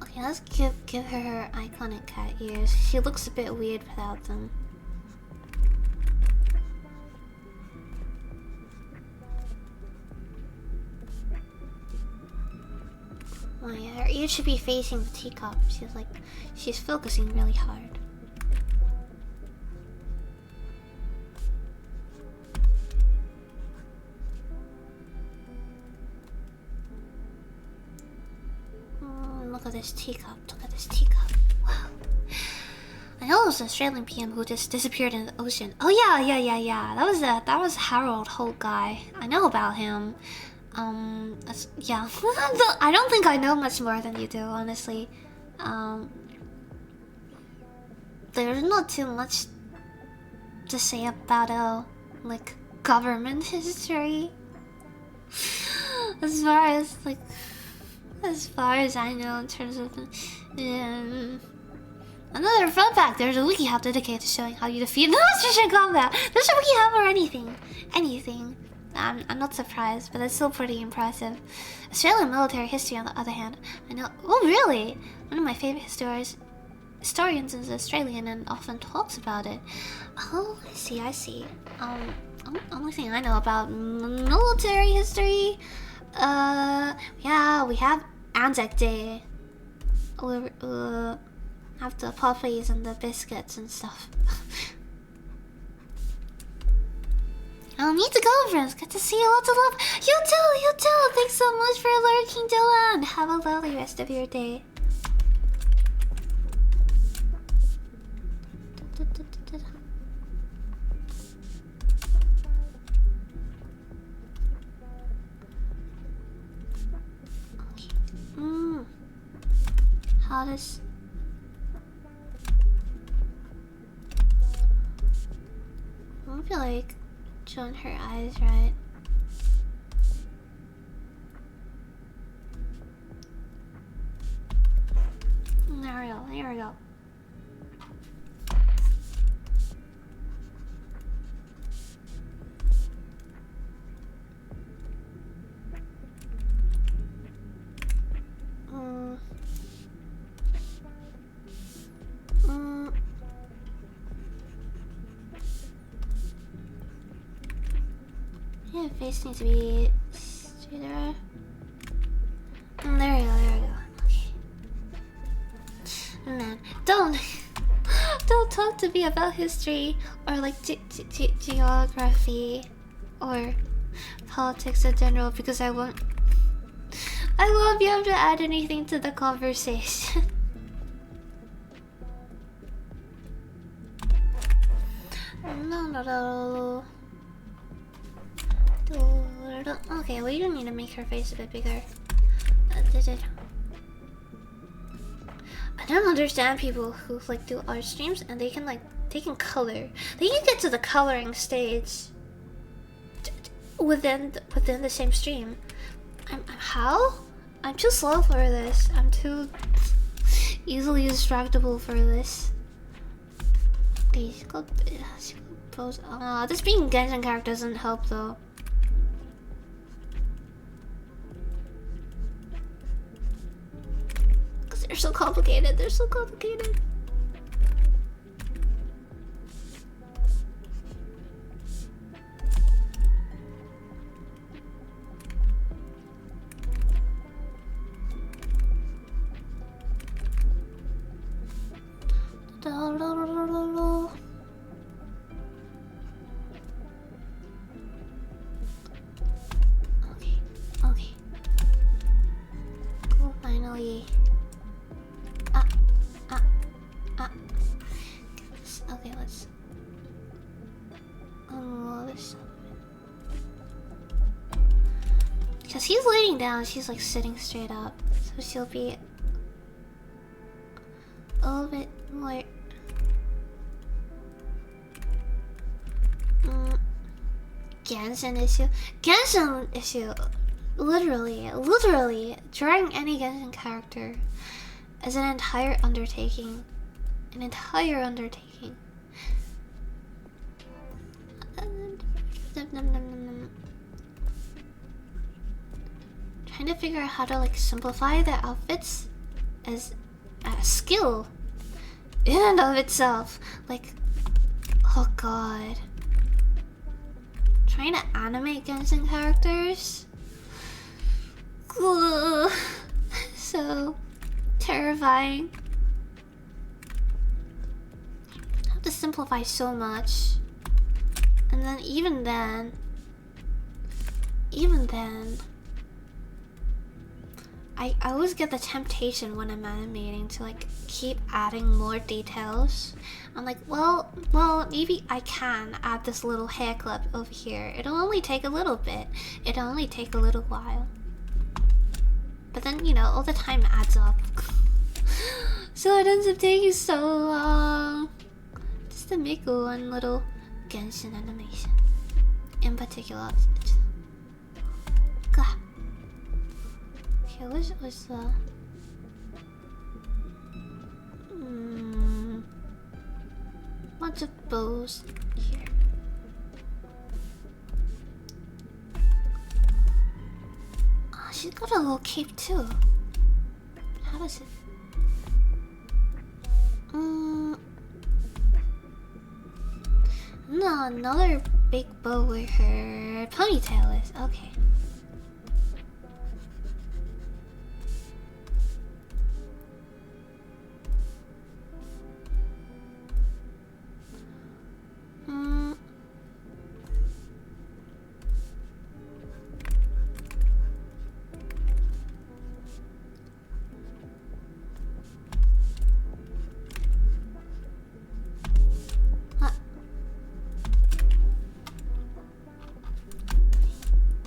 Okay, let's give her iconic cat ears. She looks a bit weird without them. Oh yeah, her ears should be facing the teacup. She's focusing really hard. Look at this teacup. Look at this teacup. Wow. I know it was an Australian PM who just disappeared in the ocean. Oh yeah. That was Harold Holt guy. I know about him. Yeah. I don't think I know much more than you do, honestly. There's not too much to say about like government history. As far as I know, in terms of another fun fact, there's a wiki hub dedicated to showing how you defeat monsters in combat. There's a wiki hub or anything. I'm not surprised, but it's still pretty impressive. Australian military history, on the other hand, I know. Oh, really? One of my favorite historians is Australian and often talks about it. Oh, I see. Only thing I know about military history, yeah, we have Anzac Day. We have the poppies and the biscuits and stuff. I'll need to go, friends. Good to see you. Lots of love. You too. Thanks so much for lurking, Dylan. Have a lovely rest of your day. How does... I feel like showing her eyes right. There we go. Yeah, face needs to be straighter. There we go. Okay. Man, don't talk to me about history or like geography or politics in general, because I won't be able to add anything to the conversation. No. Okay, we do need to make her face a bit bigger. I don't understand people who like do art streams and they can color. They can get to the coloring stage within the same stream. How? I'm too slow for this. I'm too easily distractible for this. Okay, she got pose. This being Genshin character doesn't help though. Because they're so complicated. Okay. Cool, finally. Okay, let's unroll this. Because he's laying down, she's like sitting straight up. So she'll be a little bit more... Genshin issue. Genshin issue. Literally, drawing any Genshin character is an entire undertaking. Trying to figure out how to like simplify the outfits as a skill in and of itself. Like, oh god. Trying to animate Genshin characters. Ugh. So terrifying. I have to simplify so much. And then even then I always get the temptation when I'm animating to like keep adding more details. I'm like, well, maybe I can add this little hair clip over here. It'll only take a little bit. It'll only take a little while. But then, you know, all the time adds up. So it ends up taking so long just to make one little Genshin animation. In particular, God. Okay, what's the bunch of bows here. Oh, she's got a little cape too. How does it? No, another big bow where her ponytail is. Okay.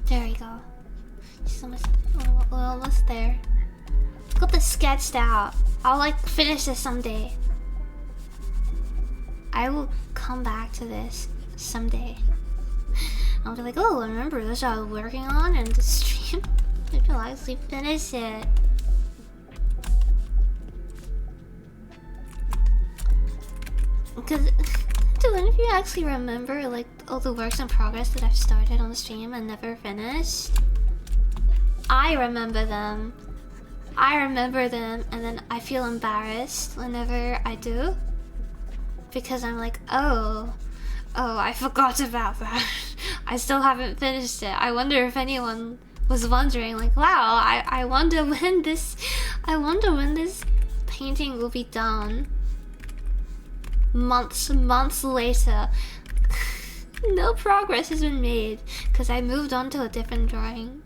There we go. We're almost there. Got this sketched out. I'll like finish this someday. I will come back to this someday. I'll be like, oh, remember this I was working on in the stream? Maybe I'll actually finish it. Because do any of you actually remember like all the works in progress that I've started on the stream and never finished? I remember them, and then I feel embarrassed whenever I do, because I'm like, oh, I forgot about that. I still haven't finished it. I wonder if anyone was wondering, like, wow, I wonder when this painting will be done. Months later. No progress has been made because I moved on to a different drawing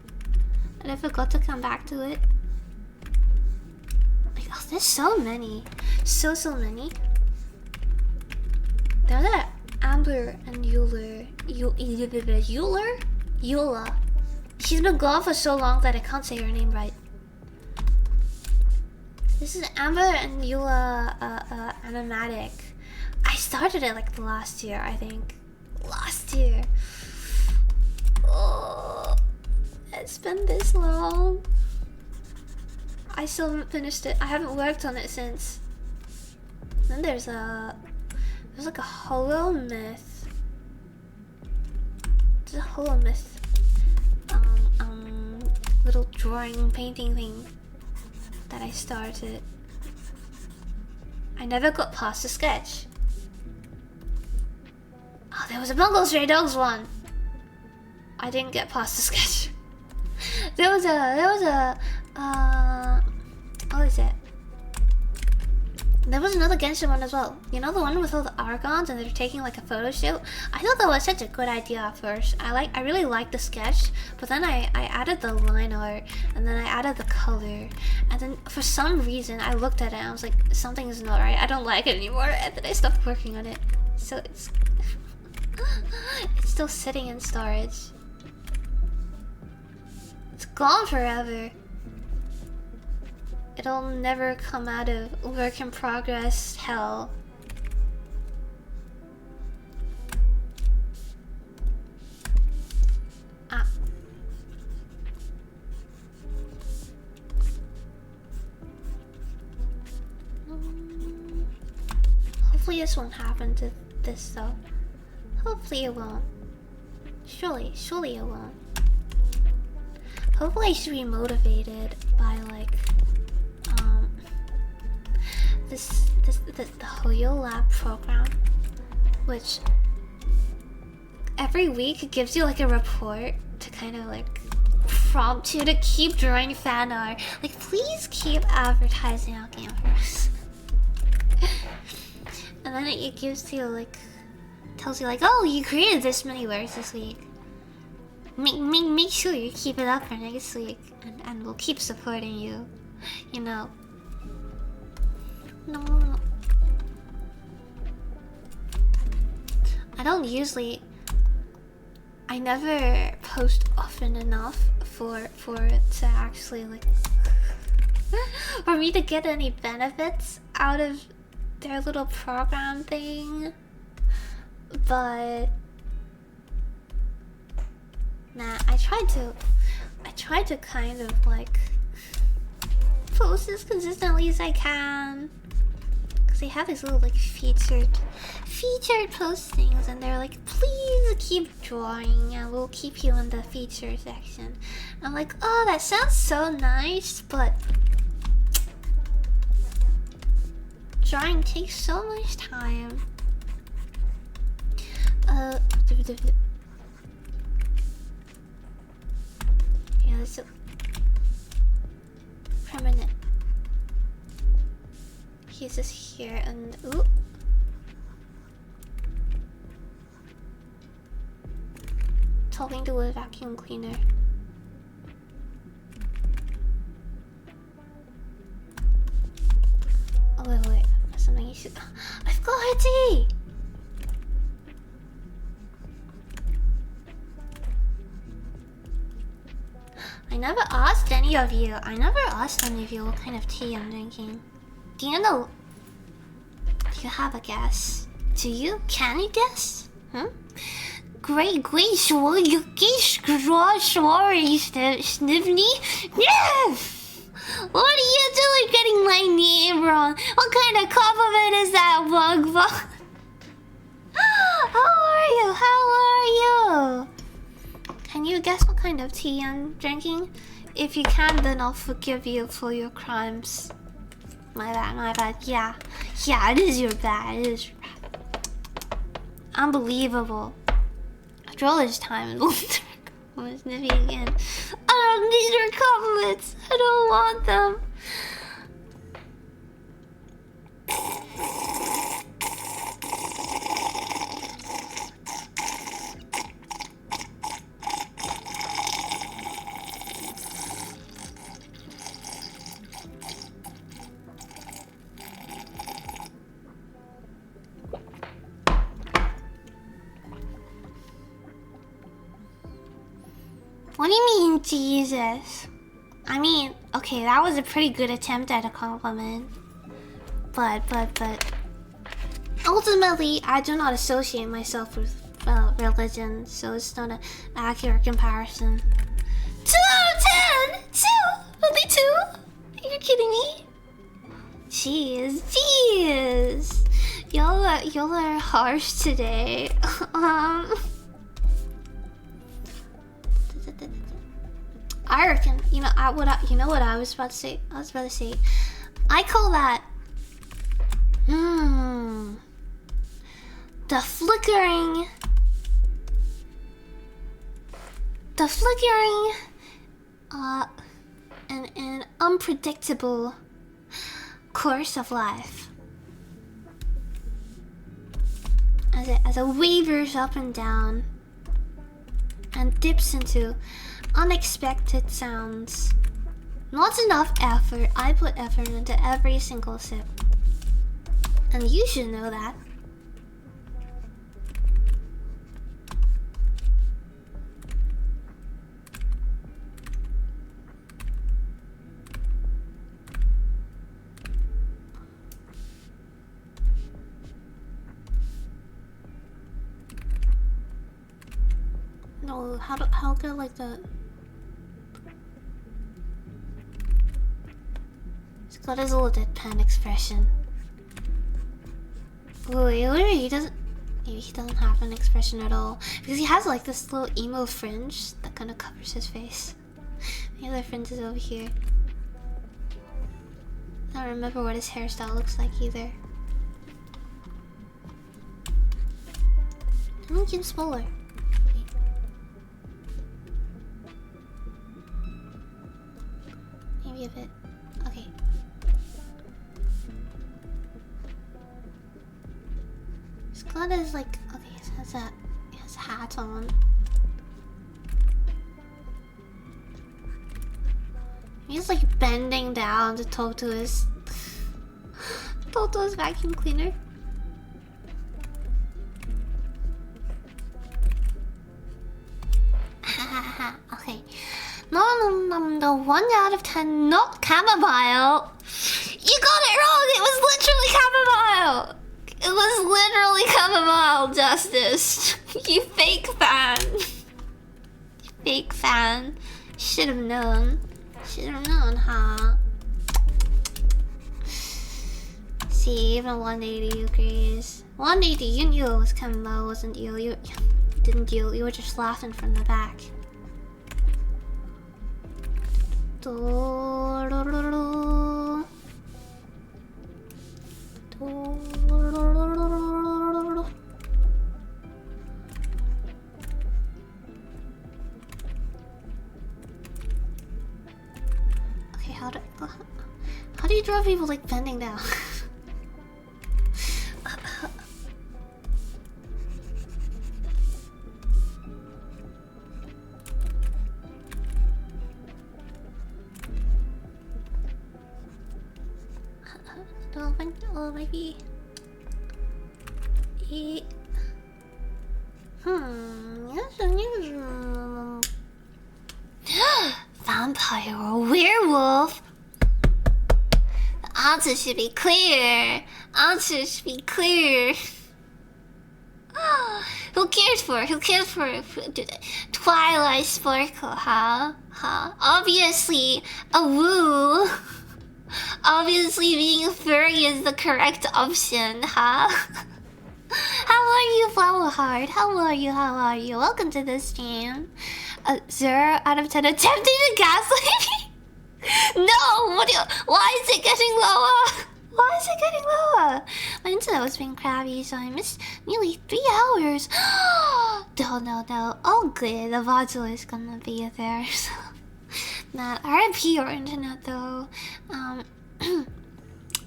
and I forgot to come back to it. Like, oh, there's so many. So many. There's that Amber and Eula. She's been gone for so long that I can't say her name right. This is Amber and Eula animatic. I started it like last year, I think. Last year. Oh, it's been this long. I still haven't finished it. I haven't worked on it since. Then there's like a hollow myth. There's a hollow myth. Little drawing painting thing that I started. I never got past the sketch. Oh, there was a Bungle Stray Dogs one. I didn't get past the sketch. There was a what is it? There was another Genshin one as well. You know, the one with all the Argons and they're taking like a photo shoot? I thought that was such a good idea at first. I really liked the sketch, but then I added the line art and then I added the color, and then for some reason I looked at it and I was like, something's not right. I don't like it anymore, and then I stopped working on it. So it's still sitting in storage. It's gone forever. It'll never come out of work in progress hell. this won't happen to this though. Hopefully it won't. Surely it won't. Hopefully I should be motivated by like the Hoyo Lab program, which every week gives you like a report to kind of like prompt you to keep drawing fan art. Like, please keep advertising our game for us. And then it gives you like, tells you like, oh, you created this many words this week. Make sure you keep it up for next week, and we'll keep supporting you. You know. No. I never post often enough for it to actually like for me to get any benefits out of their little program thing. But nah, I tried to kind of like post as consistently as I can. They have these little like featured postings, and they're like, please keep drawing and we'll keep you in the feature section. I'm like, oh, that sounds so nice, but drawing takes so much time. Yeah, that's so permanent. He's just here and ooh. Talking to a vacuum cleaner. Oh wait, something you should. I've got her tea. I never asked any of you. What kind of tea I'm drinking. Do you know? Do you have a guess? Do you? Can you guess? Great, sure, you guess, sorry, Snivi. Yeah! What are you doing getting my name wrong? What kind of compliment is that, Bug? How are you? Can you guess what kind of tea I'm drinking? If you can, then I'll forgive you for your crimes. My bad. Yeah, it is your bad. Unbelievable. After all this time, I'm Snivi again. I don't need your compliments. I don't want them. What do you mean, Jesus? I mean, okay, that was a pretty good attempt at a compliment. But ultimately, I do not associate myself with religion, so it's not an accurate comparison. 2 out of 10! 2! Only 2? Are you kidding me? Jeez. Y'all are harsh today. I reckon, you know what I was about to say? I call that the flickering and unpredictable course of life as it wavers up and down and dips into unexpected sounds. Not enough effort. I put effort into every single sip, and you should know that. No, how good like that? He's got his little deadpan expression. Wait, he doesn't. Maybe he doesn't have an expression at all because he has like this little emo fringe that kind of covers his face. The other fringe is over here. I don't remember what his hairstyle looks like either. I think he's smaller. Maybe a bit. Okay. Scott is like, okay, he has a hat on. He's like bending down to talk to his vacuum cleaner. Okay. No, 1 out of 10, not chamomile. You got it wrong. It was literally chamomile. It was literally chamomile, Justice. You fake fan. You fake fan. Should have known. Should have known, huh? See, even 180 agrees. 180, you knew it was chamomile, wasn't you? You didn't you? You were just laughing from the back. Okay, how do you draw people like bending down? Maybe. Vampire or werewolf? The answer should be clear. Answer should be clear. Who cares for Twilight Sparkle, huh? Obviously, a woo. Obviously, being a furry is the correct option, huh? How are you, Flowerheart? How are you? Welcome to the stream. 0 out of 10 attempting to gaslight me? No! Why is it getting lower? Why is it getting lower? My internet was being crabby, so I missed nearly 3 hours. No. All good. The module is gonna be there, so... Nah, RIP your internet though.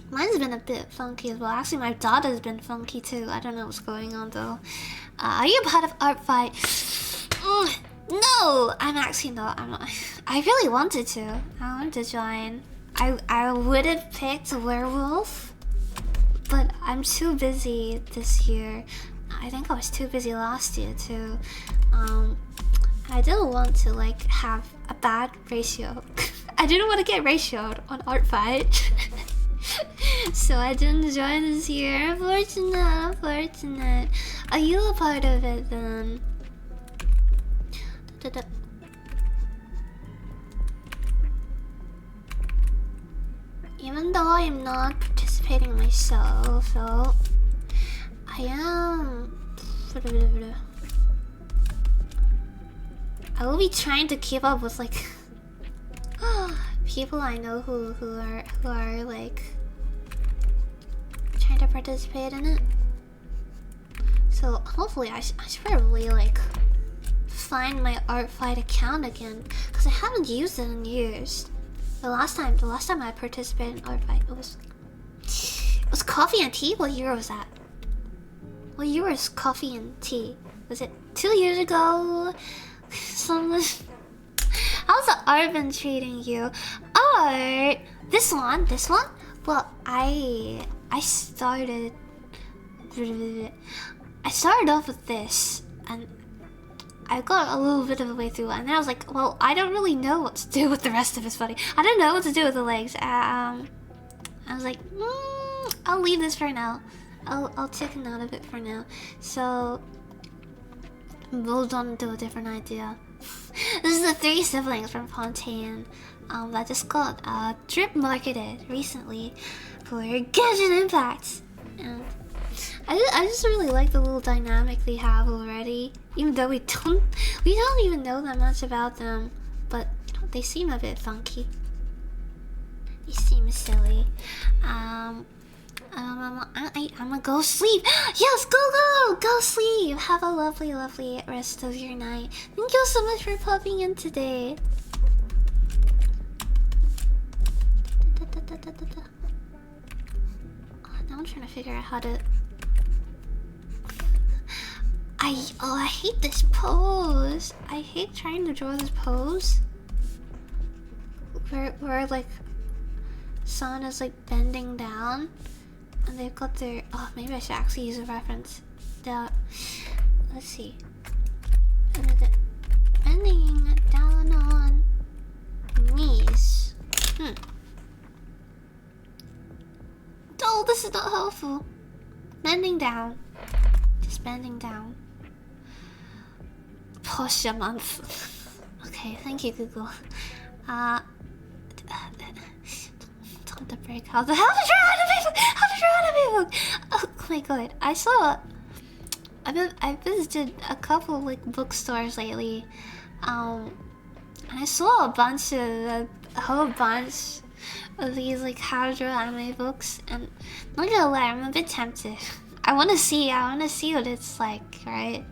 Mine's been a bit funky as well. Actually, my daughter's been funky too. I don't know what's going on though. Are you part of Art Fight? No, I'm actually not. I'm not. I really wanted to. I wanted to join. I would have picked werewolf, but I'm too busy this year. I think I was too busy last year too. I didn't want to like have a bad ratio. I didn't want to get ratioed on Art Fight. So I didn't join this year. Fortunate. Are you a part of it then? Even though I am not participating myself, so I am. I will be trying to keep up with like people I know who are like trying to participate in it. So hopefully I should probably like find my Art Fight account again because I haven't used it in years. The last time I participated in Art Fight, it was Coffee and Tea. What year was that? What year was Coffee and Tea? Was it 2 years ago? How's the art been treating you? Art? This one? Well, I started off with this, and I got a little bit of a way through, and then I was like, well, I don't really know what to do with the rest of his body. I don't know what to do with the legs. I was like, I'll leave this for now. I'll chicken out of it for now. So moved on to a different idea. This is the 3 siblings from Fontaine that just got drip marketed recently for Genshin Impact. And I just really like the little dynamic they have already. Even though we don't even know that much about them, but they seem a bit funky. They seem silly. I'm gonna go sleep. Yes, go sleep. Have a lovely rest of your night. Thank you so much for popping in today. Now I'm trying to figure out how to. I hate this pose. I hate trying to draw this pose where like someone is like bending down and they've got their maybe I should actually use a reference. Let's see. Bending down on knees. Oh, this is not helpful. Bending down. Just bending down. Posture month. Okay, thank you, Google. Time to break out. How to draw anime book? Oh my god. I visited a couple like bookstores lately. And I saw a whole bunch of these like how to draw anime books, and not gonna lie, I'm a bit tempted. I wanna see what it's like, right?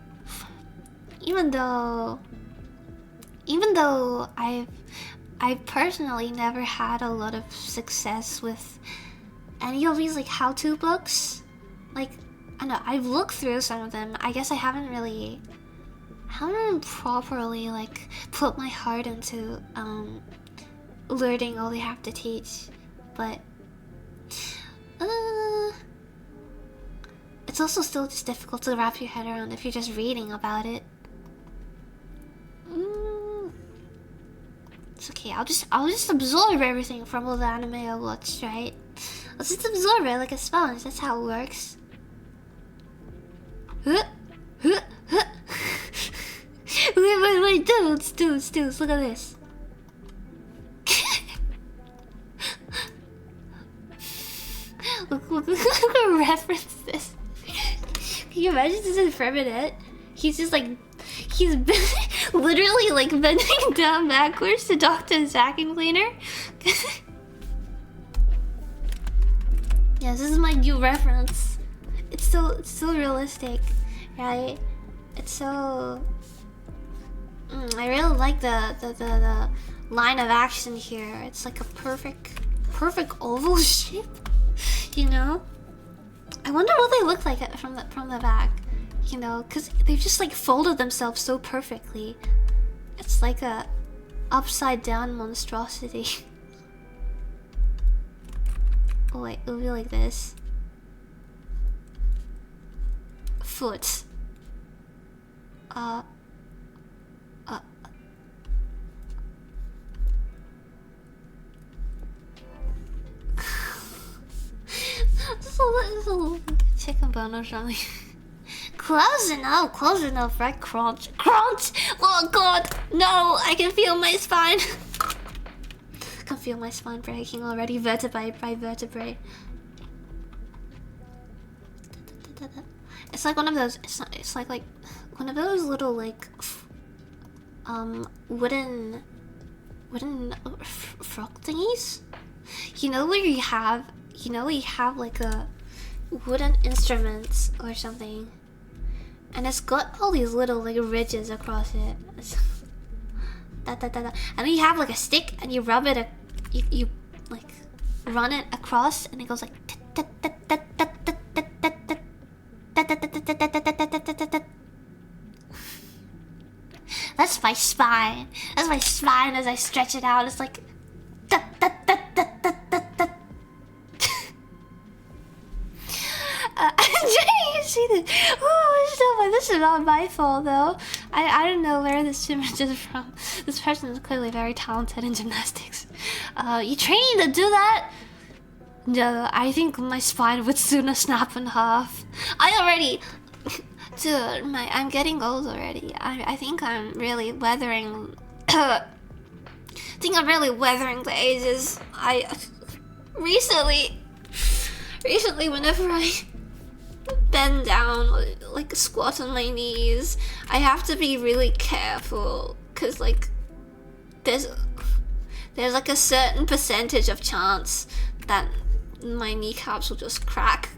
Even though I've personally never had a lot of success with any of these like how-to books. Like, I know I've looked through some of them. I guess I haven't properly like put my heart into learning all they have to teach, but it's also still just difficult to wrap your head around if you're just reading about it. It's okay. I'll just absorb everything from all the anime I watched, right? I'll just absorb it like a sponge. That's how it works. Wait, dudes, look at this. look, reference this. Can you imagine this is permanent? He's just like, he's literally like bending down backwards to talk to his vacuum cleaner. Yeah, this is my new reference. It's so realistic, right? It's so. I really like the line of action here. It's like a perfect oval shape, you know. I wonder what they look like from the back, you know, because they've just like folded themselves so perfectly. It's like a upside down monstrosity. Oh wait, it'll be like this. Foot. This is a little chicken bone or something. Close enough, right? Crunch. Oh god, no! I can feel my spine. I can feel my spine breaking already, vertebrae by vertebrae. It's like one of those. It's like one of those little like wooden frog thingies. You know where you have like a wooden instruments or something, and it's got all these little like ridges across it. And then you have like a stick and you rub it, you like run it across, and it goes like. That's my spine. That's my spine as I stretch it out. It's like. You see this? Oh, this is not my fault though. I don't know where this image is from. This person is clearly very talented in gymnastics. You training to do that? No, I think my spine would sooner snap in half. Dude, I'm getting old already. I think I'm really weathering. I think I'm really weathering the ages. Recently, whenever bend down, like squat on my knees. I have to be really careful because like there's like a certain percentage of chance that my kneecaps will just crack.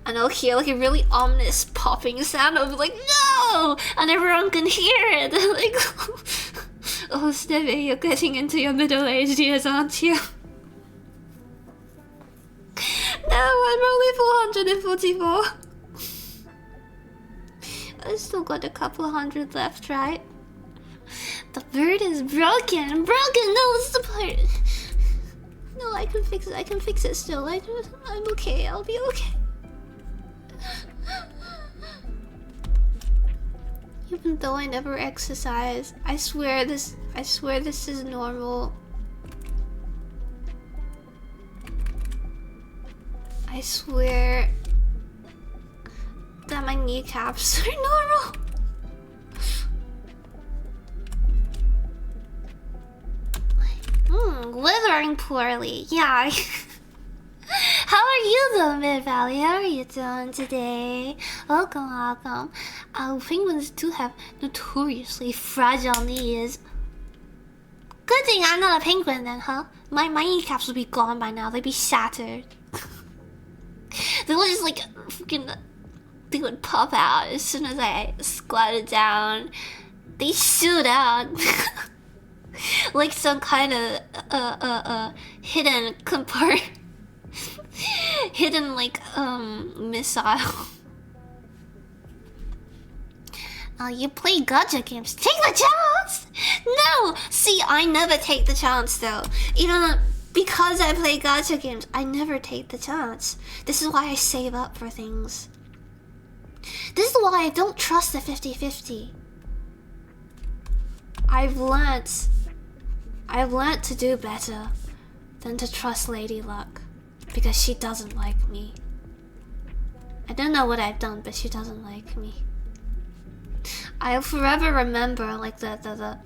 And I'll hear like a really ominous popping sound of like, no! And everyone can hear it. Like, oh, Snivi, you're getting into your middle-aged years, aren't you? No, I'm only 444. I still got a couple hundred left, right? The bird is broken! No, that's the part. No, I can fix it still. I'm okay, I'll be okay. Even though I never exercise, I swear this is normal. I swear that my kneecaps are normal. Withering poorly. Yeah. How are you though, Mid-Valley? How are you doing today? Welcome. Penguins do have notoriously fragile knees. Good thing I'm not a penguin then, huh? My kneecaps would be gone by now. They'd be shattered. They would just like freaking. They would pop out as soon as I squatted down. They shoot out. Like some kind of hidden compartment. Hidden like missile. You play gacha games. Take the chance! No! See, I never take the chance though. Even because I play gacha games, I never take the chance. This is why I save up for things. This is why I don't trust the 50-50. I've learnt to do better than to trust Lady Luck. Because she doesn't like me. I don't know what I've done, but she doesn't like me. I'll forever remember like the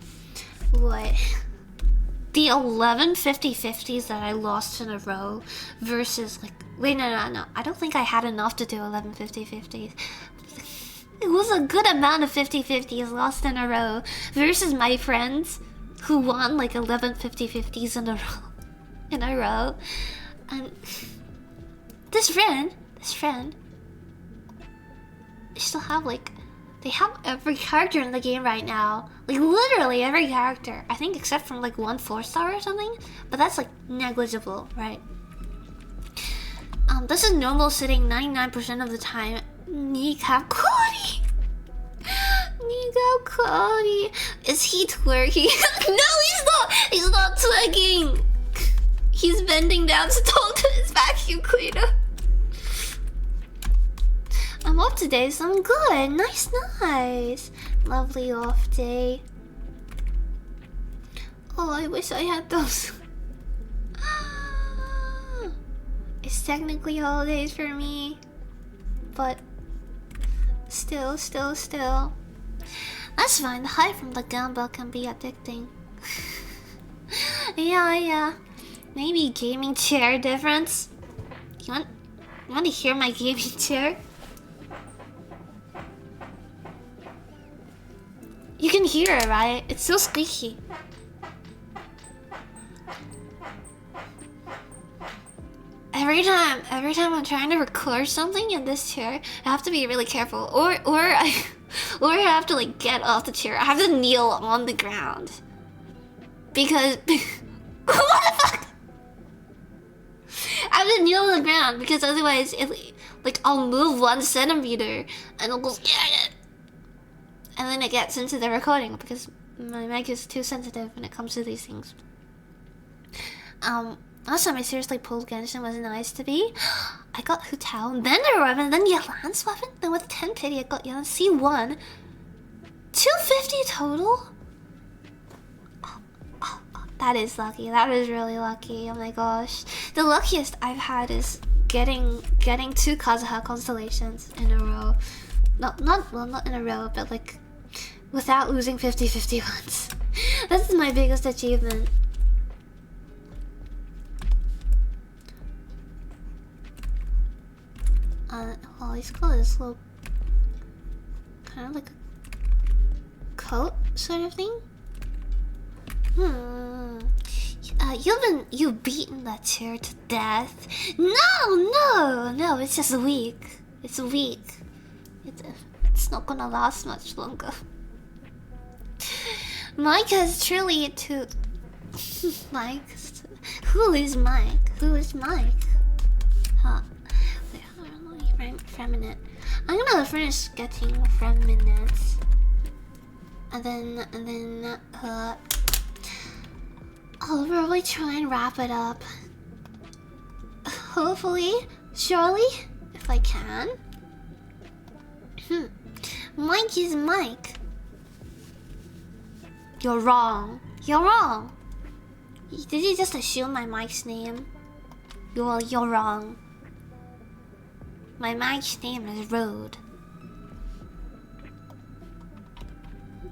11 50-50s that I lost in a row versus like wait no. I don't think I had enough to do 11 50-50s. It was a good amount of 50-50s lost in a row versus my friends who won like 11 50-50s in a row. And this friend, they still have like, they have every character in the game right now. Like literally every character. I think except from like 1 4-star or something. But that's like negligible, right? This is normal sitting 99% of the time. Kneecap Cody! Kneecap Cody! Is he twerking? No, he's not twerking! He's bending down to talk to his vacuum cleaner. I'm off today, so I'm good. Nice. Lovely off day. Oh, I wish I had those. It's technically holidays for me. But still. That's fine. The high from the gamba can be addicting. Yeah. Maybe gaming chair difference. You want to hear my gaming chair? You can hear it, right? It's so squeaky. Every time I'm trying to record something in this chair, I have to be really careful, or I have to like get off the chair. I have to kneel on the ground because what the fuck? I have to kneel on the ground because otherwise, like I'll move 1 centimeter and it goes and then it gets into the recording because my mic is too sensitive when it comes to these things. Last time I seriously pulled Genshin was nice to be. I got Hutao, then the weapon, then Yalan's weapon, then with 10 pity I got Yalan C1. 250 total? Oh, that is lucky. That is really lucky. Oh my gosh. The luckiest I've had is getting 2 Kazuha constellations in a row. Not in a row, but like without losing 50-50 once. That's my biggest achievement. let's call this little kind of like a coat sort of thing. You've beaten that chair to death. No, it's just weak. It's weak. It's not gonna last much longer. Mike has truly to Mike. Who is Mike? Who is Mike? Huh. Wait, I don't know. Feminine. I'm gonna finish getting feminines. And then I'll probably try and wrap it up. Hopefully, surely, if I can. Mike is Mike. You're wrong. You're wrong. Did you just assume my Mike's name? You're wrong. My Mike's name is Road.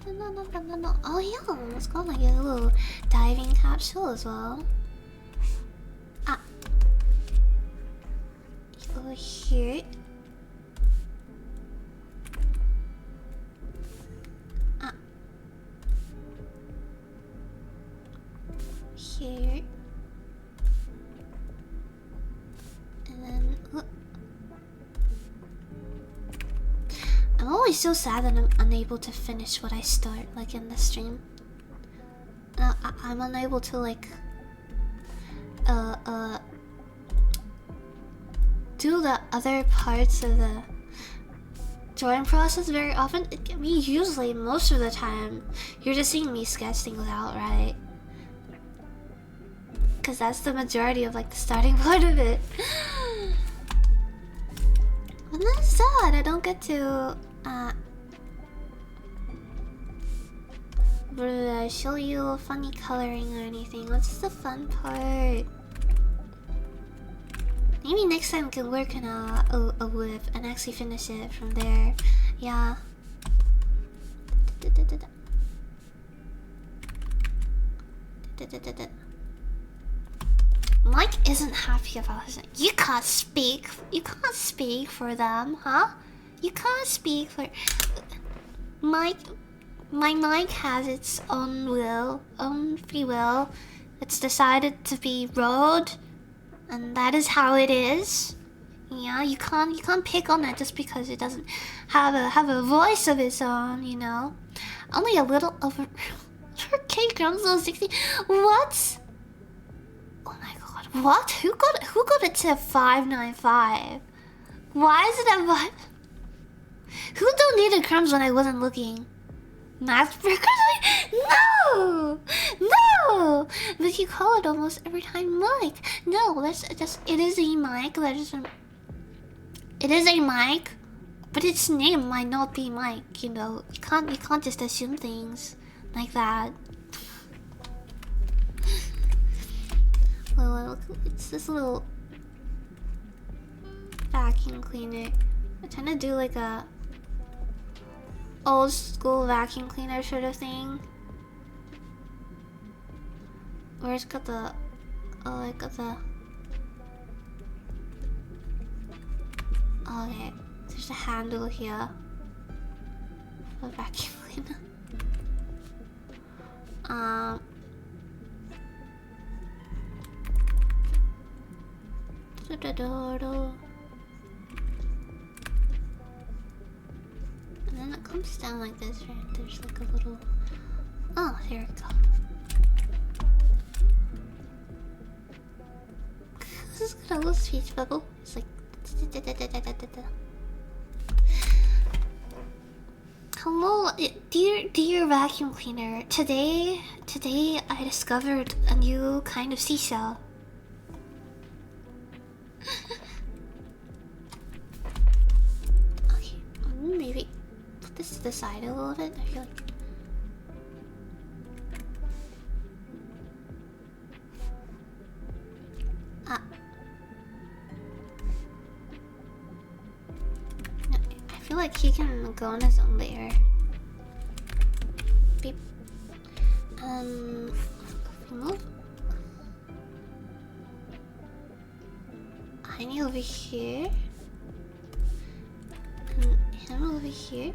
No. Oh yeah, let's go like a little diving capsule as well. Over here. Here. And then I'm always so sad that I'm unable to finish what I start, like in the stream. I'm unable to like do the other parts of the drawing process very often. I mean, usually most of the time you're just seeing me sketch things out, right? Because that's the majority of like the starting part of it. But that's sad, I don't get to show you funny coloring or anything. What's the fun part? Maybe next time we can work on a whip and actually finish it from there. Yeah. Mike isn't happy about his. You can't speak. You can't speak for them, huh? You can't speak for Mike. My Mike has its own will, own free will. It's decided to be Road, and that is how it is. Yeah, you can't pick on it just because it doesn't have a voice of its own, you know. Only a little over. Cake grams 60. What? Oh my god! What? Who got it to 595? Why is it at 5? Who donated crumbs when I wasn't looking? Math burgers? No! But you call it almost every time Mike. No, that's just. It is a Mike. It is a Mike, but its name might not be Mike. You know, you can't just assume things like that. Well, it's this little vacuum cleaner. I'm trying to do like a old school vacuum cleaner sort of thing, where it's got the okay, there's a handle here for a vacuum cleaner. And then it comes down like this, right? There's like a little. Oh, there we go. This is got a little speech bubble. It's like. Hello, dear vacuum cleaner. Today I discovered a new kind of seashell. Okay, maybe put this to the side a little bit. I feel like. I feel like he can go on his own layer. Beep. Move. I need over here. then over here.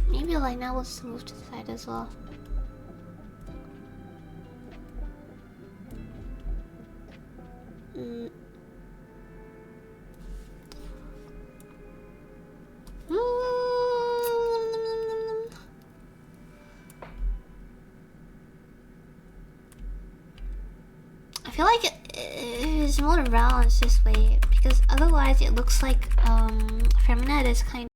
Maybe like now we'll just move to the side as well. I feel like it's more balanced this way because otherwise it looks like Feminine is kind